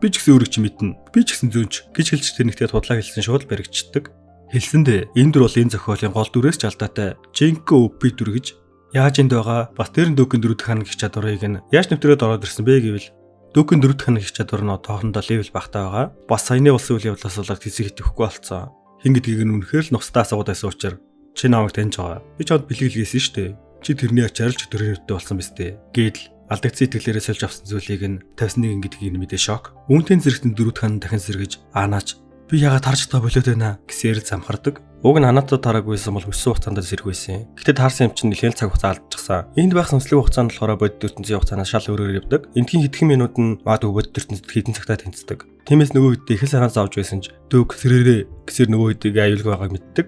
Би ч гэсэн өөрөө ч мэднэ. Би ч гэсэн зүүнч гэж хэлж тэрнэгтэй тудлаа хэлсэн шууд баригдчихдаг. Хэлсэндээ энэ дүр бол энэ зохиолын гол дүрээс ч алдаатай жинхэнэ өпидер гэж яаж энд байгаа бас тэр дөөгөн дөрөвдөх ханаг гих чадварыг нь яаж нэвтрээд ороод ирсэн бэ гэвэл дөөгөн дөрөвдөх ханаг гих чадвар нь тоохондоо левел багтаа байгаа. Бас саяны улсын үйл явдлаас болоод хэсэг итгэхгүй болцсон. Хин гэдгийг нь үнэхээр л нухстай асуугаад байсан учраас чи намайг таньж байгаа. Би чамд бэлгэлгээсэн шүү дээ. Чи тэрний ачаар л чөтгөрийн нүдтэй болсон биз дээ. Гэдэл алдагдсан итгэлээрээ сольж авсан зүйлийг нь 51 гэдгийг нь мэдээ шок. Үүнтэй зэрэгтэн дөрөвдөх ханаг дахин сэргэж аанаач би яагаад тарж та болоод байна гэсээр л замхардаг. Уг нь ханаатад тараагүйсэн бол өссөн хугацаанд сэргүйсэн. Гэтэ таарсан юм чинь нэлээд цаг хугацаа алдчихсан. Энд байх сүнслэг хугацаанд болохоор бодит ертөнцийн хугацаанаас шал өөрөөр явдаг. Эндхийн хэдхэн минут нь магадгүй бодит ертөнцид хэдэн цагтаа тэнцдэг. Тиймээс нөгөө хэд их санаас авч байсан ч дөг сэрээрээ гэсээр нөгөө хэдийг аюулгүй байгааг мэддэг.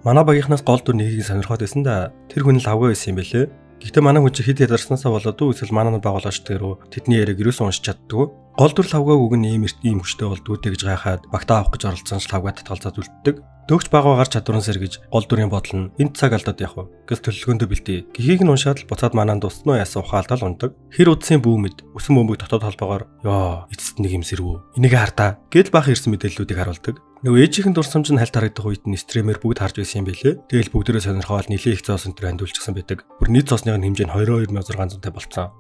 Манай багийнхнаас гол дүр нэгийг сонирхоод байсан да. Тэр хүн л авгаа байсан юм байлээ. Гэхдээ манай хүн чи хэд ядарснасаа болоод эсвэл манай байгуулагч тэрөө тэдний яриаг юусэн уншиж чаддгүй. Гол дүр лавгааг үг нь ийм хүчтэй болдгоо гэж гайхаад багтаа авах гэж оролцсон ч лавгаа татгалзаад үлддэг. Дөгч багаагаар чадварн сэргэж гол дүрийн бодол нь энд цаг алдаад явах. Гэс төлөвлөгөөндөө бэлтээ. Гихийг нь уншаад л буцаад манаанд дуснаа яасан ухаалдал ундаг. Хэр удсын бүүмэд өсөн бөмбөг дотоод холбоогоор ёо эцэст нэг юм сэрвүү. Энийг хартаа гэл баах ирсэн мэдээллүүдийг харуулдаг. Нөгөө ээжийнхэн дурсамж нь хальт харагдах үед нь стример бүгд харж байсан юм билээ. Тэгэл бүгдээрээ сонирхоод нэлээд их зоос өнтер хандуулчихсан байдаг. Бүр нийт зоосны хэмжээ нь 22,600 болцсон.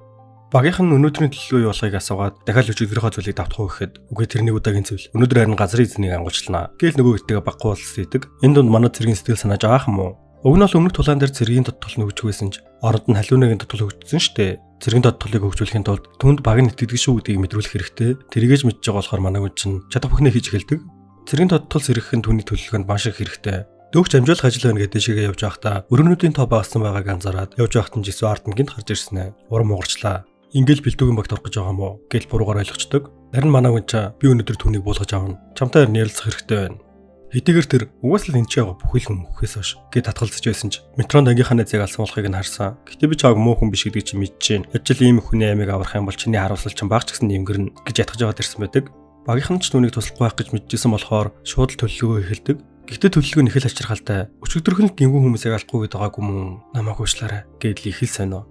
Багийнхан нь өнөөдрийн төлөвлөгөө явуулгыг асуугаад дахиад өчигдрийнхөө зүйлийг давтах уу гэхэд үгүй тэрний удаагийн зүйл. Өнөөдөр харин газрын эзнийг ангуулчлаа. Гээл нөгөө хэвтэйгээ баггүй болсдийдэг. Энэ дунд манай цэргийн сэтгэл санаа жаах юм уу? Уг нь бол өмнөх тулаан дээр цэргийн тодтол нь хөгжих байсан ч оронд нь халиунагийн тодтол хөгжсөн штэ. Цэргийн тодтолыг хөгжүүлэхийн тулд түнд баг нь итгэдэг шүү гэдгийг мэдрүүлэх хэрэгтэй. Тэрийгэж мэдж байгаа болохоор манай хүн чинь чадах бүхнээ хийж эхэлдэг. Цэргийн тодтол сэргэх нь түүний төлөвлөгөөнд маш их хэрэгтэй. Дөгч амжуулах ажил байна гэдэг шигээ явж байхдаа өргөнүүдийн тоо багассан байгааг анзаараад явж байхад нь жисүү ард нь гинт гарч ирсэн ээ. Урам уурчлаа. Ингээл бэлдүүгийн багт орох гэж байгаа юм уу гэж буруугаар ойлгочдөг. Харин манай хүн чаа би өнөөдөр түүнийг буулгаж авна. Чамтай ярилцах хэрэгтэй байна. Хэдийгээр тэр угаасаа л энэ ч яага бүхэл хүн мөхөөс хойш гэж татгалзаж байсан ч метронд ангийнхаа найзыг алсан болохыг нь харсан. Гэтэ би чааг муу хүн биш гэдгийг чи мэдчихээн. Ажил ийм хүний аймыг аврах юм бол чиний харуулсал чинь багч гэсэн нэмгэрнэ гэж ятгаж яваад ирсэн байдаг. Багийнхан ч түүнийг туслахгүй байх гэж мэдчихсэн болохоор шууд л төлөвлөгөө эхэлдэг. Гэхдээ төлөвлөгөө нь их л ачирхалтай. Өчигдөрхөн л гингүүн хүмүүсийг алахгүй гэдэг байгаагүй мөн намайг уушлаарай гэдэл их л сонио.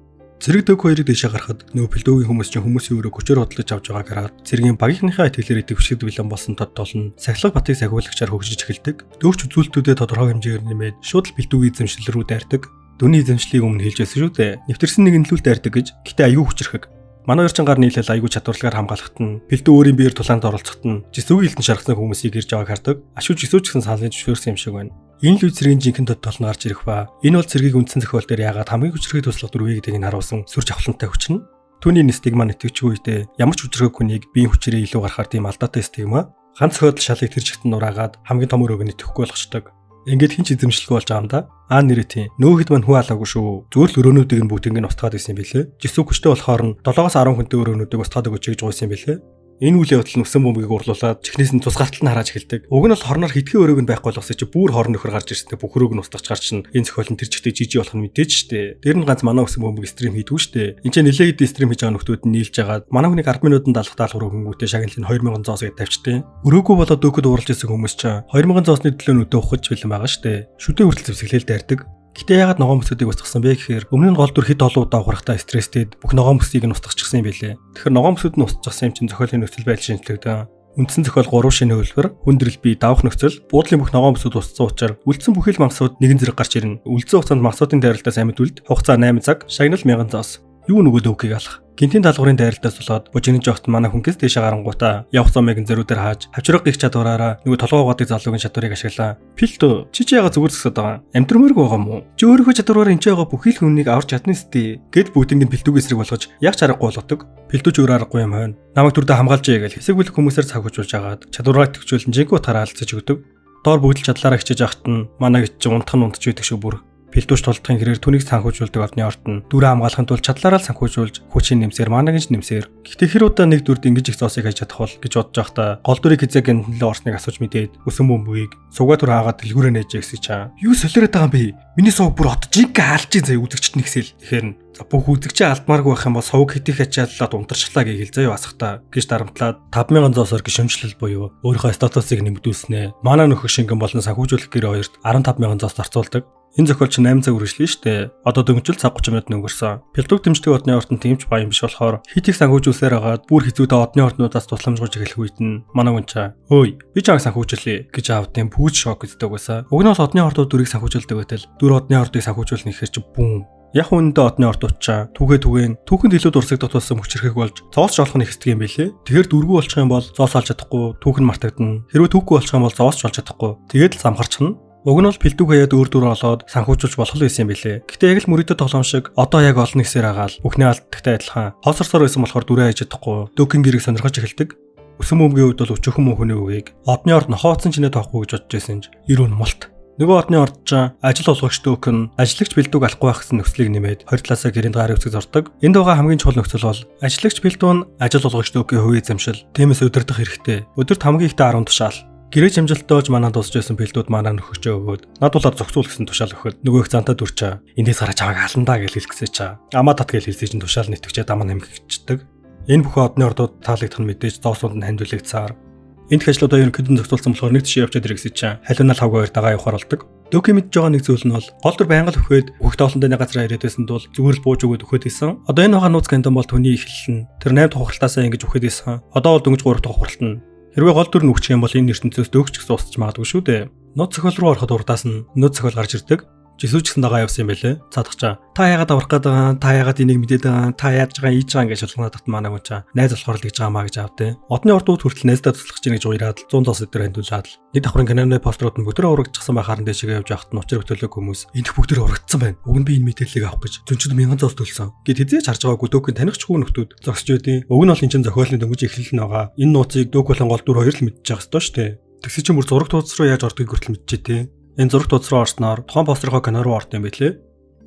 Цэрэг дөг хоёрыг дэшээ гарахад нөгөө бэлдөөгийн хүмүүс чинь хүмүүсийн өрөө көчөөр бодлож авч байгааг хараад цэргийн багийнхныхаа итгэлээр идэвхшигд бэлэн болсон тодтол нь сахилга батыг сахиулагчаар хөгжиж эхэлдэг. Дөгч үзүүлэлтүүдэд тодорхой хэмжээгээр нэмээд шууд л бэлдүүгийн эзэмшил рүү дайрдаг. Дүүний эзэмшлийг өмнө хэлж байсан шүү дээ. Нэвтэрсэн нэг нөлөөлт дайрдаг гэж. Гэтэ аюу хүчрэхэг. Манай өрчин гар нийлэл аягүй чадварлагаар хамгаалахт нь бэлдүү өөрийн биеэр тулаанд оролцоход нь жисүүг хилтэн шаргасан хүмүүсийг ирж байгааг хардаг. Ашгүй жисүүч гэсэн саналын зөвшөөрсөн юм шиг байна. Энэ л үе цэргийн жинхэнэ тод толно гарч ирэх ба энэ бол цэргийг үндсэн зохиол дээр яагаад хамгийн хүчрхий туслах дүрвээ гэдгийг нь харуулсан сүр жавхлантай хүчин. Түүний стигма нэтгэж үедээ ямар ч хүчрхэг хүнийг биеийн хүчрээ илүү гаргахаар тийм алдаатай стигма ганц зохиол шалыг тэр жигт нураагаад хамгийн том өрөөг нэтгэхгүй болгочдөг. Ингээд хин ч эзэмшилгүй болж байгаа юм да. Нэрээ тийм. Нөөхэд мань хүү алаагүй шүү. Зүгээр л өрөөнүүдийг нь бүгдийг нь устгаад байсан юм билээ. Жисүү хүчтэй болохоор нь 7-10 хүнтэй өрөөнүүдийг устгаад өгөөч гэж гуйсан юм билээ. Энэ үйл явдал нь өсөн бомбыг урлуулад чихнээс нь тусгаартал нь харааж эхэлдэг. Уг нь бол хорноор хитгэн өрөөг нь байхгүй болгосоо чи бүр хорн нөхөр гарч ирсэнтэй бүх өрөөг нь устгаж гарч чинь энэ зохиол нь тэр чигтээ жижиг болох нь мэдээж штэ. Тэр нь ганц манай өсөн бомбыг стрим хийдгүү штэ. Энд чинь нэлээд стрим хийж байгаа нөхдүүд нь нийлж агаад манай хүний 10 минутанд даалгах даалгавар хөнгүүтэй шагналыг 2000 зоос гэж тавьчтیں۔ Өрөөгөө болоод дөөкөд ууралж исэн хүмүүс ч 2000 зоосны төлөө нүдэ ухаж бэлэн байгаа штэ. Шүдэн хүртэл зэвсэглээл дайрдаг. Гэтэ яагаад ногоон мөсүүдийг устгасан бэ гэхээр өмнө нь гол дүр хэд олон удаа ухрахтаа стресстэд бүх ногоон мөсийг нь устгахчихсан юм билээ. Тэгэхээр ногоон мөсүүд нь устгахсан юм чинь зохиолын нөхцөл байдал шинжлэгдэн. Үндсэн зохиол 3 шинэ хөлбөр, хүндрэл бие давах нөхцөл, буудлын бүх ногоон мөсүүд устсан учраас үлдсэн бүхэл мангасууд нэгэн зэрэг гарч ирнэ. Үлдсэн хугацаанд мангасуудын дайралтаас амьд үлд, хугацаа 8 цаг, шагнал 1000 зоос. Юу нөгөө дөөкийг алах. Гинтийн даалгаврын дайралтаас болоод бужигны жоогт манай хүнкээс дээшээ гарангуудаа явах зомыг зөрүүдээр хааж хавчраг гих чадвараараа нөгөө толгоогоодыг залуугийн чадварыг ашиглаа. Пилтө чи яага зүгээр зөксөд байгаа. Амтрмөрг байгаа мó? Чи өөрийнхөө чадвараар энэ байгаа бүхий л хүнийг аварч чадна сте. Гэт бүгдийг нь бэлдүүг эсрэг болгож яг чаргагүй болгодог. Пилтөч өөр аргагүй юм байна. Намайг түрдэ хамгаалж яа гэж хэсэг бүлэг хүмүүсээр цаг хүчүүлж агаад чадвараа төвчүүлэн жинхэнэ утгаараа алдсаж өгдөг. Доор бүгд л чадлаараа хичээж авахт нь манай гэж унтах нь унтж байдаг шүү бүр. Пилтүүч тулдахын хэрээр түүнийг санхүүжүүлдэг орны ордон дүрээ хамгаалахын тулд чадлаараа л санхүүжүүлж хүчин нэмсээр маанагч нэмсээр. Гэхдээ хэр удаа нэг дүрд ингэж их зоосыг хайж чадах бол гэж бодож байхдаа гол дүрийг хизээ гэнлээ орсныг асууж мэдээд өсөн бөмбөгийг сугаа түр хаагаад дэлгүүрээ нээж гэсэн чинь юу солиороод байгаа юм бэ? Миний сувг бүр отож инка алж заяа үзэгчт нэгсэл. Тэгэхээр за бүх үзэгчээ алдмааргүй байх юм бол сувг хитих ачааллаад унтарчлаа гэхэл заяа асахтаа гэж дарамтлаад 5000 зоосоор гişмжлэл буюу өөрийнхөө статусыг нэмэгдүүлснэ. Манай нөхөш шингэн болон санхүүжүүлэх гэрээ хоёрт 15000 зоос зарцуулдаг. Энэ зохиол чинь 8 цаг үргэлжлэн штэ. Одоо дөнгөжл цаг 30 минут өнгөрсөн. Пилтүүг дэмждэг одны ордон тэмч баян биш болохоор хит их санхүүжүүлсээр агаад бүр хэцүүтэй одны орднуудаас тусламжгуулж эхлэх үед нь манай хүн чаа "Хөөе, би чамайг санхүүжүүлье" гэж аавдын пүүж шок гэдэг байсан. Уг нь бол одны ордууд дүрийг санхүүжүүлдэг байтал дүр одны ордыг санхүүжүүлнэ гэхээр чи бүүн. Яг үүндээ одны ордууд чаа түүхэнд илүү дурсагдах тулсан хүчрхэг болж зоос олох нь ихсдэг юм билэ. Тэгэхээр дүргүү болчих юм бол зоос олж чадахгүй, түүхэн мартагдана. Хэрвээ түүхгүй болчих юм бол зоос ч олж чадахгүй. Тэгээд л замхарчихна. Уг нь бол бэлдүүг хаяад өөр дүр олоод санхүүжүүлж болох байсан юм билэ. Гэхдээ яг л мөрөдөд тоглоом шиг одоо яг олон хэсээр агаал бүхний алдтагтай адилхан хоосорсоор байсан болохоор дүрээ хайж чадахгүй дөөкийн гэрийг сонирхож эхэлдэг. Өсөн бөмбөгийн үед бол өчөөхөн мөнхөний үгийг одны орд нохооцсон чинээ тоохгүй гэж бодож байсан ч ирүүн мулт. Нөгөө одны орд ч ажил олгогч дөөкөн ажиглагч бэлдүүг алахгүй байх гэсэн нөхцөлийг нэмээд 20 талаасаа гэрээнд гарын үсэг зордог. Энд байгаа хамгийн чухал нөхцөл бол ажиглагч бэлдүү нь ажил олгогч дөөкийн хувийн эзэмшил. Тиймээс удирдах хэрэгтэй. Өдөрт хамгийн ихтэй 10 тушаал. Гэрээ амжилттай болж манад дуусч байсан бэлдүүд манаа нөхөчөө өгөөд над болоод зохицуул гэсэн тушаал өгөхөд нөгөө их зантаа дүрчээ. Эндээс гараа чамайг аландаа гэж хэлчихсэн чаа. Амаа тат гэж хэлсэн чинь тушаал нэтгэжээ дамаа нэмгэгчдэг. Энэ бүхэн одны ордууд таалагдах нь мэдээж зоосууд нь хандвилагдсаар. Энд ажлуудаа ерөнхийдөө зохицуулсан болохоор нэг тийш явчаад иргэсэж чаа. Халиунал хавгаа хоёр дагаа явахаар болдог. Дөөкийн мэдж байгаа нэг зүйл нь бол гол дүр байнга л өгөхөд бүх тоолондоо нэг газараа ирээд байсан тул зүгээр л бууж өгөөд өгөхөд исэн. Одоо энэ байгаа нууц гэнтэн бол түүний эхлэл нь тэр 8 дахь ухралтаасаа ингэж өгөхөд исэн. Одоо бол дөнгөж 3 дахь ухралт нь. Хэрвээ гол дүр нь өгчих юм бол энэ ертөнцөөс дөөгч гэсэн устж магадгүй шүү дээ. Нууц зохиол руу ороход урдаас нь нууц зохиол гарч ирдэг. Жисүүч гэсэн дагаа явсан юм байлээ. Цаадахчаа. Та яагаад аврах гээд байгаа? Та яагаад энийг мэдээд байгаа? Та яаж байгаа ийж байгаа гэж шалгана татсан манай хүн чаа. Найз болохоор л гэж байгаа маа гэж аавдээ. Одны ордууд хүртэл найздаа туслах чинь гэж уураад 100 зоос өдөр хандуулаад л. Нэг давхрын киноны постерууд нь бүдэрээ урагдчихсан байхаар нь дэшегээ явж явахт нь учир хөтөлөг хүмүүс энэх бүгдээр урагдсан байна. Уг нь би энэ мэдээллийг авах гэж зөнчөд 1000 зоос төлсөн. Гэт хэзээ ч харж байгаагүй дөөкийн таних чгүй нөхдүүд зогсож байдیں۔ Уг нь бол энэ чинь зохиолын дөнгөж эхлэл нь байгаа. Энэ нууцыг дөөк болон гол дүр хоёр л мэдчихэж байгаа ёстой шүү дээ. Тэгсэ чинь бүр зураг тууц руу яаж ордгийг хүртэл мэдчихэ тээ. Энэ зураг тууц руу орсноор тухайн постерхоо кино руу орд юм байлээ.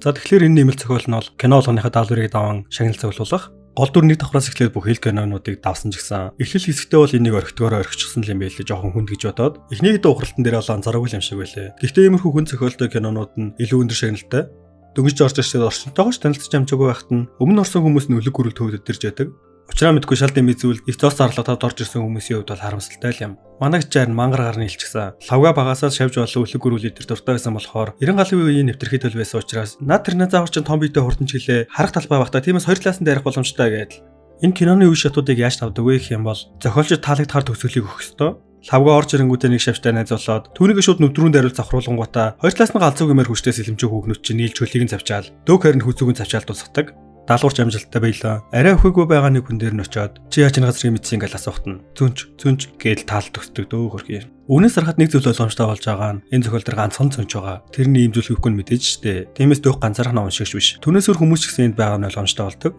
За тэгэхээр энэ нэмэлт зохиол нь бол кино болгоныхаа даалгаврыг даван шагнал цуглуулах. Гол дүр нэг давхраас эхлээд бүх хэл кинонуудыг давсан ч гэсэн эхлэл хэсэгтээ бол энийг орхитгоороо орхичихсан юм байлээ. Жохон хүнд гэж бодоод эхнийг дэ ухралтан дээр бол анзаараагүй юм шиг байлээ. Гэхдээ иймэрхүү хүн зохиолтой кинонууд нь илүү өндөр шагналтай. Дөнгөж орж ирсээр орчинтойгоо танилцж амжаагүй байхад нь өмнө орсон хүмүүс нь өлөг гүрэл төвөдөж яадаг. Учраа мэдгүй шал дэм эзүүл их зоос зарлагдаад орж ирсэн хүмүүсийн хувьд бол харамсалтай л юм. Манайг чаар мангар гарны илчгсэн. Лавга багасаас шавж болон өлөг гүрүүл идэр дуртай байсан болохоор 90 галын үеийн нэвтрхий төл байсан учраас над тэрнээ заавар чин том биетэй хурдан чиглээ харах талбай багтаа тиймээс хоёр талаас нь дайрах боломжтой гэдэл. Энэ киноны үе шатуудыг яаж тавдаг вэ гэх юм бол зохиолчид таалагдахаар төгсгөлийг өгөх ёстой. Лавга орж ирэнгүүтээ нэг шавьтай найзуулаад түүнийг шууд нүдрүүн даруул завхруулангуудаа хоёр талаас нь галзуу гэмээр хүчтэй сэлэмжээ хөөгнөт чинь нийлж хөлийг нь завчаал. Дөг харин хүзүүг нь завчаал тусгадаг. даалгаварч амжилттай байлаа. Арай өхөөгүй байгаа нэг хүн дээр нь очиод чи яаж энэ газрыг мэдсэн ингээл асуухтан. Зүнч гээл таал төгсдөг дөө хөрхий. Үүнээс харахад нэг зүйл ойлгомжтой болж байгаа нь энэ зохиол дээр ганцхан цөнч байгаа. Тэрний ийм зүйл хийхгүй нь мэдээж штэ. Тиймээс дөх ганцаарх нь уншигч биш. Түүнээс өөр хүмүүс ч гэсэн энд байгаа нь ойлгомжтой болдог.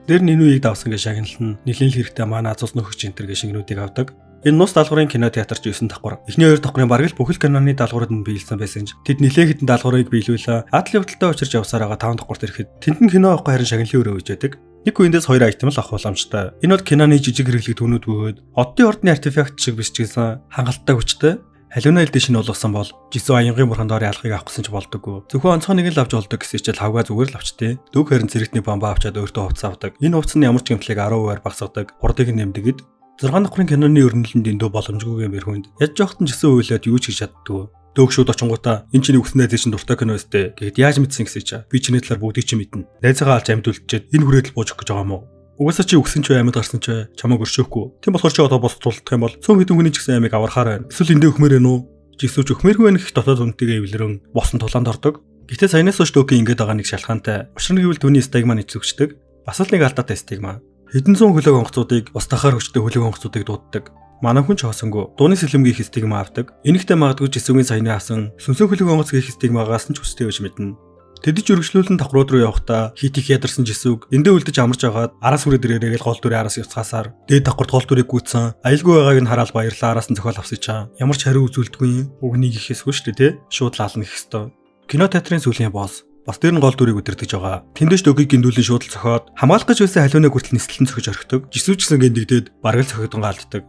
Тэр нь энэ үеийг давсан гэж шагнална. Нэлээд хэрэгтэй манай азуус нөхөж энтер гэж шингнүүдийг авдаг. Энэ нус даалгаврын кино театрч 9 давхар. Эхний 2 давхрын бараг л бүх л киноны даалгаврууд нь биелсэн байсан ч тэд нэлээд хэдэн даалгаврыг биелүүлээ. Адал явдалтай учирч явсаар байгаа 5 давхарт ирэхэд тэнд нь кино авахгүй харин шагналын өрөө үйж байдаг. Нэг үеиндээс 2 айтем л авах боломжтой. Энэ бол киноны жижиг хэрэглэг түүнүүд бөгөөд оддын ордны артефакт шиг биш ч гэсэн хангалттай хүчтэй халиуна элдэ шинэ болгосон бол жисүү аянгийн бурхан доорын алхыг авах гэсэн ч болдоггүй. Зөвхөн онцгой нэг л авч болдог гэсэн чинь хавгаа зүгээр л авчтээ. Дөг харин зэрэгтний бомба авчаад өөртөө хувцас авдаг. Энэ хувцас нь ямар ч гэмтлийг 10% багасгадаг. Хурдыг нэмдэгэд 6 давхрын киноны өрнөлөнд дэндүү боломжгүйгээр хүнд яж жоохтон жисэн үйлээд юу ч хийж чаддгүй. Дөг шууд очингуудаа энэ чинь үснэ найзын чинь дуртай кино өстэй. Гэхэд яаж мэдсэн гэсэн чи би чиний талаар бүгдийг чинь мэднэ. Найзаагаа алж амьдулчихэд энэ хүрээдэл бууж өгөх гэж байгаа юм уу? Угаасаа чи үгсэн ч амьд гарсан ч чамайг өршөөхгүй. Тийм болохоор чи одоо бос тулдах юм бол цөөн хэдэн хүний ч гэсэн амиг аврахаар байна. Эсвэл эндээ өхмөр ээ нүү? Жисүүч өхмөргүй байх их дотоод үнэтэйгээ эвлэрэн босон тулаанд ордог. Гэтэ саянаас хойш Дөгийн ингэж байгаа нэг шалтгаантай. Учир нь гэвэл түүний стигма нэцвчдэг. Бас л нэг алдаатай стигма. Хэдэн зуун хөлөг онгоцуудыг устгахаар хүчтэй хөлөг онгоцуудыг дууддаг. Манай хүн ч хоосонгүй дууны сэлэмгийн стигма авдаг. Энийхтэй магадгүй жисүүгийн саяны авсан сүнсэн хөлөг онгоц гэх стигмагаас нь ч хүчтэй байж мэднэ. Тэдэж өргөжлүүлэн давхрууд руу явахдаа хит их ядарсан жисүүг эндээ үлдэж амарч агаад араас хүрээ дээрээ гол дүрийн араас явцгаасаар дээд давхарт гол дүрийг гүйцэн аялгүй байгааг нь хараад баярлаа араас нь зохиол авсаж чаа. Ямар ч хариу үзүүлдэггүй үгнийг ихээсгүй шүү дээ, тэ? Шууд лаална гэх ёстой. Кино театрын сүүлийн босс бас тэр нь гол дүрийг удирдах байгаа. Тэндэж Дөгийг гиндүүлэн шууд л зохиод хамгаалах гэж байсан халиунаа хүртэл нислэлэн зохиж орхидог. Жисүүчсэн гиндэгдээд бараг л зохиодон гаалддаг.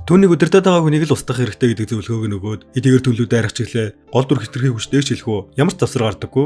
Түүнийг удирдах байгаа хүнийг л устгах хэрэгтэй гэдэг зөвлөгөөг нөгөөд эдгээр төлөвлөд арих чиглээ гол дүр хэтэрхий хүчтэйг хэлэхүү ямар ч завсар гардаггүй.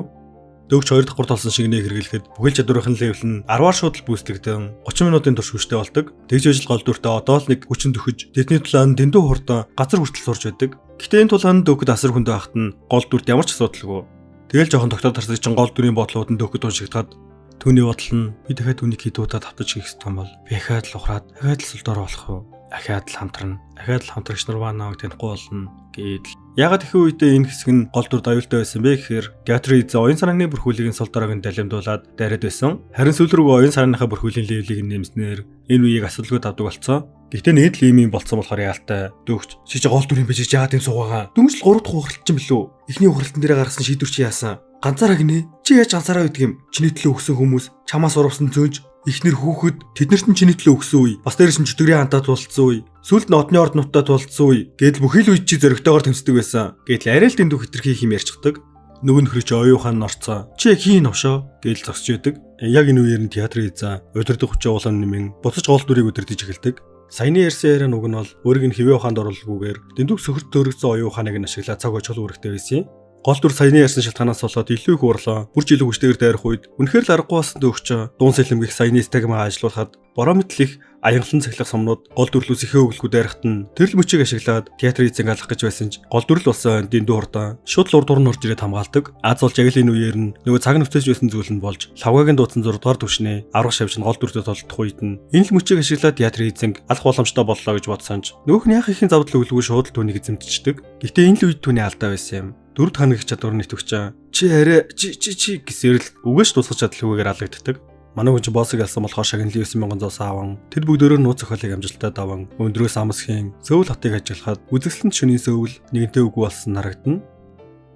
Дөгч 2 давхар толсон шигнээ хэрэглэхэд бүхэл чадварынхан левел нь 10-аар шууд л бүүсдэгдэн 30 минутын турш хүчтэй болдог. Тэгж ажил гол дүртээ одоо л нэг хүчин төхөж тэдний тулаанд дэндүү хурдан газар хүртэл сурж байдаг. Гэтэ энэ тулаанд Дөгд асар хүндэ байхад нь гол дүрт ямар ч асуудалгүй. Тэгэл жоохон тогтоод тарсаж чин гол дүрийн бодлууд нь Дөгд уншигдаад түүний бодол нь би дахиад түүнийг хэд удаа тавтаж хийх ёстой юм бол би ахаад л ухраад ахаад л сүлдөрөө болох уу? Ахаад л хамтрна. Ахаад л хамтрагч Нурванааг танихгүй болно гэдэл. Ягаад их үедээ энэ хэсэг нь гол дүрд аюултай байсан бэ гэхээр театрын оюун санааны бүрхүүлийг нь сул доройг далимдуулаад дайраад байсан. Харин сүүл рүү оюун санааныхаа бүрхүүлийн левелийг нэмснээр энэ үеийг асуудалгүй давдаг болцсон. Гэхдээ нэг л ийм болсон болохоор яалтай. Дөгч чи гол дүрийн бижиж яагаад юм суугаа? Дөнгөж 3 дахь ухралт ч юм билүү? Эхний ухралтан дээр гаргасан шийдвэр чи яасан? Ганцаараа гинэ. Чи яаж ганцаараа үйдэг юм? Чиний төлөө өгсөн хүмүүс чамаас урвсан зөөж ихнэр хүүхэд тэднэрт нь чиний төлөө өгсөн үе. Бас дээрс нь чөтгөрийн хантаа тулцсан үе. Сүүлд нь одны орд нутаа тулцсан үе. Гэдэл бүхий л үе чи зөрөгтэйгээр тэмцдэг байсан. Гэдэл арай л дэндүү хитрхи юм ярьцдаг. Нөгөө нөхрөө чи оюухан орцсон. Чи хийн овшоо гэдэл зогсож байдаг. Яг энэ үеэр нь театрын эзэн удирдах хүчээ улаан нэмэн буцаж гол дүрийг удирдах эхэлдэг. Саяны ярьсан яриа нүг нь бол өөрийг нь хэвээ ухаанд оруулалгүйгээр дэндүү сөхөрт төрөгцсөн оюуханыг нь ашиглаад цаг очил үүрэгтэй байсан юм. Гол дүр саяны ярьсан шалтгаанаас болоод илүү их урлаа. Бүр ч илүү хүчтэйгээр дайрах үед үнэхээр л аргагүй басан дөгч дуун сэлэмгэх саяны стигмаа ажилуулахад бороо мэтлэх аянгалан цахилах сумнууд гол дүрлүүс ихээ өглөхүүд дайрахт нь тэрл мөчийг ашиглаад театрын эзэн алах гэж байсан ч гол дүрл болсон дэндүү хурдан шууд л урд урн орж ирээд хамгаалдаг. Аз болж яг л энэ үеэр нь нөгөө цаг нөхцөж байсан зүйл нь болж лавгагийн дуудсан 6 дугаар түвшний аврах шавж нь гол дүртөд толдох үед нь энэ л мөчийг ашиглаад театрын эзэн алах боломжтой боллоо гэж бодсон ч нөгөөх нь яг ихийн завдал өглгүй шууд л түүнийг эзэмдчихдэг. Гэхдээ энэ л үед түүний алдаа байсан юм. Дөрөв ханагч чадвар нэтвч чи арай чи гэсээр л үгээш тусгаж чадлагүйгээр алагддаг. Манай хүн ч боссыг алсан болохоор шагналын 9,000 зоос аван тэд бүгдөө нууц зохиолыг амжилттай даван өндрөөс амсхийн Сөүл хотыг ажиллахад үзэсгэлэнт шөнийн Сөүл нэгэнтээ үгүй болсон харагдана.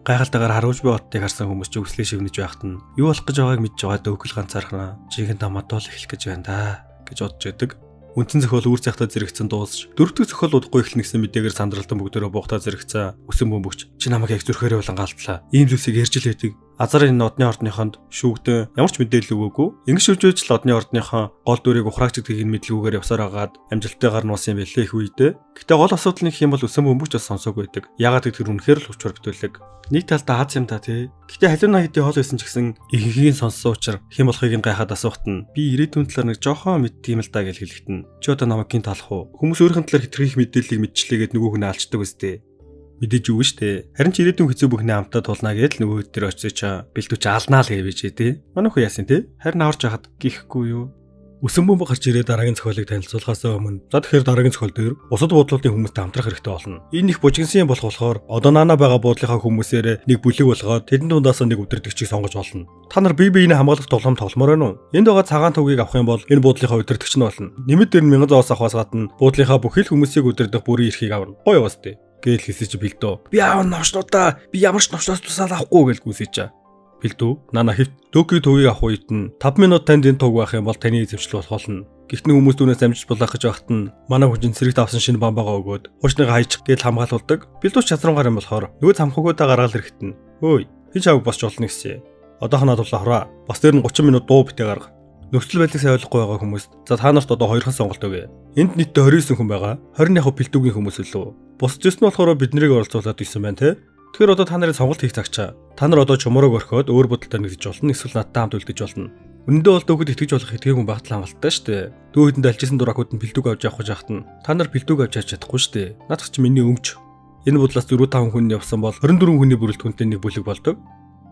Гайхалтайгаар харуулж буй хотыг харсан хүмүүс ч өглөө шивнэж байхад нь юу болох гэж байгааг мэдж байгаа дөгөл ганцаархнаа жихэн тамадуул эхлэх гэж байна да гэж бодож байдаг. Үндсэн зохиол үр цайхтаа зэрэгцэн дуусч дөрөвдөг зохиол удахгүй эхлэнэ гэсэн мэдээгээр сандралтан бүгдөө буухтаа зэрэгцээ өсөн бөмбөгч чи намайг яг зүрхээрээ болон галтлаа. Ийм зүйлсийг ярьж л байдаг. Азар энэ одны ордныхонд шүүгдэн ямар ч мэдээлэл өгөөгүй. Ингэж шүлжээж л одны ордныхоо гол дүрийг ухраагч гэдгийг мэдлгүйгээр явсаар агаад амжилттайгаар нуусан юм байлээ их үедээ. Гэтэ гол асуудал нэг юм бол өсөн бөмбөгч бас сонсоогүй байдаг. Ягаад гэвэл тэр үнэхээр л хүчээр битүүлэг. Нэг талдаа Аз юм та тий. Гэтэ халиуна хэдий хоол байсан ч гэсэн ихэнхийн сонссон учраас хэм болохыг нь гайхаад асуухт нь би ирээдүйн талаар нэг жоохон мэдтiim л даа гэж хэлэхэд нь чи одоо намайг гин талах уу? Хүмүүс өөрийнхөө талаар хитрхи их мэдээллийг мэдчихлээгээд нөгөө хүнээ алчдаг үстэй. Мэдээж юу штэ. Харин ч ирээдүйн хэцүү бүхний амтаа тулнаа гэдэл нөгөө дээр очиж бэлтүүч алнаа л гэвэж тий. Манай хүү яасан тий. Харин аварч хахад гихгүй юу? Үсэн бөмбөг гарч ирээд дараагийн зохиолыг танилцуулахаас өмнө за тэгэхээр дараагийн зохиол дээр бусад буудлуудын хүмүүстэй хамтрах хэрэгтэй болно. Энэ их бужигнсын болох болохоор одоо наана байгаа буудлынхаа хүмүүсээр нэг бүлэг болгоод тэдэн дундаас нэг өдөртөгчийг сонгож болно. Та нар бие биений хамгаалах тоглоом тогломоор байна уу? Энд байгаа цагаан төвгийг авах юм бол энэ буудлынхаа өдөртөгч нь болно. Нэмэт дээр 1000 зоос авахаас гадна буудлынхаа бүхэл хүмүүсийг өдөрдөх бүрийн эрхийг авна. Гоё яваастай. Гээл хэсэж бэлдөө. Би аав новшнуудаа би ямар ч новшноос тусаад авахгүй гэж гүйсэж. Бэлдүү нана хэвт дөгийн төвийг авах үед нь 5 минут танд энэ төг байх юм бол таны эзэмшил болох болно. Гэхдээ хүмүүс түүнээс амжилт булаах гэж байхад нь манай хүн зэрэг давсан шинэ бамбагаа өгөөд хуучныгаа хайчих гэж хамгаалуулдаг. Бэлдүүч чадрангаар юм болохоор нөгөө цамхагуудаа гаргаал хэрэгтэн. Өөй хин чааг босч олно гэсэн. Одоохоноо дулаахраа. Бас дээр нь 30 минут дуу битээ гарга. Нөхцөл байдлыг сайн ойлгохгүй байгаа хүмүүс за та нарт одоо 2хан сонголт өгье. Энд нийтдээ 29 хүн байгаа. 20 яг бэлдүүгийн хүмүүс лөө. Бус зэс нь болохоор биднийг оролцуулаад ирсэн байна те. Тэгэхээр одоо та нарын сонголт хийх цагчаа. Та нар одоо чумууг орхиод өөр бодолтой нэгдэж болно. Эсвэл надтай хамт үлдэж болно. Үнэндээ бол дүүхэд итгэж болох итгээг хүн багтал хангалттай шүү дээ. Дүү хэдэнд альчсан дуракууд нь бэлдүүг авч явах гэж хахад нь та нар бэлдүүг авч яаж чадахгүй шүү дээ. Наадах чи миний өмч. Энэ бодлоос 4-5 хүн явсан бол 24 хүний бүрэлдэхүүнтэй нэг бүлэг болдог.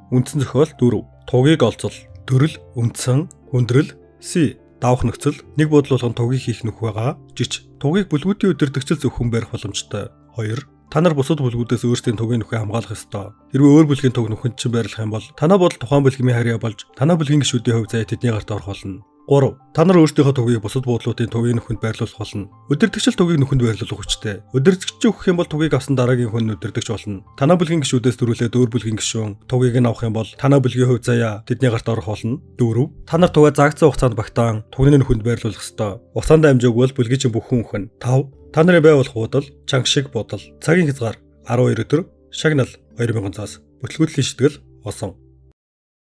Үндсэн зохиол 4. Тугийг олзол. Төрөл, үндсэн, хүндрэл, С. Давах нөхцөл. Нэг бодол болгон тугийг хийх нөх байгаа. Жич. Тугийг бүлгүүдийн өдөртөгчл зөвхөн барих боломжтой. 2. Та нар бусад бүлгүүдээс өөрсдийн тугийн нөхөө хамгаалах ёстой. Хэрвээ өөр бүлгийн туг нөхөнд чинь байрлах юм бол танай бодол тухайн бүлгийн харьяа болж танай бүлгийн гишүүдийн хувь заяа тэдний гарт орох болно. 3. Та нар өөрсдийнхөө тугийг бусад буудлуудын тугийн нөхөнд байрлуулах болно. Өдөртөгчл тугийг нөхөнд байрлуулах хүчтэй. Өдөртөгч өгөх юм бол тугийг авсан дараагийн хүн өдөртөгч болно. Танай бүлгийн гишүүдээс төрүүлээд өөр бүлгийн гишүүн тугийг нь авах юм бол танай бүлгийн хувь заяа тэдний гарт орох болно. 4. Та нар тугаа заагдсан хугацаанд багтаан тугны нөхөнд байрлуулах ёстой. Хугацаанд амжаагүй бол бүлгийн чинь бүх хүн өхөн. 5. Та нарын байгуулах бодол, чанга шиг бодол. Цагийн хязгаар 12 өдөр, шагнал 2000 цаас. Бүтлгүүтлийн шийтгэл осон.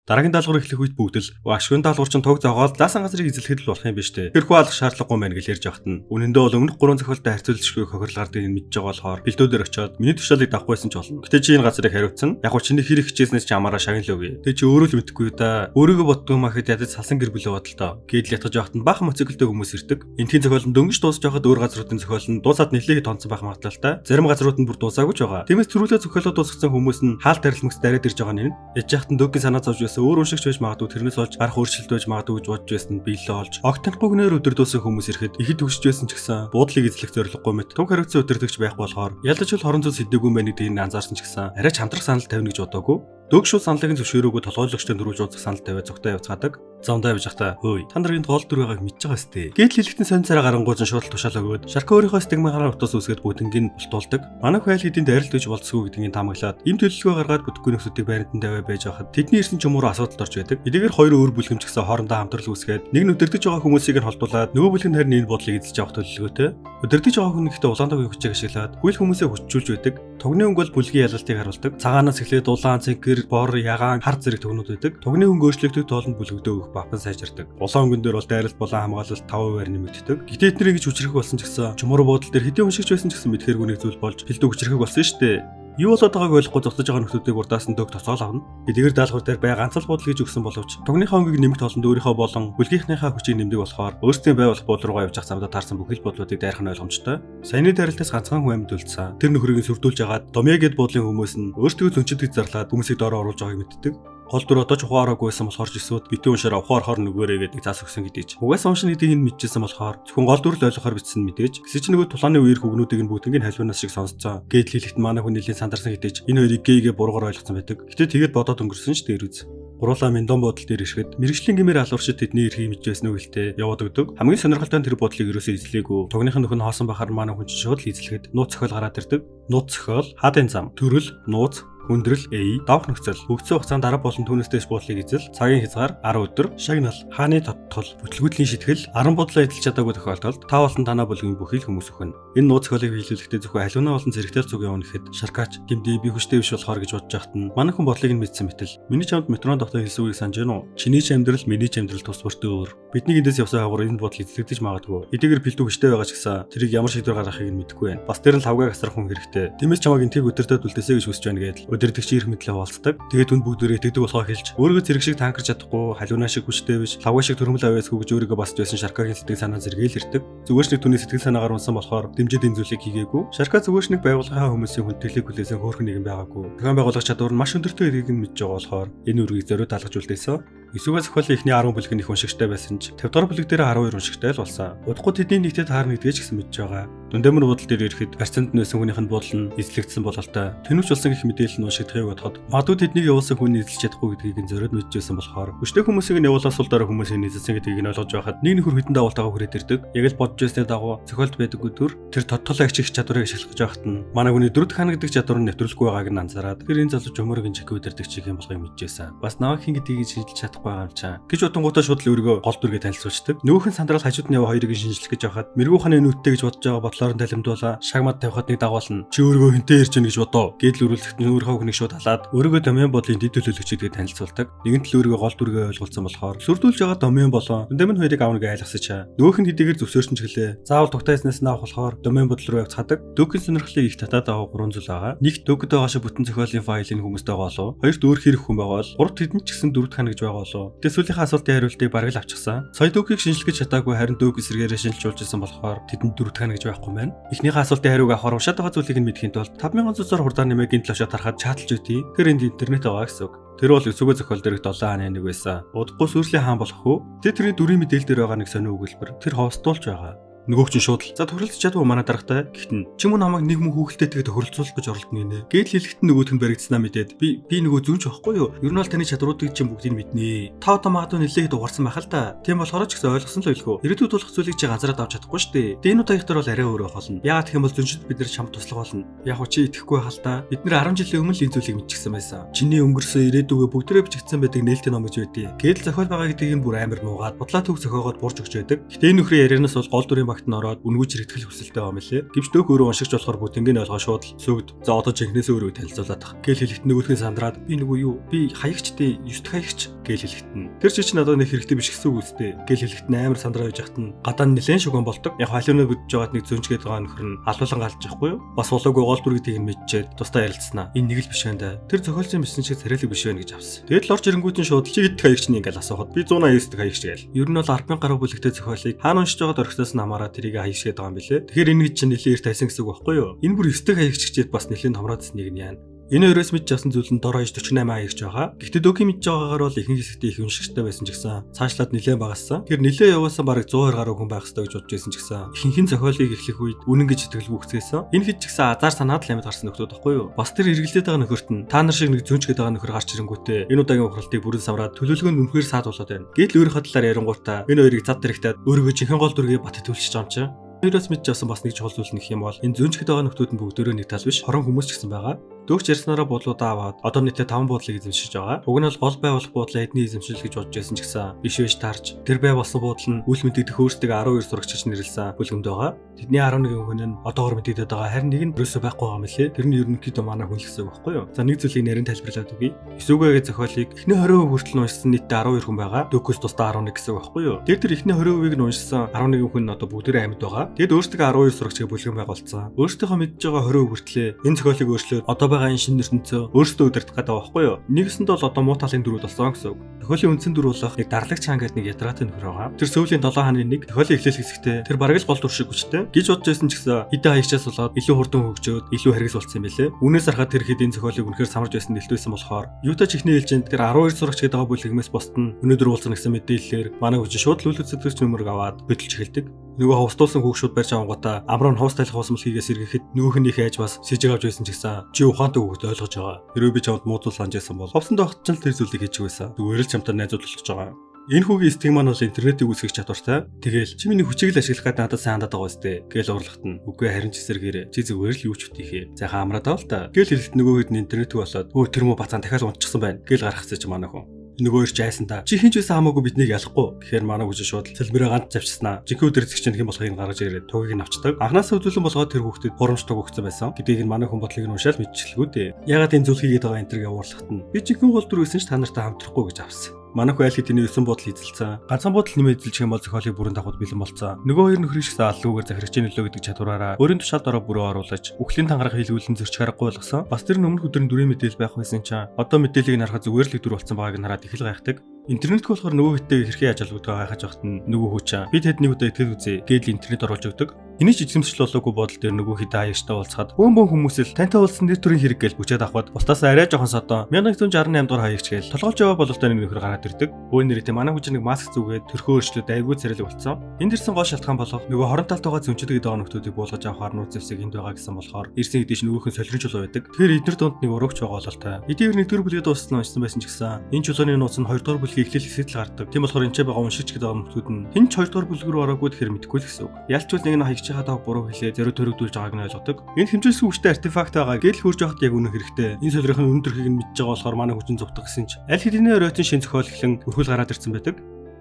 Дараагийн даалгавар эхлэх үед бүгд л ашигын даалгаварчин туг зогоол заасан газрыг эзлэхэд л болох юм биш үү? Тэрхүү алах шаардлагагүй мэн гэж ярьж байхад нь үнэндээ бол өмнөх 3 зохиолтой харьцуулшгүй хохирлгардыг мэдж байгаа болохоор бэлдүүдээр очиод миний тушаалыг давахгүйсэн ч болно. Гэтэ чи энэ газрыг хариуцсан. Яг ч чиний хэрэг хичээснээс ч амаараа шагнал өгье. Тэ чи өөрөө л мэдэхгүй да. Өөрийгөө боддог юм ахэд ядаж салсан гэр бүлээ бодолтой. Гэдэл ятгаж байхад нь баахан моциклтэй хүмүүс ирдэг. Энтхийн зохиол нь дөнгөж дуусч байхад өөр газруудын зохиол нь дуусаад нэлээд тонцсон байх магадлалтай. Зарим газрууд нь бүр дуусаагүй ч байгаа. Тиймээс төрүүлээ зохиолоо дуусгасан хүмүүс нь хаалт тарилмагс дараад ирж байгаа нь яж яхад нь дөггийн санаа зовж байсан өөр уншигч байж тэрнээс олж гарах өөрчлөлт байж магадгүй гэж бодж байсан биелээ олж огт танхгүйгээр өдөрдөөсөн хүмүүс ирэхэд ихэд төгсөж байсан ч гэсэн буудлыг эзлэх зорилгогүй мэт төв хариуцсан өдөртөгч байх болохоор ялдаж бол хорон зүйн сэдвгүй мэн гэдгийг анзаарсан ч гэсэн арай ч хамтрах санал тавина гэж бодоогүй. Дөгшүүл саналыг зөвшөөрөөгүй толгойлогчтой дөрвж ууцах санал тавиад зүгтээ явцгаадаг. Замдаа явж байхдаа хөөе та нарын гол дүр байгааг мэдж байгаа сте. Гэтэл хэлэхдээ сонь цараа гарангуйж шууд тушаал өгөөд шарка өөрийнхөө стигмагаар утас үсгээд бүтэнгийн бултуулдаг. Манай хайлт хэдийн дайралт гэж болцсгүй гэдгийг таамаглаад им төлөлгөө гаргаад бүтэхгүй нөхцөлийг байранд тавиа байж байхад тэдний ирсэн ч юмруу асуудалд орж байдаг. Эдгээр хоёр өөр бүлгэмч гэсэн хоорондоо хамтрал үүсгээд нэг нь өдөртөж байгаа хүмүүсийг нь холдуулаад нөгөө бүлэг нь харин энэ бодлыг эзэлж авах төлөвлөгөөтэй. Өдөртөж байгаа хүн ихтэй улаан тогийн хүчийг ашиглаад хөл хүмүүсээ хүчжүүлж байдаг. Тогны өнгө бол бүлгийн ялалтыг харуулдаг. Цагаанаас эхлээд улаан, цэнхэр, бор, ягаан, хар зэрэг төгнүүд байдаг. Тогны хүн өөрчлөгдөж тоолонд бүлэгдөө өгөх бахан сайжирдаг. Улаан өнгөн дээр бол дайралт болон хамгаалалт 5%-аар нэмэгддэг. Гэтэ эдгээр ингэж хүчрэх болсон ч гэсэн чумуур буудал дээр хэдийн уншигч байсан ч гэсэн мэдхээргүй нэг зүйл болж бэлдүү хүчрэх болсон шүү дээ. Юу болоод байгааг ойлгохгүй зогсож байгаа нөхдүүдийг урдаас нь дөг тоцоол авна. Эдгээр даалгавар дээр бай ганц л бодол гэж өгсөн боловч тогныхоо өнгийг нэмэх тоолонд өөрийнхөө болон бүлгийнхнийхээ хүчийг нэмдэг болохоор өөрсдийн байгуулах бодол руугаа явж ах замдаа таарсан бүхэл бодлуудыг дайрах нь ойлгомжтой. Саяны дайралтаас ганцхан хүн амьд үлдсэн. Тэр нөхрийг сүрдүүлж агаад домья гэд бодлын хүмүүс нь өөрсдөө зөнчилдөг зарлаад хүмүүсийг дороо оруулж байгааг мэддэг. Гол дүр одоо ч ухаараагүй байсан болохоор жисүүд битүү уншаараа ухаарахаар нүгээрээ гэдэг заас өгсөн гэдгийг. Угаас уншин гэдгийг нь мэдчихсэн болохоор зөвхөн гол дүр л ойлгохоор бичсэн мэдээж. Гэсэн чинь нөгөө тулааны үеэр хүүгнүүдийг нь бүгднийг халиунаас шиг сонсцоо. Гээд хэлэхэд манай хүн нэлийн сандарсан гэдэж энэ хоёрыг гейгээ буруугаар ойлгосон байдаг. Гэтэ тэгээд бодоод өнгөрсөн ч дээр үз. Гуруула Миндон бодол дээр ирэхэд мэрэгжлийн гэмээр алуурчид тэдний эрхийг мэдчихсэн үгэлтэй яваад өгдөг. Хамгийн сонирхолтой нь тэр бодлыг ерөөсөө эзлээгүй. Тогныхын нөхөн хоосон бахаар манай хүн шууд л эзлэхэд нууц зохиол гараад ирдэг. Нууц зохиол, хаадын зам, төрөл, нууц, хүндрэл, давх нөхцөл, хөгжсөн хугацаанд дараа болон түүнээс буудлыг эзэл, цагийн хязгаар 10 өдөр, шагнал, хааны тодтол, бүтлгүүдлийн шитгэл, 10 бодлоо эзэлж чадаагүй тохиолдолд та болон танаа бүлгийн бүхий л хүмүүс өхөн. Энэ нууц зохиолыг биелүүлэхдээ зөвхөн халиунаа болон зэрэгтэй зүг явна гэхэд шаркаач, гэмдээ би хүчтэй биш болохоор гэж бодож байхад нь манай хүн бодлыг нь мэдсэн мэтэл. Миний чамд метрон доктор хэлсэн үгийг санаж байна уу? Чиний ч амьдрал, миний ч амьдрал тус бүртээ өөр. Бидний эндээс явсан хаагур энэ бодол эзлэгдэж магадгүй. Эдгээр бэлдүү хүчтэй байгаа ч гэсэн тэрийг ямар шийдвэр гаргахыг нь мэдэхгүй байна. Бас тэр нь лавгааг асрах хүн хэрэгтэй. Тиймээс чамайг энтгийг өдөртөө түлтэсэй гэж хүсэж байна гэдэл. Өдөртөгч ирэх мэтлээ болцдог. Тэгээд түн бүгдээрээ тэгдэг болохоо хэлж өөрийгөө зэрэг шиг танкерч чадахгүй, халиунаа шиг хүчтэй биш, лавга шиг төрөмөл авьяасгүй гэж өөрийгөө басж байсан шаркагийн сэтгэл санаа зэрэгээл ирдэг. Зүгээрч нэг түүний сэтгэл санаагаар унсан болохоор дэмжиж энэ зүйлийг хийгээгүй. Шарка зүгээрч нэг байгууллагын хүмүүсийн хүндэтгэлийг хүлээсэн хөөрхөн нэгэн байгаагүй. Зохион байгуулах чадвар нь маш өндөртэй эргийг нь мэдж байгаа болохоор энэ үргийг зориуд даалгаж үлдээсэн. Эсвэл зохиолын эхний 10 бүлэг нь их уншигчтай байсан ч 50 дугаар бүлэг дээр 12 уншигчтай л болсон. Удахгүй тэдний нэгтэд таарна гэдгийг ч гэсэн мэдж байгаа. Дүндэмэр бодол дээр ирэхэд барьцаанд нь байсан хүнийх нь бодол нь эзлэгдсэн бололтой. Тэнүүч болсон гэх мэдээлэл нь уншигдахыг бодоход магадгүй тэднийг явуулсан хүн эзэлж чадахгүй гэдгийг нь зориод мэдчихсэн болохоор хүчтэй хүмүүсийг нь явуулсан сул дорой хүмүүсийг эзэлсэн гэдгийг нь ойлгож байхад нэг нөхөр хитэн дагуултайгаа хүрээд ирдэг. Яг л бодж байсны дагуу зохиолт байдаггүй төр тэр тодтолоо ачих чадварыг ашиглах гэж байхад нь манай хүний дөрөв дэх хана гэдэг чадвар нь нэвтрүүлэхгүй байгааг нь анзаараад тэр энэ залууч өмөрөг чиг удирдаг чиг юм болохыг мэдчихсэн. Бас наваг хин гэдгийг шийдэлж чадахгүй байгаа юм чаа. Гэж утангуудаа шууд л өөрийгөө гол дүргээ танилцуулдаг. Нөөхөн сандрал хажууд нь яваа хоёрыг шинжлэх гэж байхад мэрэгүү ханы нүдтэй гэж бодож байгаа бодлоор нь талимдуулаа шагмад тавихад нэг дагуулна. Чи өөрийгөө хинтээ ирж гэнэ гэж бодоо. Гэдэл үрүүлэхэд нь өөрөө хүнийг шууд халаад өөрийгөө домын бодлын дэд төлөөлөгч гэдгийг танилцуулдаг. Нэгэн тал өөрийгөө гол дүргээ ойлгуулсан болохоор сүрдүүлж байгаа домын болоо домын хоёрыг авна гэж айлгасаж. Нөөхөн хэдийгээр зөвсөөрсөн ч гэлээ. Заавал тугтайснаас нь авах болохоор домын бодол руу явцгадаг. Дүүкийн сонирхлыг их татаад авах гурван зүйл байгаа. Нэгт дүүкэд байгаа шиг бүтэн зохиолын файлыг хүмүүст байгаа болов. Хоёрт өөр хэрэг хүн байгаа бол гуравт хэдэн ч гэсэн дөрөвт хана гэж байгаа болов. Тэгээ сүүлийнхээ асуултын хариултыг бараг л авчихсан. Сая дүүкийг шинжлэх гэж чадаагүй харин дүүк эсрэгээрээ шинжилж ирсэн болохоор тэдэнд дөрөвт хана гэж байхгүй маань. Эхнийхээ асуултын хариуг авахар ушаад байгаа зүйлийг нь мэдхийн тулд 5,000 цусаар хурдан нэмэгийн талшаа тарахад чатлж үтий. Тэр энд интернет байгаа гэсэн үг. Тэр бол өсөөгөө зохиол дээрх 7 хааны нэг байсан. Удахгүй сүрлийн хаан болох уу? Тэрний дүрийн мэдээлэл дээр байгаа нэг сонио өгүүлбэр. Тэр хостуулж байгаа. Нөгөөч нь шууд л за тохиролцож чадваа манай даргатай гэхдээ чи мөн намайг нэг мөн хүүхэлтэй тэгээ тохиролцуулах гэж оролдоно нэ. Гэтэл хэлэхэд нөгөөт нь баригдсанаа мэдээд би нөгөө зүүнч байхгүй юу? Ер нь бол таны чадруудыг чинь бүгдийг мэднэ. Та одоо магадгүй нэлээд угарсан байх л та. Тийм болохоор ч гэсэн ойлгосон л байлгүй. Ирээдүйд болох зүйлийг чи ганцаараа давж чадахгүй шүү дээ. Тэгээ энэ удаагийнх дээр бол арай өөр байх болно. Яагаад гэх юм бол зөншид бид нар чамд туслах болно. Яг уу чи итгэхгүй байх л та. Бид нар 10 жилийн өмнө л энэ зүйлийг мэдчихсэн байсан. Чиний өнгөрсөн ирээдүгөө бүгдээрээ бичигдсэн байдаг нээлттэй ном гэж байдгийг. Гэтэл зохиол байгаа гэдгийг нь бүр амар нуугаад бодлоо төг зохиогоод бурж өгч байдаг. Гэтэ энэ нөхрийн ярианаас бол гол дүрийн багт нь ороод үнгүйж хэрэгтгэл хүсэлтэй байгаа мөлий. Гэвч дөг өөрөө уншигч болохоор бүтэнгийн ойлгоо шууд л сүгд. За одоо жинхнээс өөрөө танилцуулаад тах. Гэл хэлэхэд нөгөөхний сандраад би нөгөө юу? Би хаягчдын 9 дэх хаягч гэл хэлэхэд нь. Тэр чинь надад нэг хэрэгтэй биш гэсэн үг үстэй. Гэл хэлэхэд амар сандраа байж хат нь гадаа нэлээд шуган болдог. Яг халиунаа бүдж байгаад нэг зөнчгээд байгаа нөхөр нь алуулан галж яахгүй юу? Бас болоогүй гол дүр гэдгийг нь мэдчихээд тусдаа ярилцсанаа. Энэ нэг л биш байна да. Тэр зохиолчийн бичсэн шиг царайлаг биш байна гэж авсан. Тэгэл орж ирэнгүүт нь шууд чи хэд хаягч нь ингээл асуухад би 189 дэх хаягч гээл. Ер нь бол 10,000 гаруй бүлэгтэй зохиолыг хаана уншиж байгаад орхисоос нь хамаараа тэрийг хаягчгээд байгаа юм билээ. Тэгэхээр энэ чинь нэлээд эрт тайсан гэсэн үг байхгүй юу? Энэ бүр 9 дэх хаягччээд бас нэлээд томроод нэг нь яана. Энэ өрөөс мэдж авсан зүйл нь дор хаяж 48 хаягч байгаа. Гэхдээ дүүкийн мэдж байгаагаар бол ихэнх хэсэгтээ их уншигчтай байсан ч гэсэн цаашлаад нэлээд багассан. Тэр нэлээд яваасан бараг 100 гаруй хүн байх ёстой гэж бодож байсан ч гэсэн ихэнх зохиолыг эхлэх үед үнэн гэж сэтгэлгүйцгээсэн. Энэ хэд ч гэсэн азар санаад л амьд гарсан нөхдөд байхгүй юу? Бас тэр эргэлдээд байгаа нөхөрт нь та нар шиг нэг зөнчгээд байгаа нөхөр гарч ирэнгүүтээ энэ удаагийн ухралтыг бүрэн самраад төлөвлөгөөнд үнэхээр саад болоод байна. Гэтэл өөрийнхөө талаар ярингуутаа энэ хоёрыг зад тэрэгтээд өөрийгөө жинхэнэ гол дүргээ бат төлчих юм чи. Хоёроос мэдж авсан бас нэг чухал зүйл нэх юм бол энэ зөнчгээд байгаа нөхдүүд нь бүгдөө нэг тал биш хорон хүмүүс ч гэсэн байгаа. Дөгч ярьснараа бодлуудаа аваад одоо нийтдээ 5 буудлыг эзэмшиж байгаа. Уг нь бол гол байгуулах буудлаа эдний эзэмшил гэж бодож байсан ч гэсэн биш байж таарч тэр бай болсон буудал нь үл мэдэгдэх өөрсдөө 12 сурагчид нэрлсэн бүлгэмд байгаа. Тэдний 11 хүн нь одоогор мэдэгдээд байгаа. Харин нэг нь ерөөсөө байхгүй байгаа мөлий. Тэр нь ерөнхийдөө манай хүн л гэсэн үг байхгүй юу? За нэг зүйлийг нарийн тайлбарлаад өгье. Эсвүүгээ зохиолыг эхний 20% хүртэл уншсан нийтдээ 12 хүн байгаа. Дөгөөс тусдаа 11 гэсэн үг байхгүй юу? Тэр эхний 20%-ийг нь уншсан 11 хүн нь одоо бүгдээрээ амьд байгаа. Тэгэд өөрсдөө 12 сурагчийг бүлгэм байгуулсан. Өөрсдийнхөө мэдж байгаа 20% хүртлээ энэ зохиолыг өөрчлөөд одоо байгаа энэ шинэ ертөнцөө өөрсдөө удирдах гэдэг байхгүй юу? Нэгэсэнд бол одоо муу талын дөрүүд болсон гэсэн үг. Зохиолын үндсэн дүр болох нэг дарлагч хаан гэдэг нэг ядраатын нөхөр байгаа. Тэр сүүлийн 7 хааны нэг зохиолын эхлэл хэсэгтээ тэр бараг л гол дүр шиг хүчтэй. Гэж бодож байсан ч гэсэн хэдэн хаягчаас болоод илүү хурдан хөгжөөд илүү хэрэгс болсон юм билээ. Үнээс харахад тэр хэдийн зохиолыг үнэхээр самарж байсан нэлтвэсэн болохоор Юта чихний ээлжинд тэр 12 сурагч гэдэг байгаа бүлгэмээс босдно. Өнөөдөр уулзсан гэсэн мэдээллээр манай хүчин шууд л үлэц зэтгэж нөмөрг аваад хөдөлж эхэлдэг. Нөгөө ховстуулсан хүүхшүүд барьж авангуудаа амраа нь ховс тайлах усмал хийгээс эргэхэд нөгөөхнийх яаж бас сэжиг авч байсан ч гэсэн чи ухаантай хүүхд ойлгож байгаа. Хэрвээ би чамд муудал санаж байсан бол ховсонд огт ч тэр зүйлийг хийж байсан. Зүгээр л чамтай найзуулж байгаа. Энэ хүүгийн стигма нь бол интернетийг үүсгэх чадвартай. Тэгээл чи миний хүчийг л ашиглах гэдэг надад сайн хандаад байгаа үстэй. Гээл урлагт нь. Үгүй харин ч эсэргээр чи зүгээр л юу ч үтийхээ. Зайхан амраад авал та. Гээл хэлэхэд нөгөөд нь интернетийг болоод өө тэр мө бацаан дахиад унтчихсан байна. Гээл гаргацсан чи манай хүн. Нөгөө ирж айсан та. Чи хинч байсан хамаагүй биднийг ялахгүй. Тэгэхээр манай хүчин шууд сэлмэрээ ганц завчснаа. Жинхэнэ өдөрцөгч нь хэм болохыг гаргаж ирээд тугийг нь авчдаг. Анхнаасаа үзүүлэн болгоод тэр хүүхдэд хурамч туг өгсөн байсан. Гэдгийг нь манай хүн бодлыг нь уншаал мэдчихлгүй дээ. Ягаад энэ зүйл хийгээд байгаа энэ төргээ уурлахт нь. Би жинхэнэ гол дүр байсан ч та нартай хамтрахгүй гэж авсан. Манайх айл хэдийн 9 бодол эзэлсэн. Ганцхан бодол нэмээд эзэлчих юм бол зохиолыг бүрэн давхад бэлэн болцсон. Нөгөө хоёр нөхрийн шигсээ аллуугаар захирагчийн нөлөө гэдэг чадвараараа өөрийн тушаал дороо бүрөө оруулаж үхлийн тангараг хийлгүүлэн зөрчих аргагүй болгосон. Бас тэр нь өмнөх өдрийн дүрийн мэдээлэл байх байсан чинь одоо мэдээллийг харахад зүгээр л дүр болсон байгааг нь хараад их л гайхдаг. Интернет болохоор нөгөө хэдтэй хэрхэн яаж алгуудгаа гайхаж байхад нь нөгөө хүүч бид хэд нэг удаа итгэл үзье гэдэл интернет оруулж өгдөг. Эний ч эзэмшил болоогүй бодол дээр нөгөө хідэ хаягчтай уулзахад бөөн хүмүүсэл тантай уулзсан нэр төрийн хэрэг гэж бүчээд авахд бусдаас арай жоохон содоо 1968 дугаар хаягч гээл толгойч яваа бололтой нэг нөхөр гараад ирдэг. Бөөн нэрэтэ манай хүч нэг маск зүгээд төрхөө өөрчлөлт айгүй царил болцсон. Энд ирсэн гол шалтгаан болох нөгөө хорон талд байгаа зөнчдөг байгаа нөхдүүдийг буулгаж авахар нууц зэвсэг энд байгаа гэсэн болохоор ирсэн хэдий ч нөгөөх нь солирхож байдаг. Тэгэхээр эдгээр дунд нэг урагч байгаа бололтой. Эдгээр нэгдүгээр бүлгээ дууссан уншсан байсан ч гэсэн энэ чулууны нууц нь 2 дугаар бүлгийн эхлэл хэсэгт л гардаг. Тийм болохоор энэ ч байгаа уншигч гэдэг нөхдүүд нь хэн ч 2 дугаар бүлэг рүү ороогүй тэгэхээр мэдэхгүй л гэсэн үг. Ялчгүй нэг нь хаягчийнхаа тав буруу хэлээ зөрөө төрөгдүүлж байгааг нь ойлгодог. Энэ хэмжээсгүй хүчтэй артефакт байгаа гэл хурж явахд яг үнэн хэрэгтэй. Энэ солирхын өндөр хэрэг нь мэдж байгаа болохоор манай хүчин зүвтэх гэсэн ч аль хэдийн оройтын шин зохиол эхлэн өрхөл гараад ирсэн байдаг.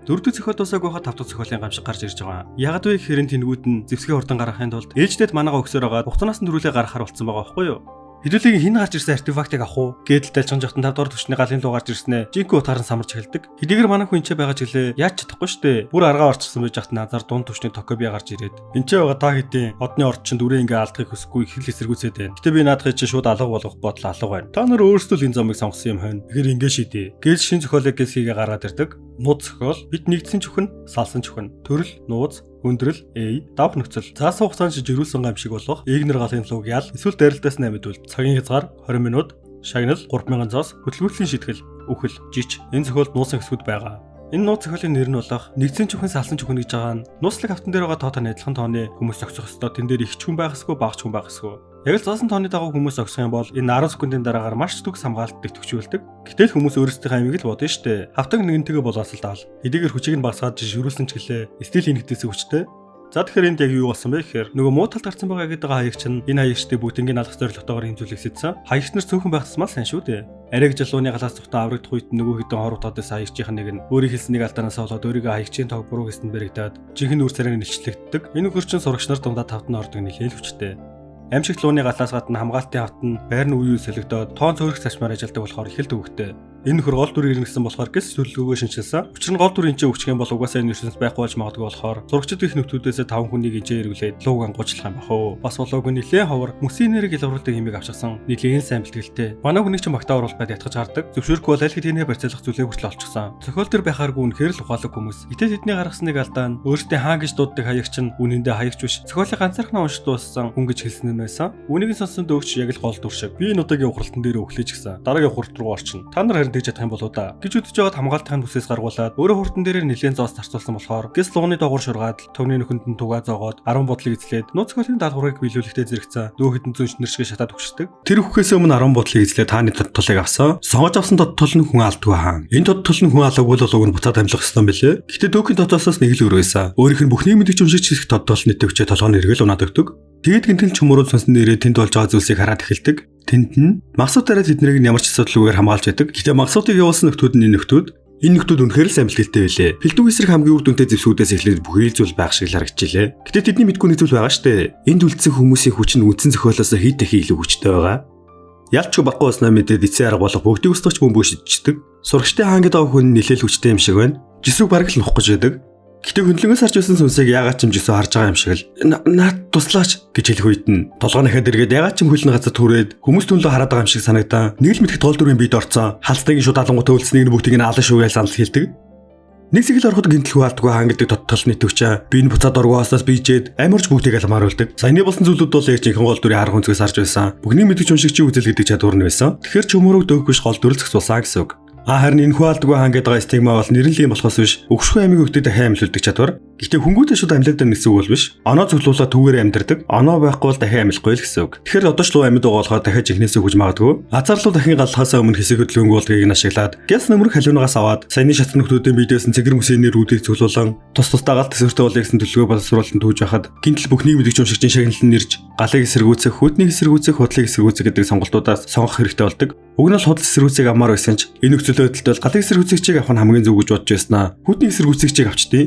4 дахь зохиол дуусаагүй хаа 5 дахь зохиолын гамшиг гарч ирж байгаа. Ягд вэ гэхээр тэнгүүд нь зэвсгээ хурдан гаргахын тулд ээлжтэд манаага өгсөөр байгаа ухтанаас нь дөрүүлээ гаргахаар болцсон байгаа байхгүй юу? Хэдүүлийг хин гарч ирсэн артефактыг авах уу? Гэдэл тайлчхан жохтон 5 дугаар төвчний галын луу гарч ирснээр жинхэнэ утгаар нь самарч эхэлдэг. Хэдийгээр манай хүн энчээ байгаа ч гэлээ яаж чадахгүй штэ. Бүр аргаа орчихсон байж хат назар дунд төвчний токоби гарч ирээд. Энчээ байгаа та хэдийн одны орчин дүрээ ингээ алдахыг хүсэхгүй их л эсэргүүцээд байна. Гэтэ би наадахыг чинь шууд алга болгох бодол алга байна. Та нар өөрсдөө л энэ зомыг сонгосон юм байна. Тэгэхээр ингээ шийдээ. Гэл шин зохиолыг гэлсхийгээ гаргаад ирдэг. Нууц зохиол бид нэгдсэн чөхөн, салсан чөхөн, төрөл, нууц, өндрөл, давх нөхцөл. Цаасан хугацаанд жирүүлсэн гамшиг болох игнэр галын луг ял эсвэл дайралтаас нэмэдвэл цагийн хязгаар 20 минут, шагнал 3000 цаас, хөтөлбөрийн шийтгэл, үхэл, жич. Энэ зохиолд нууцын хэсгүүд байгаа. Энэ нууц зохиолын нэр нь болох нэгдсэн чөхөн, салсан чөхөн гэж байгаа нь нууцлаг автан дээр байгаа тоотой адилхан тооны хүмүүс зогсох ёстой. Тэн дээр их ч хүн байх ёсгүй, бага ч хүн байх ёсгүй. Яг л заасан тооны дагуу хүмүүс зогсох юм бол энэ 10 секундын дараагаар маш төгс хамгаалалт идэвхжүүлдэг. Гэтэл хүмүүс өөрсдийнхээ амийг л бодно штэ. Хавтаг нэгэнтэйгээ болоос л даал. Хэдийгээр хүчийг нь багасгаад жишрүүлсэн ч гэлээ. Стил инэгтэйс хүчтэй. За тэгэхээр энд яг юу болсон бэ гэхээр нөгөө муу талд гарсан байгаа гэдэг хаягч нь энэ хаягчдыг бүгднийг алах зорилготойгоор хэмжүүлэх сэдсэн. Хаягч нар цөөхөн байх тусмаа сайн шүү дээ. Ариг жалууны галаас тухтан аврагдах үед нөгөө хэдэн хоруу тоодос хаягчийн нэг нь өөрийн хэлснийг алдаанаас олоод өөрийгөө хаягчийн тог буруу гэсэнд баригдаад жинхэнэ үр царайг нэлчлэгддэг. Энэ хөрчин сурагч нар дундаа тавтан ордог нэлээд хүчтэй. Амжигт лууны галаас гадна хамгаалтын хавт нь байр нь үе үе солигдоод тоон цөөрөх цачмаар ажилдаг болохоор их л төвөгтэй. Энэ нөхөр гол дүрийг ирнэсэн болохоор гэс төлөвлөгөөгөө шинжилсэн. Учир нь гол дүр энэчээ өгчих юм бол угаасаа энэ ертөнцид байхгүй болж магадгүй болохоор зурагчид их нөхдүүдээс 5 хүнийг ижээ эргүүлээд лууг ангуучлах юм бах уу. Бас болоогүй нэлээд ховор мөсийн нэрийг илрүүлдэг хэмээг авчихсан. Нэлээд сайн бэлтгэлтэй. Манай хүнийг ч багтаа оруулаад ятгаж хардаг. Зөвшөөрөхгүй бол аль хэдийнэ барьцаалах зүйлээ хүртэл олчихсан. Зохиол төр байхааргүй үнэхээр л ухаалаг хүмүүс. Итэл тэдний гаргасан нэг алдаа нь өөртөө хаан гэж дууддаг хаягч нь үнэндээ хаягч биш. Зохиолыг ганцаархнаа уншиж дууссан хүн гэж хэлсэн нь байсан. Үүнийг сонсон дөгч яг л гол дүр шиг. Би энэ удаагийн ухралтан дээр өглөөж гисэн. Дараагийн ухралт руу орчин. Та нар харин тэгж чадах юм болоо да гэж үдэж байгаад хамгаалтын бүсээс гаргуулад өөрөө хурдан дээрээ нэлээд зоос зарцуулсан болохоор гэс лууны доогуур шургаад төгний нөхөнд нь тугаа зоогоод 10 бодлыг эзлээд нууц зохиолын даалгаврыг биелүүлэхдээ зэрэгцэн дөө хитэн зүүн нэршгэ шатаад өгчдөг. Тэр үхээс өмнө 10 бодлыг эзлээд тааны тодтолыг авсан. Сонгож авсан тодтол нь хүн алдгүй хаан. Энэ тодтол нь хүн алаагүй л уг нь буцаад амлах ёстой юм билээ. Гэхдээ дөөхийн тодтолоос нэг л өөр байсан. Өөрийнх нь бүхнийг мэдэж уншиж хэлэх тодтол нэтвчээ толгойн эргэл унаад өгдөг. Тэгээд гинтэн чөмөрөд сонсон нэрээ тэнд болж байгаа зүйлсийг хараад эхэлдэг. Тэнд нь магсууд дараа тэднийг ямар ч асуудалгүйгээр хамгаалж байдаг. Гэхдээ магсуудыг явуулсан нөхдүүд нь энэ нөхдүүд үнэхээр л сайн бэлтгэлтэй байлээ. Бэлдүү эсрэг хамгийн үр дүнтэй зэвсгүүдээс эхлээд бүхий л зүйл байх шиг л харагдчихлээ. Гэтэ тэдний мэдгүй нэг зүйл байгаа штэ. Энд үлдсэн хүмүүсийн хүч нь үндсэн зохиолоос хэд дахин илүү хүчтэй байгаа. Ялчгүй баггүй уснаа мэдээд эцсийн арга болох бүгдийг устгах бөмбөг шидчихдэг. Сурагчтай хаан гэдэг хүн нэлээл хүчтэй юм шиг байна. Жисрүүг бараг л нох гэж байдаг. Гэтэ хөндлөнгөөс харж байсан сүнсийг яагаад ч юм жисөө харж байгаа юм шиг л наад туслаач гэж хэлэх үед нь толгой нэхэд эргээд яагаад ч юм хөлн газар түрээд хүмүүс түнлөө хараад байгаа юм шиг санагдаа. Нэг л мэдэх тоол дүрийн бид орцсон. Халстайгийн шууд алангуй төвлөснийг бүгдийг нь алан шүүгээл санал хэлдэг. Нэг сэхэл ороход гинтлгүй алдгүй хаан гэдэг тодтол нэтвчээ. Би энэ буцаад оргоосоос бийжээд амарч бүгдийг алмаар үлдэг. Саяны болсон зүйлүүд бол яг жинхэнэ гол дүрийн харах үнцгээс харж байсан. Бүгний мэдэж уншигчийн үзэл гэдэг чадвар нь байсан. Тэгэхээр ч өмөрөг дөөхгүй гол дүрэл зохицуулсан гэсэн үг. Харин энэ хуалдгүй хаан гэдэг байгаа стигма бол нэрнлийн болохоос биш өгшгүй амиг өгдөг дахин амьлуулдаг чадвар. Гэхдээ хөнгүүтэй шууд амьлаадаг гэсэн үг бол биш. Оноо цуглуулаад түүгээр амьдардаг. Оноо байхгүй бол дахин амьлахгүй л гэсэн үг. Тэгэхээр одоо ч луу амьд байгаа болохоор дахиад жихнээсээ хүж магадгүй. Азарлуу дахин галхаасаа өмнө хэсэг хөдөлгөөнг уулгийг нь ашиглаад гяс нөмрөх халуунаас аваад саяны шатны нөхдүүдийн бидээс цэгэр мөсөний рүүдийг цуглуулан тус тусдаа галт төсөртөө уулгийгсэн төлөвлөгөө боловсруулалтанд түүж байхад гинтл бүхнийг мэдгч уншигчийн шагналын нэрж галыг эсэргүүцэх, хүднийг эсэргүүцэх, худлыг эсэргүүцэх гэдэг сонголтуудаас сонгох хэрэгтэй болдог. Уг нь худал эсэргүүцийг авмаар байсан ч энэ нөхцөл байдалд галыг эсэргүүцэгчийг авах нь хамгийн зөв гэж бодож байснаа хүдний эсэргүүцэгчийг авчдээ.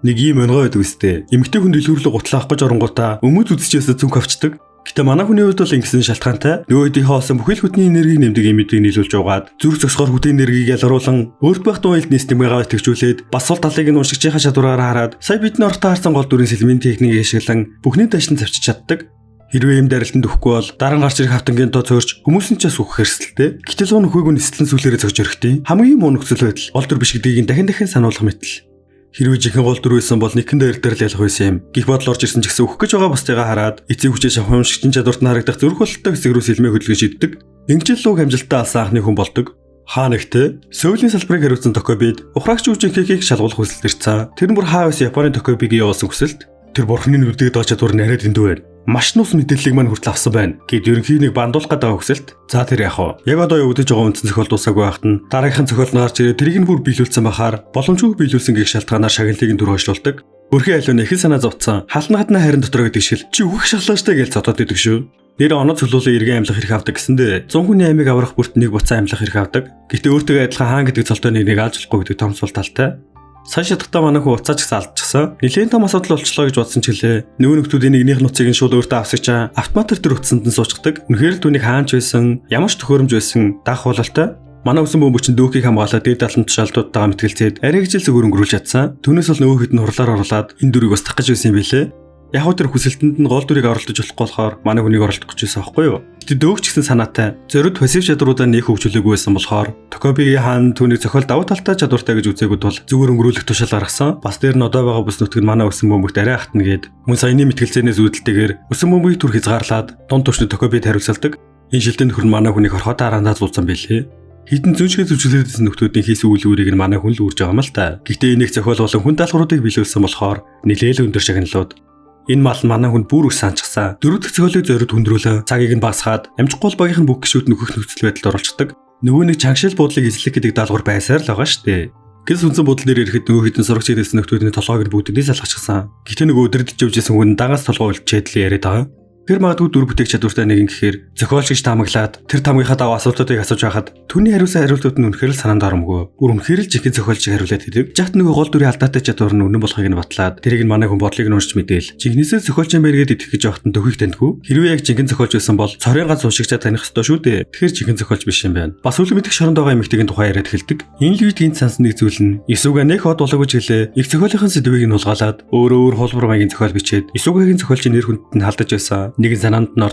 Нэг ийм онгой байдаг үстэй. Эмэгтэй хүн дэлгүүрлэг гутлаах гэж оронгуудаа өмөд үзчихээс зүнх авчдаг. Гэтэ манай хүний хувьд бол ингэсэн шалтгаантай. Нөгөө хэдийн хоосон бүхэл хүдний энергийг нэмдэг юм мэдрийг нийлүүлж угаад зүрх зөксгөр хүдний энергийг ялгаруулан өөрт байх туйлд нийстэмгээгаа идэвхжүүлээд бас сул талыг нь уншигчийнхаа чадвараараа хараад сая бидний орохтой харсан гол дүрийн сэлмийн техникийг ашиглан бүхний дэшин завчиж чаддаг. Хэрвээ юм дарилтанд өгөхгүй бол дараа нь гарч ирэх хавтангийн доо цөөрч хүмүүс нь ч бас үхэх хэрсэлтэй. Гэтэл луу нөхөйг нь эсэлэн сүлээрээ зогж өрхтий. Хамгийн муу нөхцөл байдал ол төр биш гэдгийг дахин сануулах мэтэл. Хэрвээ жинхэнэ гол дүр байсан бол нэгэн дээр л ялах байсан юм. Гэх бодол орж ирсэн ч гэсэн өгөх гэж байгаа бусдыгаа хараад эцэг хүчээ шавхам шигчин чадварт нь харагдах зүрх бололтой хэсэг рүү сэлмээ хөдөлгөн шийддэг. Ингэж л уг амжилттай алсан анхны хүн болдог. Хаа нэгтээ сөүлийн салбарыг хариуцсан Токобид ухраагч үжинхийг шалгуулах хүсэлт ирсэн. Тэр нь бүр хаа байсан Японы Токобиг явуулсан хүсэлт. Тэр бурхны нүдийг доо чадвар нь арай дэндүү байна. Маш нус мэдээллийг мань хүртэл авсан байна. Гэд ерөнхий нэг бандуулах гэдэг хүсэлт. За тэр яах вэ? Яг одоо явагдаж байгаа үндсэн зохиол дуусаагүй байхад нь дараагийнхын зохиол нь гарч ирээд тэрийг нь бүр биелүүлсэн бахаар боломжгүй биелүүлсэн гэх шалтгаанаар шагналыг нь дүр хойшлуулдаг. Бүрхий аливаа их санаа зовцсон. Халднахад нь харин дотор гэдэг шиг чи үхэх шалгаажтай гэж цодоод идэг шүү. Нэр оноо цөлүүлэн эргэн амьлах хэрэг авдаг гэсэндээ 100 хүний амийг аврах бүрт нэг буцаа амьлах хэрэг авдаг. Гэхдээ өөртөө адилхан хаан гэдэг цолтой нэг алж болохгүй гэдэг том сул талтай. Сайн шатахтаа манай хүү уцаач гэсэн алдчихсан. Нилээн том асуудал болчлоо гэж бодсон ч гэлээ. Нүүн нөхдүүдийн нэгнийх нуцыг нь шууд өөртөө авсагч автоматар тэр утсанд нь суучдаг. Үнэхээр л түүнийг хаанч байсан, ямар ч төхөөрөмж байсан дах бололтой. Манай өсөн бөмбөч нь дүүхийг хамгаалаад дээд талын тушаалтуудтайгаа мэтгэлцээд арай гэж л зүгээр өнгөрүүлж чадсан. Түүнээс бол нөгөө хэд нь хурлаар оруулаад энэ дүрийг бас тах гэж байсан юм билээ. Яг уу тэр хүсэлтэнд нь гол дүрийг оролдож болохгүй болохоор манай хүнийг оролдох гэж байсан аахгүй юу? Гэтэ дөөгч гэсэн санаатай зориуд пассив чадруудаа нэх хөгжүүлээгүй байсан болохоор Токобигийн хаан түүнийг зохиол давуу талтай чадвартай гэж үзээгүй тул зүгээр өнгөрүүлэх тушаал гаргасан. Бас дээр нь одоо байгаа бүс нутаг нь манай өсөн бөмбөгт арай хатна гээд мөн саяны мэтгэлцээнээс үүдэлтэйгээр өсөн бөмбөгийг түр хязгаарлаад дунд төвчнөд Токобид хариуцалдаг. Энэ шилдэнд нөхөр нь манай хүнийг орхоод араандаа зулсан байлээ. Хитэн зүүншгээ зөвчлөсөн нөхдүүдийн хийсэн үйл үүрийг нь манай хүн л үрж байгаа юм л та. Гэхдээ энийг зохиол болон хүн даалгавруудыг биелүүлсэн болохоор нэлээл өндөр шагналууд. Энэ мал нь манай хүн бүр ус санчсан. Дөрөв дэх зохиолыг зориуд хүндрүүлэн цагийг нь багасгаад амжихгүй багийнх нь бүх гişүүд нөхөх нөхцөл байдалд оруулцдаг. Нөгөө нэг чангшил буудлыг эзлэх гэдэг даалгавар байсаар л байгаа штэ. Гэс үнсэн буудлын дээр ирэхэд нөгөө хитэн сурагч хэлсэн нөхдүүдийн толгойг нь бүгднийг салгачихсан. Гэхдээ нөгөө өдөрдөж явжсэн хүн дагаас толгой үлчээд л яриад байгаа. Тэр магадгүй дүр бүтээх чадвартай нэгэн гэхээр зохиолч гэж таамаглаад тэр тамгийнхаа даваа асуултуудыг асууж байхад түүний хариулсан хариултууд нь үнэхээр л санаанд оромгүй. Үнэхээр л жинхэнэ зохиолч хариулаад хэлдэг. Жагт нөгөө гол дүрийн алдаатай чадвар нь үнэн болохыг нь батлаад тэрийг нь манай хүн бодлыг нь уншиж мэдээл. Жинхнээсээ зохиолч юм байгаад итгэх гэж явахад нь төхийг таньдгүй. Хэрвээ яг жинхэнэ зохиолч байсан бол цорын ганц уншигчаа таних ёстой шүү дээ. Тэгэхээр жинхэнэ зохиолч биш юм байна. Бас үл мэдэх шоронд байгаа эмэгтэйгийн тухай яриад эхэлдэг. Энэ л үед гинт сансан нэг зүйл нь Исуга нэг хот болоогүй ч гэлээ. Их зохиолынхын сэдвийг нь хулгайлаад өөр хулбар маягийн зохиол бичээд Исугагийн зохиолчийн нэр хүндэд нь халдаж байсан. Нэг нь санаанд нь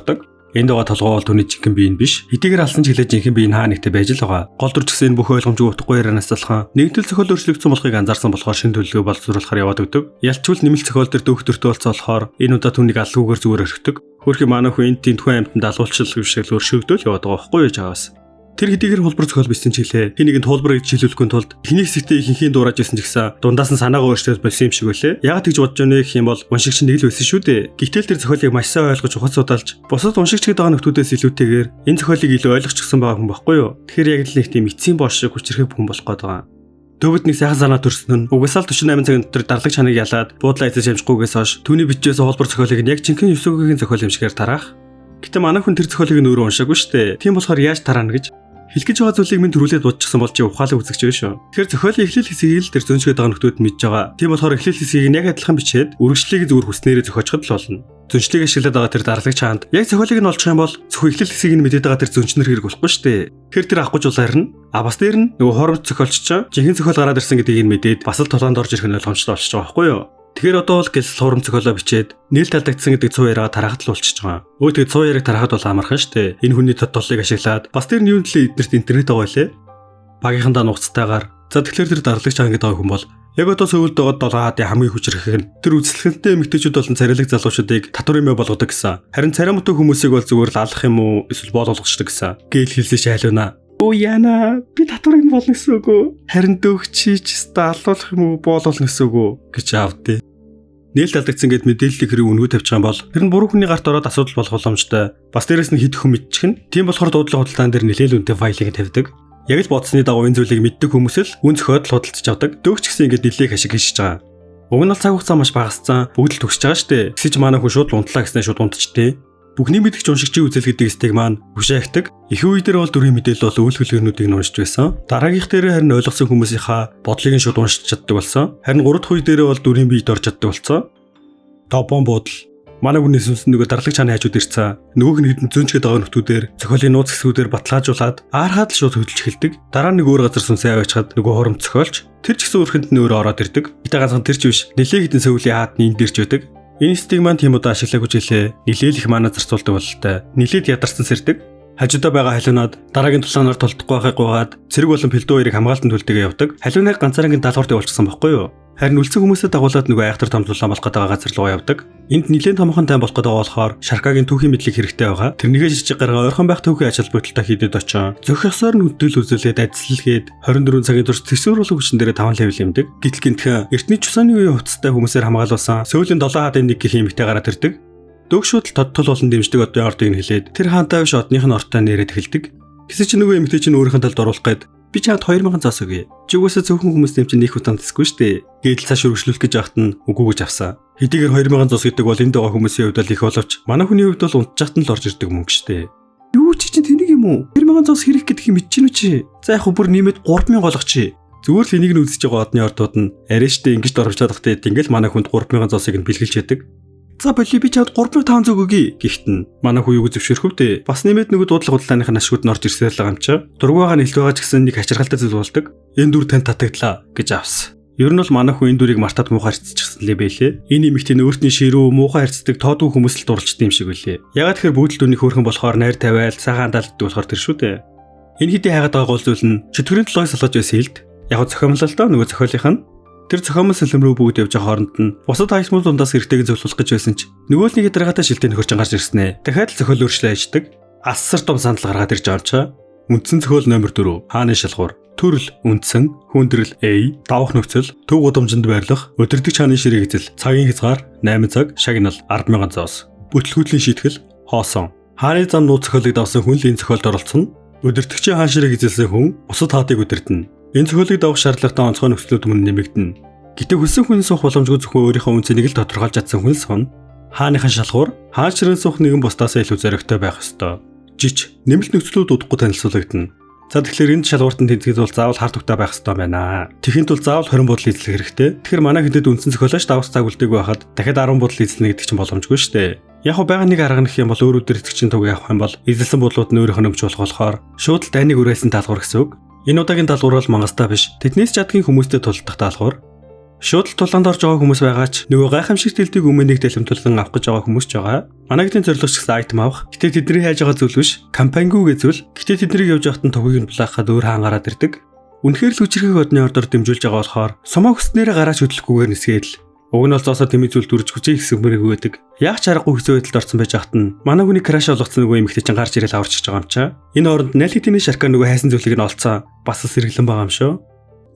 энд байгаа толгой бол түүний жинхэнэ бие нь биш. Хэдийгээр алсан ч хэлээ жинхэнэ бие нь хаа нэгтэй байж л байгаа. Гол дүр ч гэсэн бүх ойлгомжгүй утгагүй ярианаас залхан нэгдэл зохиол өөрчлөгдсөн болохыг анзаарсан болохоор шин төлөвлөгөө боловсруулахаар яваад өгдөг. Ялчгүй нэмэлт зохиол төр дөхтөртөө болцсон болохоор энэ удаа түүнийг алгүйгээр зүгээр өрхөдөг. Хөрхи манай хүн энд тентхүү амьтанд алуулчлал хөвшөөл өршөөгдөөл яваад байгаа байхгүй юу жаагаас. Тэр хэдийгээр хулбар зохиол бичсэн ч хэлээ. Хэнийг нь тулбар гэж хэлүүлэхгүй тулд эхний хэсэгтээ ихэнхийн дуурайж байсан ч гэсэн дундаас нь санаагаа өөрчлөж болсон юм шиг байлээ. Яг тэгж бодож өнөө гэх юм бол уншигч нэг л байсан шүү дээ. Гэтэл тэр зохиолыг маш сайн ойлгож ухац судалж бусад уншигчид байгаа нөхдүүдээс илүүтэйгээр энэ зохиолыг илүү ойлгочихсон байгаа хүн байхгүй юу? Тэгэхээр яг л нэг тийм эцсийн бош шиг хүчрэх хүн болох гээд байгаа. Төвөд нэг сайхан санаа төрсөн нь угсаал 48 цагийн дотор дарлагч чаныг ялаад буудлаа эзэж амжихгүйгээс хойш түүний бичсэн хулбар зохиолыг нь яг жинхэнэ Юсугагийн зохиол юм шигээр тараах. Гэтэ манай хүн тэр зохиолыг нь өөрөө уншаагүй шүү дээ. Тийм болохоор яаж тараана гэж хэлгэж байгаа зүйлийг минь төрүүлээд бодчихсон бол чи ухаалаг үзэгч вэ шүү. Тэгэхээр зохиолын эхлэл хэсгийг л тэр зөнчгээд байгаа нөхдүүд мэдж байгаа. Тийм болохоор эхлэл хэсгийг нь яг адилхан бичээд үргэлжлэлийг зүгээр хүснээрээ зохиочход л болно. Зөнчлийг ашиглаад байгаа тэр дарлагч хаанд яг зохиолыг нь олчих юм бол зөвхөн эхлэл хэсгийг нь мэдээд байгаа тэр зөнчнөр хэрэг болохгүй шүү дээ. Тэгэхээр тэр авахгүй жуулаар нь бас дээр нь нөгөө хоромж зохиолч чаа жинхэнэ зохиол гараад ирсэн гэдгийг нь мэдээд бас л толгойд орж ирэх нь ойлгомжтой болчихж байгаа байхгүй юу? Тэгэхээр одоо бол гэлс хурам зохиолоо бичээд нийл талдагдсан гэдэг цуу яриага тарахад л болчихж байгаа. Өө тэгээд цуу яриг тарахад бол амархан штэ. Энэ хүний тодтолыг ашиглаад бас тэр нь юу нэлээ эднэрт интернет байгаа байлээ. Багийнхандаа нууцтайгаар. За тэгэхээр тэр дарлагч хаан гэдэг хүн бол яг одоо сөүлд байгаа 7 хаадын хамгийн хүчрэхэг нь тэр үзэсгэлэнтэй эмэгтэйчүүд болон царилэг залуучуудыг татвар юмаа болгодог гэсэн. Харин царимтгүй хүмүүсийг бол зүгээр л алах юм уу эсвэл боол болгочдөг гэсэн. Гээл хэлсэн шайлуунаа. Оо яна би татварыг нь болно гэсэн үгүй. Харин дөгчиж алуулах юм уу боол болно гэсэн үгүй гэж аавдээ. Нийл талдагдсан гэд мэдээллийг хэрэг өнгөө тавьчих юм бол тэр нь буруу хүний гарт ороод асуудал болох боломжтой. Бас дээрэс нь хидэх хүн мэдчихнэ. Тийм болохоор дуудлага худалдаан дээр нэлээд үнэтэй файлыг тавьдаг. Яг л бодсны дагуу энэ зүйлийг мэддэг хүмүүс л үн зөхиод л худалдаж авдаг. Дөгч гэсэн ингэж нэлээд ашиг хийж байгаа. Уг нь бол цаг хугацаа маш багассан. Бүгд л төгсөж байгаа штэ. Гэвч манай хүн шууд унтлаа гэснээр шууд унтчихдээ. Бүхний мэдгч уншигчийн үзэл гэдэг стиг маань хүшээхдэг. Их үе дээр бол дүрийн мэдээлэл бол үйл хөдлөлгөөнүүдийг уншиж байсан. Дараагийнх дээр харин ойлгосон хүмүүсийнхаа бодлыг нь шууд уншиж чаддаг болсон. Харин 3 дахь үе дээр бол дүрийн биед орж чаддаг болсон. Топон бодол. Манай хүний сүнс нөгөө дарлагч хааны хажууд ирсэн. Нөгөөх нь хэдэн зөнчгээд байгаа нөхдүүдээр зохиолын нууц хэсгүүдээр баталгаажуулаад аархаад л шууд хөдөлж эхэлдэг. Дараа нь нэг өөр газар сүнсээ аваачаад нөгөө хоромт зохиолч тэр ч гэсэн өөрхөнд нь өөрөө ороод ирдэг. Гэтэ ганцхан тэр ч биш. Нэлээд хэдэн сөүлийн хаадны энд ирж байдаг. Энэ стиг маань тийм удаа ашиглаагүй жилээ. Нэлээд их манаа зарцуулдаг бололтой. Нэлээд ядарсан сэрдэг. Хажуудаа байгаа халуунаад дараагийн тулаанаар толдохгүй байхыг гуйгаад цэрэг болон пэлдүү хоёрыг хамгаалтанд төлдөг явдаг. Халууныг ганцаараа даалгаварт явуулчихсан байхгүй юу? Харин үлцэн хүмүүсээ дагуулад нөгөө айхтар томцуулсан болох гэдэг газар руу явдаг. Энд нэлээд томхон тайм болох гэдэг болохоор Шаркагийн түүхийн мэдлэг хэрэгтэй байгаа. Тэрнийгээ жижиг гаргаа ойрхон байх түүхийн ач холбогдолтой хийдэд очион. Зохиосоор нь хөдөл үзүүлээд ажиллагээд 24 цагийн турш тэсвэрлэх хүчин дээр 5 левел юмдаг. Гэтэл гинтхэн эртний чусааны үеийн хувцастай хүмүүсээр хамгаалуулсан сөүлийн 7 хаадын нэг гэх эмэгтэй гараад ирдэг. Дөгшүүд тодтол болон дэмждэг одны ордыг хэлээд тэр хаантай биш одных нь ортой нэрээд эхэлдэг. Гэсэн чинь нөгөө эмэгтэй чинь өөрийнх нь талд оруулах гээд би чамд 2000 зоос өгье. Чи угаасаа зөвхөн хүмүүс юм чинь нэг хүтан тэсгүй штэ. Гэдэл цааш өргөжлүүлэх гэж яхад нь үгүй гэж авсан. Хэдийгээр 2000 зоос гэдэг бол энд байгаа хүмүүсийн хувьд л их боловч манай хүний хувьд бол унтжахт нь л орж ирдэг мөнгө штэ. Юу чи чинь тэнийг юм уу? 2000 зоос хэрэг гэдэг юм мэдчихэв чи. За яг бүр нэмээд 3000 болгочих. Зүгээр л энийг нь үзэж байгаа одны ордууд нь арай штэ ингэж дөрвчаад тахтай ингээл манай хүнд 3000 зоосыг нь бэлгэлж яадаг. За боли би чамд 3500 өгье гэхт нь манай хүү юу зөвшөөрөх вэ? Бас нэмээд нөгөө дуудлага худалдааных нь ашгууд нь орж ирсээр л байгаа юм чи. Дургуйгаа нь хэлт байгаа ч гэсэн нэг хачиргалтай зүйл болдог. Энэ дүр тань татагдлаа гэж авсан. Ер нь бол манай хүү энэ дүрийг мартаад муухай харьцчихсан лээ бэлээ. Энэ эмэгтэй өөртний ширүү муухай харьцдаг тоодгүй хүмүүс л дурлждаг юм шиг үлээ. Ягаад тэгэхээр бүүдэл дүрний хөөрхөн болохоор найр тавиал цагаан даалддаг болохоор тэр шүү дээ. Энэ хэдий хайгаад байгаа гол зүйл нь чөтгөрийн толгой салгаж байсан хэлд. Яг зохиомлол л доо нөгөө зохиолынх нь тэр зохиомл сэлэм рүү бүгд явж байгаа хооронд нь бусад хаягчмууд дундаас эргэтэйг зөвлөх гэж байсан ч нөгөө нэг ядаргатай шилтээ нөхөрч гарч ирсэн ээ. Дахиад л зохиол өөрчлөө аждаг. Ассар том сандал гаргаад ирж байгаа юм чаа. Үндсэн зохиол номер 4 хааны шалгуур төрөл үндсэн хүндрэл A давах нөхцөл төв гудамжинд байрлах өдөртөг чааны ширээ эзэл цагийн хязгаар 8 цаг шагнал 10,000 зоос бүтлгүүтлийн шийтгэл хоосон хааны зам нууц зохиолыг давсан хүн л энэ зохиолд оролцсон өдөртөгчийн хаан ширээг эзэлсэн хүн бусад хаадыг өдөртнө. Энэ зохиолыг давах шаардлагатай онцгой нөхцлүүд мөн нэмэгдэнэ. Гэтэ хүссэн хүн суух боломжгүй зөвхөн өөрийнхөө үнцнийг л тодорхойлж чадсан хүн сон. Хааныхан шалгуур хаан ширээ суух нэгэн бусдаасаа илүү зоригтой байх ёстой. Жиж нэмэлт нөхцлүүд удахгүй танилцуулагдана. За тэгэхээр энэ шалгуурт нь тэнцэхэд бол заавал хард тугтай байх ёстой байна. Тэхийн тул заавал 20 бодол эзлэх хэрэгтэй. Тэгэхээр манай хэдэд үндсэн зохиолооч давах цаг үлдээг байхад дахиад 10 бодол эзлэнэ гэдэг чинь боломжгүй шүү дээ. Яг хөө байгаа нэг арга нэх юм бол өөр өдөр итгэгчийн туг явах юм бол эзэлсэн бодлууд нь өөрийнх нь өмч болох болохоор шууд л дайныг үрээсэн даалгавар гэсэн үг. Энэ удаагийн даалгавар бол мангастай биш. Тэднээс чадгийн хүмүүстэй тулдах даалгавар. Шууд л тулаанд орж байгаа хүмүүс байгаа ч нөгөө гайхамшиг дэлбийг өмнөнийг дэлгэмтүүлэн авах гэж байгаа хүмүүс ч байгаа. Манайгийн зорилгоч гэсэн айтем авах. Гэтэ тэдний хайж байгаа зүйл биш. Кампаньгүй гэж зүйл. Гэтэ тэднийг явж явахад нь тугийг нь булаахад өөр хаан гараад ирдэг. Үнэхээр л хүчрхэг одны ордоор дэмжүүлж байгаа болохоор сумаа хүснээрээ гараач хөдлөхгүйгээр нисгээд л. Уг нь бол зоосоо тэмээ зүйл дүрж хүчээ ихсэмэрэг байдаг. Яг ч аргагүй хэцүү байдалд орсон байж хахад нь манай хүний краш болгоцсон нөгөө эмэгтэй чинь гарч ирэл аварчиж байгаа юм чаа. Энэ оронд Нэлхитийн Шарка нөгөө хайсан зүйлийг нь олцсон. Бас сэргэлэн байгаа юм шүү.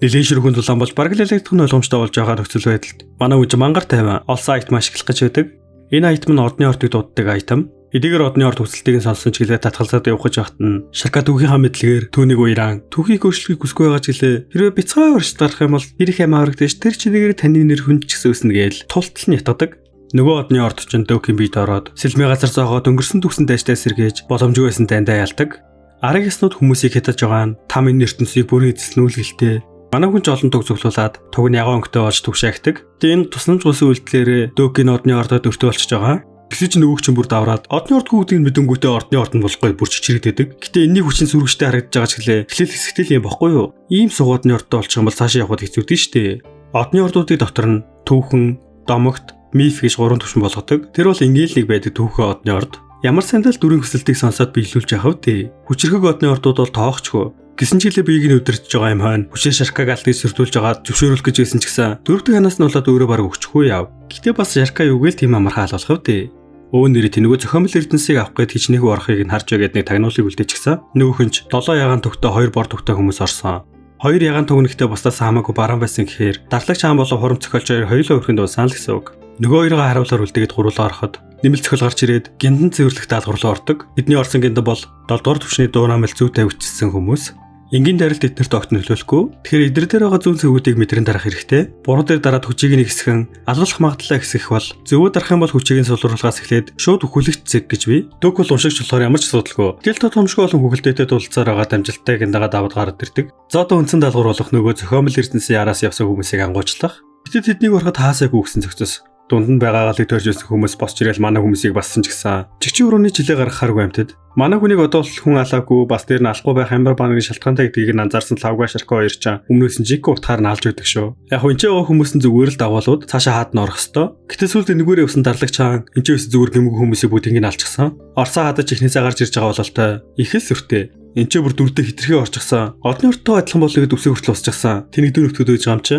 Нэлээд ширхүүн тулаан болж бараг л электрон ойлгомжтой болж байгаа нөхцөл байдалд манай үж мангар тайван олсон айтем ашиглах гэж байдаг. Энэ айтем нь одны ортыг дууддаг айтем. Эдгээр одны орд хүсэлтийг нь сонсон ч гэлээ татгалзаад явах гэж байхад нь Шарка түүхийнхаа мэдлэгээр түүнийг уяран түүхийг өөрчлөхийг хүсгүй байгаа ч гэлээ хэрвээ бяцхан урьж дарах юм бол ирэх юм аврагдаж тэр чинээгээр таны нэр хүнд ч гэсэн үснэ гээл тултал нь ятгадаг. Нөгөө одны орд ч дөөхөн бийд ороод сэлмээ газар зоогоод өнгөрсөн төгсөн дайжтай сэргээж боломжгүй байсан тандаа ялдаг. Арга яснууд хүмүүсийг хятаж байгаа нь там энэ ертөнцийг бүрэн эзэлсэн үлгэлтэй. Манай хүн ч олон туг зөвлүүлээд туг нь яган өнгөтэй болж түгшаягдаг. Тэгээ энэ тусламж гуйсан үйлдэлээр дөөхийн одны ордод өртөө болчихж байгаа. Гэсэн чинь нөгөөг чинь бүр давраад одны орд хүүхдийн мэдэнгүүтээ ордны орд нь болохгүй бүр чичрэгдэдэг. Гэтэ энэний хүчин сүргэжтэй харагдаж байгаа ч гэлээ эхлэл хэсэгтэл юм бохгүй юу? Ийм сугуудны ордтой болчих юм бол цаашаа явхад хэцүүдэн штэ. Одны ордуудыг дотор нь түүхэн, домогт, миф гэж 3 түвшин болгодог. Тэр бол ингээл нэг байдаг түүхэн одны орд. Ямар сандал дүрийн хүсэлтийг сонсоод биелүүлж яхав дээ. Хүчрхэг одны ордууд бол тоохчгүй. Гэсэн ч гэлээ биеийг нь өдөртөж байгаа юм хойно хүчээ Шаркаг алдаж сөрдүүлж байгаа зөвшөөрөх гэж байсан ч гэсэн дөрөвдөг ханаас нь болоод өөрөө бараг өгчихгүй яв. Гэтэ бас Шарка юугээл тийм амархан алуулах вэ дээ. Өвөн нэрээ тэнэгөө зохиомл эрдэнсийг авах гээд хичнээн орохыг нь харж байгаад нэг тагнуулыг үлдээчихсэн. Нөгөөхөнч 7 ягаан төгтөө 2 бор төгтөө хүмүүс орсон. 2 ягаан төгнөхтэй бусдаас хамаагүй бараан байсан гэхээр дарлагч хаан болон хурам цохиолч хоёр хоёулаа өрхөнд дууссан л гэсэн үг. Нөгөө хоёроо харуулаар үлдээгээд гуруулаа ороход нэмэлт цохил гарч ирээд гинтэн цэвэрлэх даалгавар руу ордог. Бидний орсон гинтэн бол 7 дугаар түвшний дуунамал зүй тавигдчихсан хүмүүс. Энгийн дарилт эднэрт огт нөлөөлөхгүй. Тэгэхээр эдгээр дээр байгаа зүүн цэвүүдийг мэдрэн дарах хэрэгтэй. Буруу дээр дараад хүчийг нь ихсгэн алуулах магадлалаа ихсгэх бол зөвөө дарах юм бол хүчийг нь сулруулахаас эхлээд шууд үхүүлэгч зэг гэж би. Дөг бол уншигч болохоор ямар ч асуудалгүй. Тэгэл томшгүй болон хүүхэлдээтэй тулцаар байгаа дамжилттай гиндагаа даваад гараад ирдэг. Зоодоо үндсэн даалгавар болох нөгөө зохиомл эрдэнэсийн араас явсан хүмүүсийг ангуучлах. Гэтэл тэднийг ороход хаасаагүй гэсэн зохицос. Дунд нь байгаагаалыг төрж ирсэн хүмүүс босч ирэл манай хүмүүсийг бассан ч гэсэн чигчийн өрөөний жилээ гаргахаар гомтод манай хүнийг одоо л хүн алаагүй бас дээр нь алахгүй байх амар бангийн шалтгаантай гэдгийг нь анзаарсан лавга Шарка хоёр ч өмнөөс нь жиг утгаар нь алж өгдөг шүү. Яг хөө энэ байгаа хүмүүс нь зүгээр л дагуулууд цаашаа хаад нь орох хэвээр. Гэтэл сүүлд нэгээрээ явсан дарлагч хаан энэ ч өс зүгээр гэмгүй хүмүүсийг бүгдийг нь алчихсан. Орсоо хадаж ихнээсээ гарч ирж байгаа бололтой их л сүртэй. Энд ч бүр дүрдээ хитрхээ орчихсан. Одны өртөө адилхан болыг дэвсээ хүртэл усчихсан. Тэнийг дүр өгтөд байж байгаа юм чи.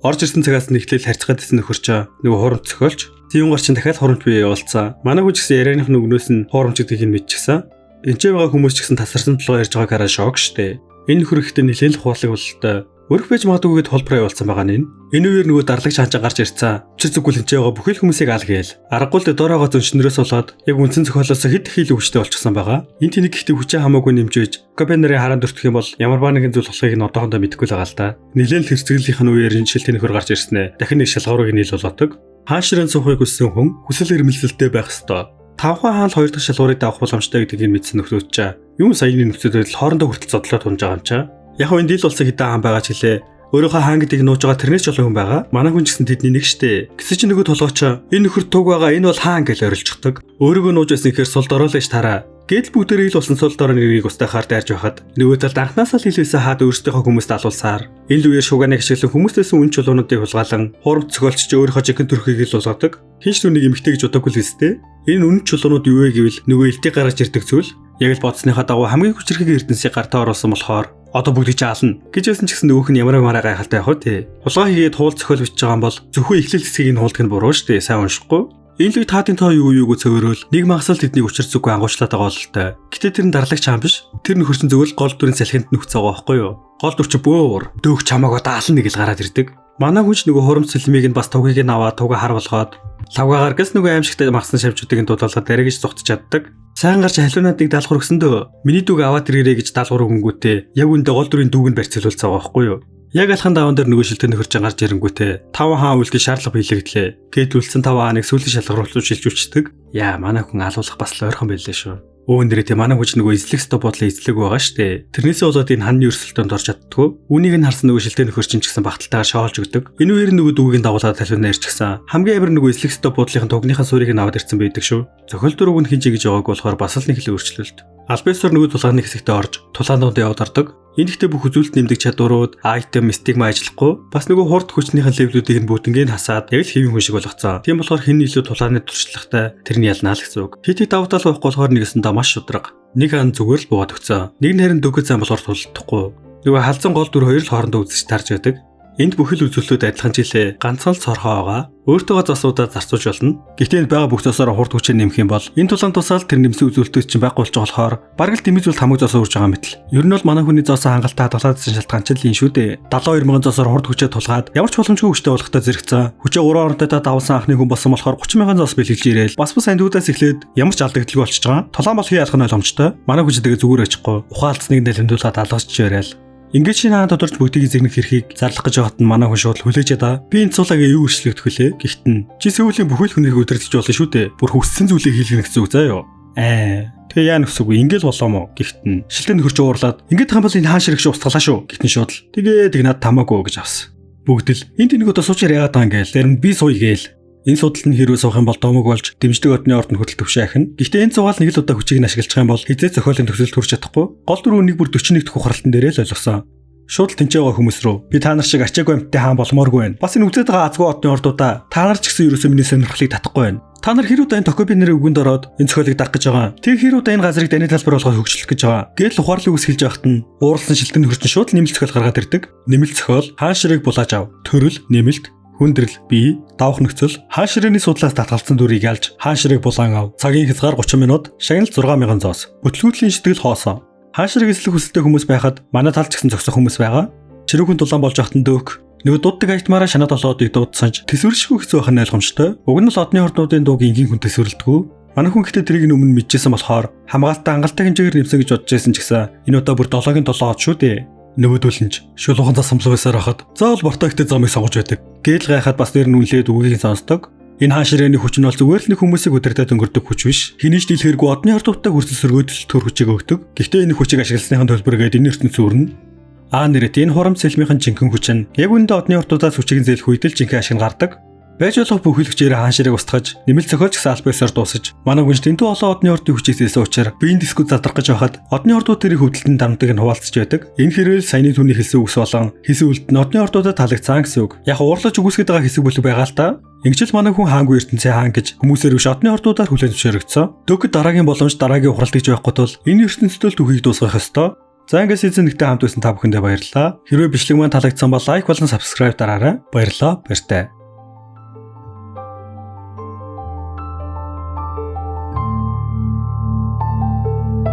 Орж ирсэн цагаас нь эхлээл харьцгаад исэн нөхөрч нөгөө хурамч зохиолч Зэвэн гарчин дахиад хурамч бие явуулсан. Манай хүн ч гэсэн ярианых нь өгнөөс нь хурамч гэдгийг нь мэдчихсэн. Энд ч байгаа хүмүүс ч гэсэн тасарсан толгой ярьж байгааг хараа шок штэ. Энэ нөхөр ихтэй нэлээд л хуалаг бололтой. Өрх байж магадгүйгээд холбороо явуулсан байгаа нь. Энэ үеэр нөгөө дарлагч хаанчаа гарч ирсэн. Өчир зүггүй л энэ байгаа бүхэл хүмүүсийг аал гээл. Аргагүй л доороогоо зөнчнөрөөс болоод яг үндсэн зохиолоос хэд их хил өвчтэй болчихсон байгаа. Энэ тэнэг ихтэй хүчээ хамаагүй нэмжээж Копенерийн хараанд өртөх юм бол ямар ба нэгэн зүйл болохыг нь одоохондоо мэдэхгүй л байгаа л да. Нэлээд л хэрцэглэлийнхэн үеэр энэ шилтийн нөхөр гарч ирснэ. Дахин нэг шалгуурыг нийл болоодог. Хаашрын сухыг хүссэн хүн хүсэл эрмэлзэлтэй байх ёстой. Тавхан хаал хоёр дахь шалгуурыг давах боломжтой гэдгийг мэдсэн нөхрөөч чаа. Юм саяны нөхцөлөд хоорондоо хүртэл зодлоо тунж байгаа юм чаа. Яг нь дийл улсын хэдэн хаан байгаа ч хэлээ. Өөрийнхөө хаан гэдгийг нууж байгаа тэрнээс ч олон хүн байгаа. Манай хүн ч гэсэн тэдний нэг штэ. Гэсэн чинь нөгөө толгойч энэ нөхөр туг байгаа энэ бол хаан гэж орилжчихдаг. Өөрийгөө нууж байсан ихээр сул дороолж тараа. Гэтэл бүгдээрээ ил болсон сул дороо нэрийг устгахаар дайрж байхад нөгөө талд анхнаасаа л хэлвэсэн хаад өөрсдийнхөө хүмүүст алуулсаар энэ үеэр шугааныг ашиглан хүмүүстээс үн чулуунуудыг хулгаалan хурамч зохиолч ч өөрийнхөө жигэн төрхийг л болгодог. Хинч нүг эмгтэй гэж бодоггүй л өстэй. Энэ үн чулуунууд юу вэ гэвэл нөгөө элтийг гаргаж ирдэг зүйл. Яг л бодсныхаа дагуу хамгийн хүчрхэг эрдэнсийг гартаа оруулсан болохоор одоо бүгдийг чаална гэж байсан ч гэсэн нөгөөх нь ямар гайхалтай явах вэ? Хулгай хийгээд хуул зохиол бичиж байгаа юм бол зөвхөн эхлэл хэсгийг нь хуулдаг нь буруу шүү дээ. Сайн уншихгүй. Энэ л таатын тоо юу юуг цөөрөөл нэг магасаал тэднийг учир зүггүй ангуучлаад байгаа бололтой. Гэтэ тэр нь дарлагч хаан биш. Тэр нөхөр чинь зөвхөн гол дүрийн салхинд нөхцөө байгаа байхгүй юу? Гол дүр чи бөөр дөөх чамаагаа даална нэг л гараад ирдэг. Манай хүч нөгөө хурамч сэлмийг нь бас тугийг нь аваад туга хар болгоод лавгаагаар гэс нөгөө аимшигтай магсан шавжуудыг нь дуулаад дэрэгж зогтож чаддаг. Сайн гарч халуунуудыг даалгавар өгсөндөө миний дүүг аваад ирээрэй гэж даалгавар өгөнгүүтээ яг үндэ гол дүрийн дүүг нь барьцуулсан байгаа байхгүй юу? Яг алхан даван дээр нөгөө шилтэн нөхөрч гарч ирэнгүүтээ 5 хаан үлдээ шаардлага биелэгдлээ. Гэтэл үлдсэн 5 хааныг сүүлийн шалгаруулж шилжүүлчихдэг. Яа манай хүн алуулах бас л ойрхон байлээ шүү. Өөндөрөө те манай хүч нөгөө эзлэх стоп бодлоо эзлэг байгаа штэ. Тэрнээсээ болоод энэ ханны өрсөлдөөнд орж чаддгүй. Үүнийг нь харсан нөгөө шилтэн нөхөрч ч гэсэн багталтайгаар шоолж өгдөг. Энэ үеэр нөгөө дүүгийн дагуулаад талбайнаа ирчихсэн. Хамгийн амар нөгөө эзлэх стоп бодлын тугныхаа суурийг нь аваад ирсэн байдаг шүү. Зохиол дөрөв нь хинж гэж байгааг болохоор бас л нэг хэл өөрчлөлт. Альбестор нөгөө тулгааны хэсэгтээ орж тулгаанууд яваад ордог. Энэ ихтэй бүх үзүүлэлт нэмдэг чадварууд, айтем, стигма ажиллахгүй. Бас нөгөө хурд хүчнийхэн левлүүдийг нь бүгднийг хасаад яг л хэвийн хүн шиг болгоцсон. Тийм болохоор хэн илүү тулгааны туршлагатай тэрний ялнаа л гэсэн үг. Хит давтал байхгүй болохоор нэгэсэндээ маш шудраг. Нэг ан зүгээр л буугаад өгцөө. Нэг нь харин дөгөө зам болохоор тулдахгүй. Нөгөө халзан гол дүр хоёр л хоорондоо үзэж тарж байдаг. Энд бүхэл үзүүлэлтүүд адилхан жилээ. Ганцхан л цорхоо байгаа. Өөртөөгөө засуудаа зарцуулж болно. Гэхдээ энэ байгаа бүх засаараа хурд хүчээр нэмэх юм бол энэ тулаан тусаал тэр нэмсэн үзүүлэлтүүд чинь байхгүй болж байгаа болохоор бараг л дэмий зүйлд хамаг зас өөрж байгаа мэт л. Ер нь бол манай хүний засаа хангалттай тулаадсан шалтгаан ч л энэ шүү дээ. 72,000 засаар хурд хүчээр тулгаад ямар ч боломжгүй хүчтэй болохтой зэрэгцээ. Хүчээ 3 оронтой давсан анхны хүн болсон болохоор 30,000 зас бэлгэлж ирээл. Бас андуудаас эхлээд ямар ч алдагдaltaгүй болчихж байгаа. Тулаан бол хий ялах нь ойлгомжтой. Манай хүч тэгээ зүгээр ачихгүй. Ухаалцсныг нэлэмдүүлээд алгасч ирэл. Ингээд шинэ хаан тодорч бүгдийг эзэгнэх хэрхийг зарлах гэж байхад нь манай хүн шууд хүлээж чадаа. Би энэ цуулагаа юу өршлөгдөх вүлээ? Гэхдээ чи сүүлийн бүхэл хүнийг өдөртөж болно шүү дээ. Бүр хүссэн зүйлийг хийлгэх гэсэн үг заа юу? Тэгээ яа нүсэгүй ингээл болоо мо гэхдээ шилтэн нөхөрч уурлаад ингээд хам бол энэ хаан ширэг шиг устгалаа шүү гэтэн шууд л тэгээд над тамаагүй гэж авсан. Бүгд л энэ тэнэг одоо суучаар яагаад байгаа юм гээл тэр нь би сууя гээл. Энэ судалт нь хэрвээ суух юм бол доомог болж дэмждэг одны ордонд хүртэл төвшөө ахина. Гэхдээ энэ цугаал нэг л удаа хүчийг нь ашиглах юм бол хизээ зохиолын төгсөлд хүрч чадахгүй. Гол дөрөв нэг бүр 41 дэх ухралтан дээрээ л ойлгосон. Шууд л тэнцээ байгаа хүмүүс рүү би та нар шиг ачаагүй амттай хаан болмооргүй байна. Бас энэ үзээд байгаа азгүй одны ордуудаа та нар ч гэсэн ерөөсөө миний сонирхлыг татахгүй байна. Та нар хэр удаа энэ Токоби нэрийн үгэнд ороод энэ цохиолыг дагах гэж байгаа. Тэг хэр удаа энэ газрыг даны талбар болгоод хөгжүүлэх гэж байгаа. Гэтэл ухаарлыг үсгэлж байхад нь ууралсан шилтэн нөхөрч шууд л нэмэлт цохиол гаргаад ирдэг. Нэмэлт цохиол хаан ширэг булааж ав. Төрөл нэмэлт хүндрэл бие давах нөхцөл хаан ширээний судлаас татгалцсан дүрийг ялж хаан ширэг булаан ав. Цагийн хязгаар 30 минут шагнал 6,000 зоос. Бүтлгүүтлийн шитгэл хоосон. Хаан ширэг эслэх хүсэлтэй хүмүүс байхад манай талд ч гэсэн зогсох хүмүүс байгаа. Ширэг хүн тулаан болж ахтан дөөх нөгөө дууддаг айтмаараа шанаа толгоодыг дуудсанж тэсвэршгүй хэцүү байх нь ойлгомжтой. Уг нь л одны орднуудын дууг энгийн хүн тэсвэрлдэггүй. Манай хүн гэхдээ тэрийг өмнө мэдчихсэн болохоор хамгаалалтаа хангалттай хэмжээгээр нэмсэн гэж бодож байсан ч гэсэн энэ удаа бүр 7-гийн 7 од шүү дээ. Нөгөөдөлнч шулуухан засамлаг байсаар хахад заавал бортоо ихтэй замыг сонгож байдаг. Гээл гайхаад бас нэр нь үнлээд үгийг сонсдог. Энэ хаан ширээний хүч нь бол зүгээр л нэг хүмүүсийг өдөртөд өнгөрдөг хүч биш. Хинэж дийлхэргүй одны ордуудтай хүртэл сөргөөдөл төр хүчийг өгдөг. Гэхдээ энэ хүчийг ашигласныхын төлбөргээд энэ ертөнц сүрнэ. Нэрэт энэ хурамч сэлмийнхэн жинхэнэ хүч нь яг үндэ одны ордуудаас хүчийг зээлх үед л жинхэнэ ашиг гардаг. Байж болох бүхэлдэгчээр хаан ширэг устгаж, нэмэлт зохиолч гэсэн альбаасаар дуусаж, манай гүнж тэнтүү олон одны ордын хүчээс зээлсэн учраас биеийн дискуд задрах гэж байхад одны ордууд тэрийг хөвдөлтөнд дамдаг нь хуваалцж байдаг. Энэ хэрвэл саяны түүний хэлсэн үгс болон хэсэг үлд нь одны ордуудад таалагдсан гэсэн үг. Яг уурлаж үгүйсгээд байгаа хэсэг бүлэг байгаа л та. Ингэжл манай хүн хаангүй ертөнцийн хаан гэж хүмүүсээр биш одны ордуудаар хүлээн зөвшөөрөгдсөн. Дөгд дараагийн боломж дараагийн ухралт гэж байхгүй тул энэ ертөнцийн төлд үхийг дуусгах ёстой. За ингээд season 1-тэй хамт байсан та бүхэндээ баярлалаа. Хэрвээ бичлэг маань таалагдсан бол лайк болон subscribe дараарай. Баярлалаа. Баяртай.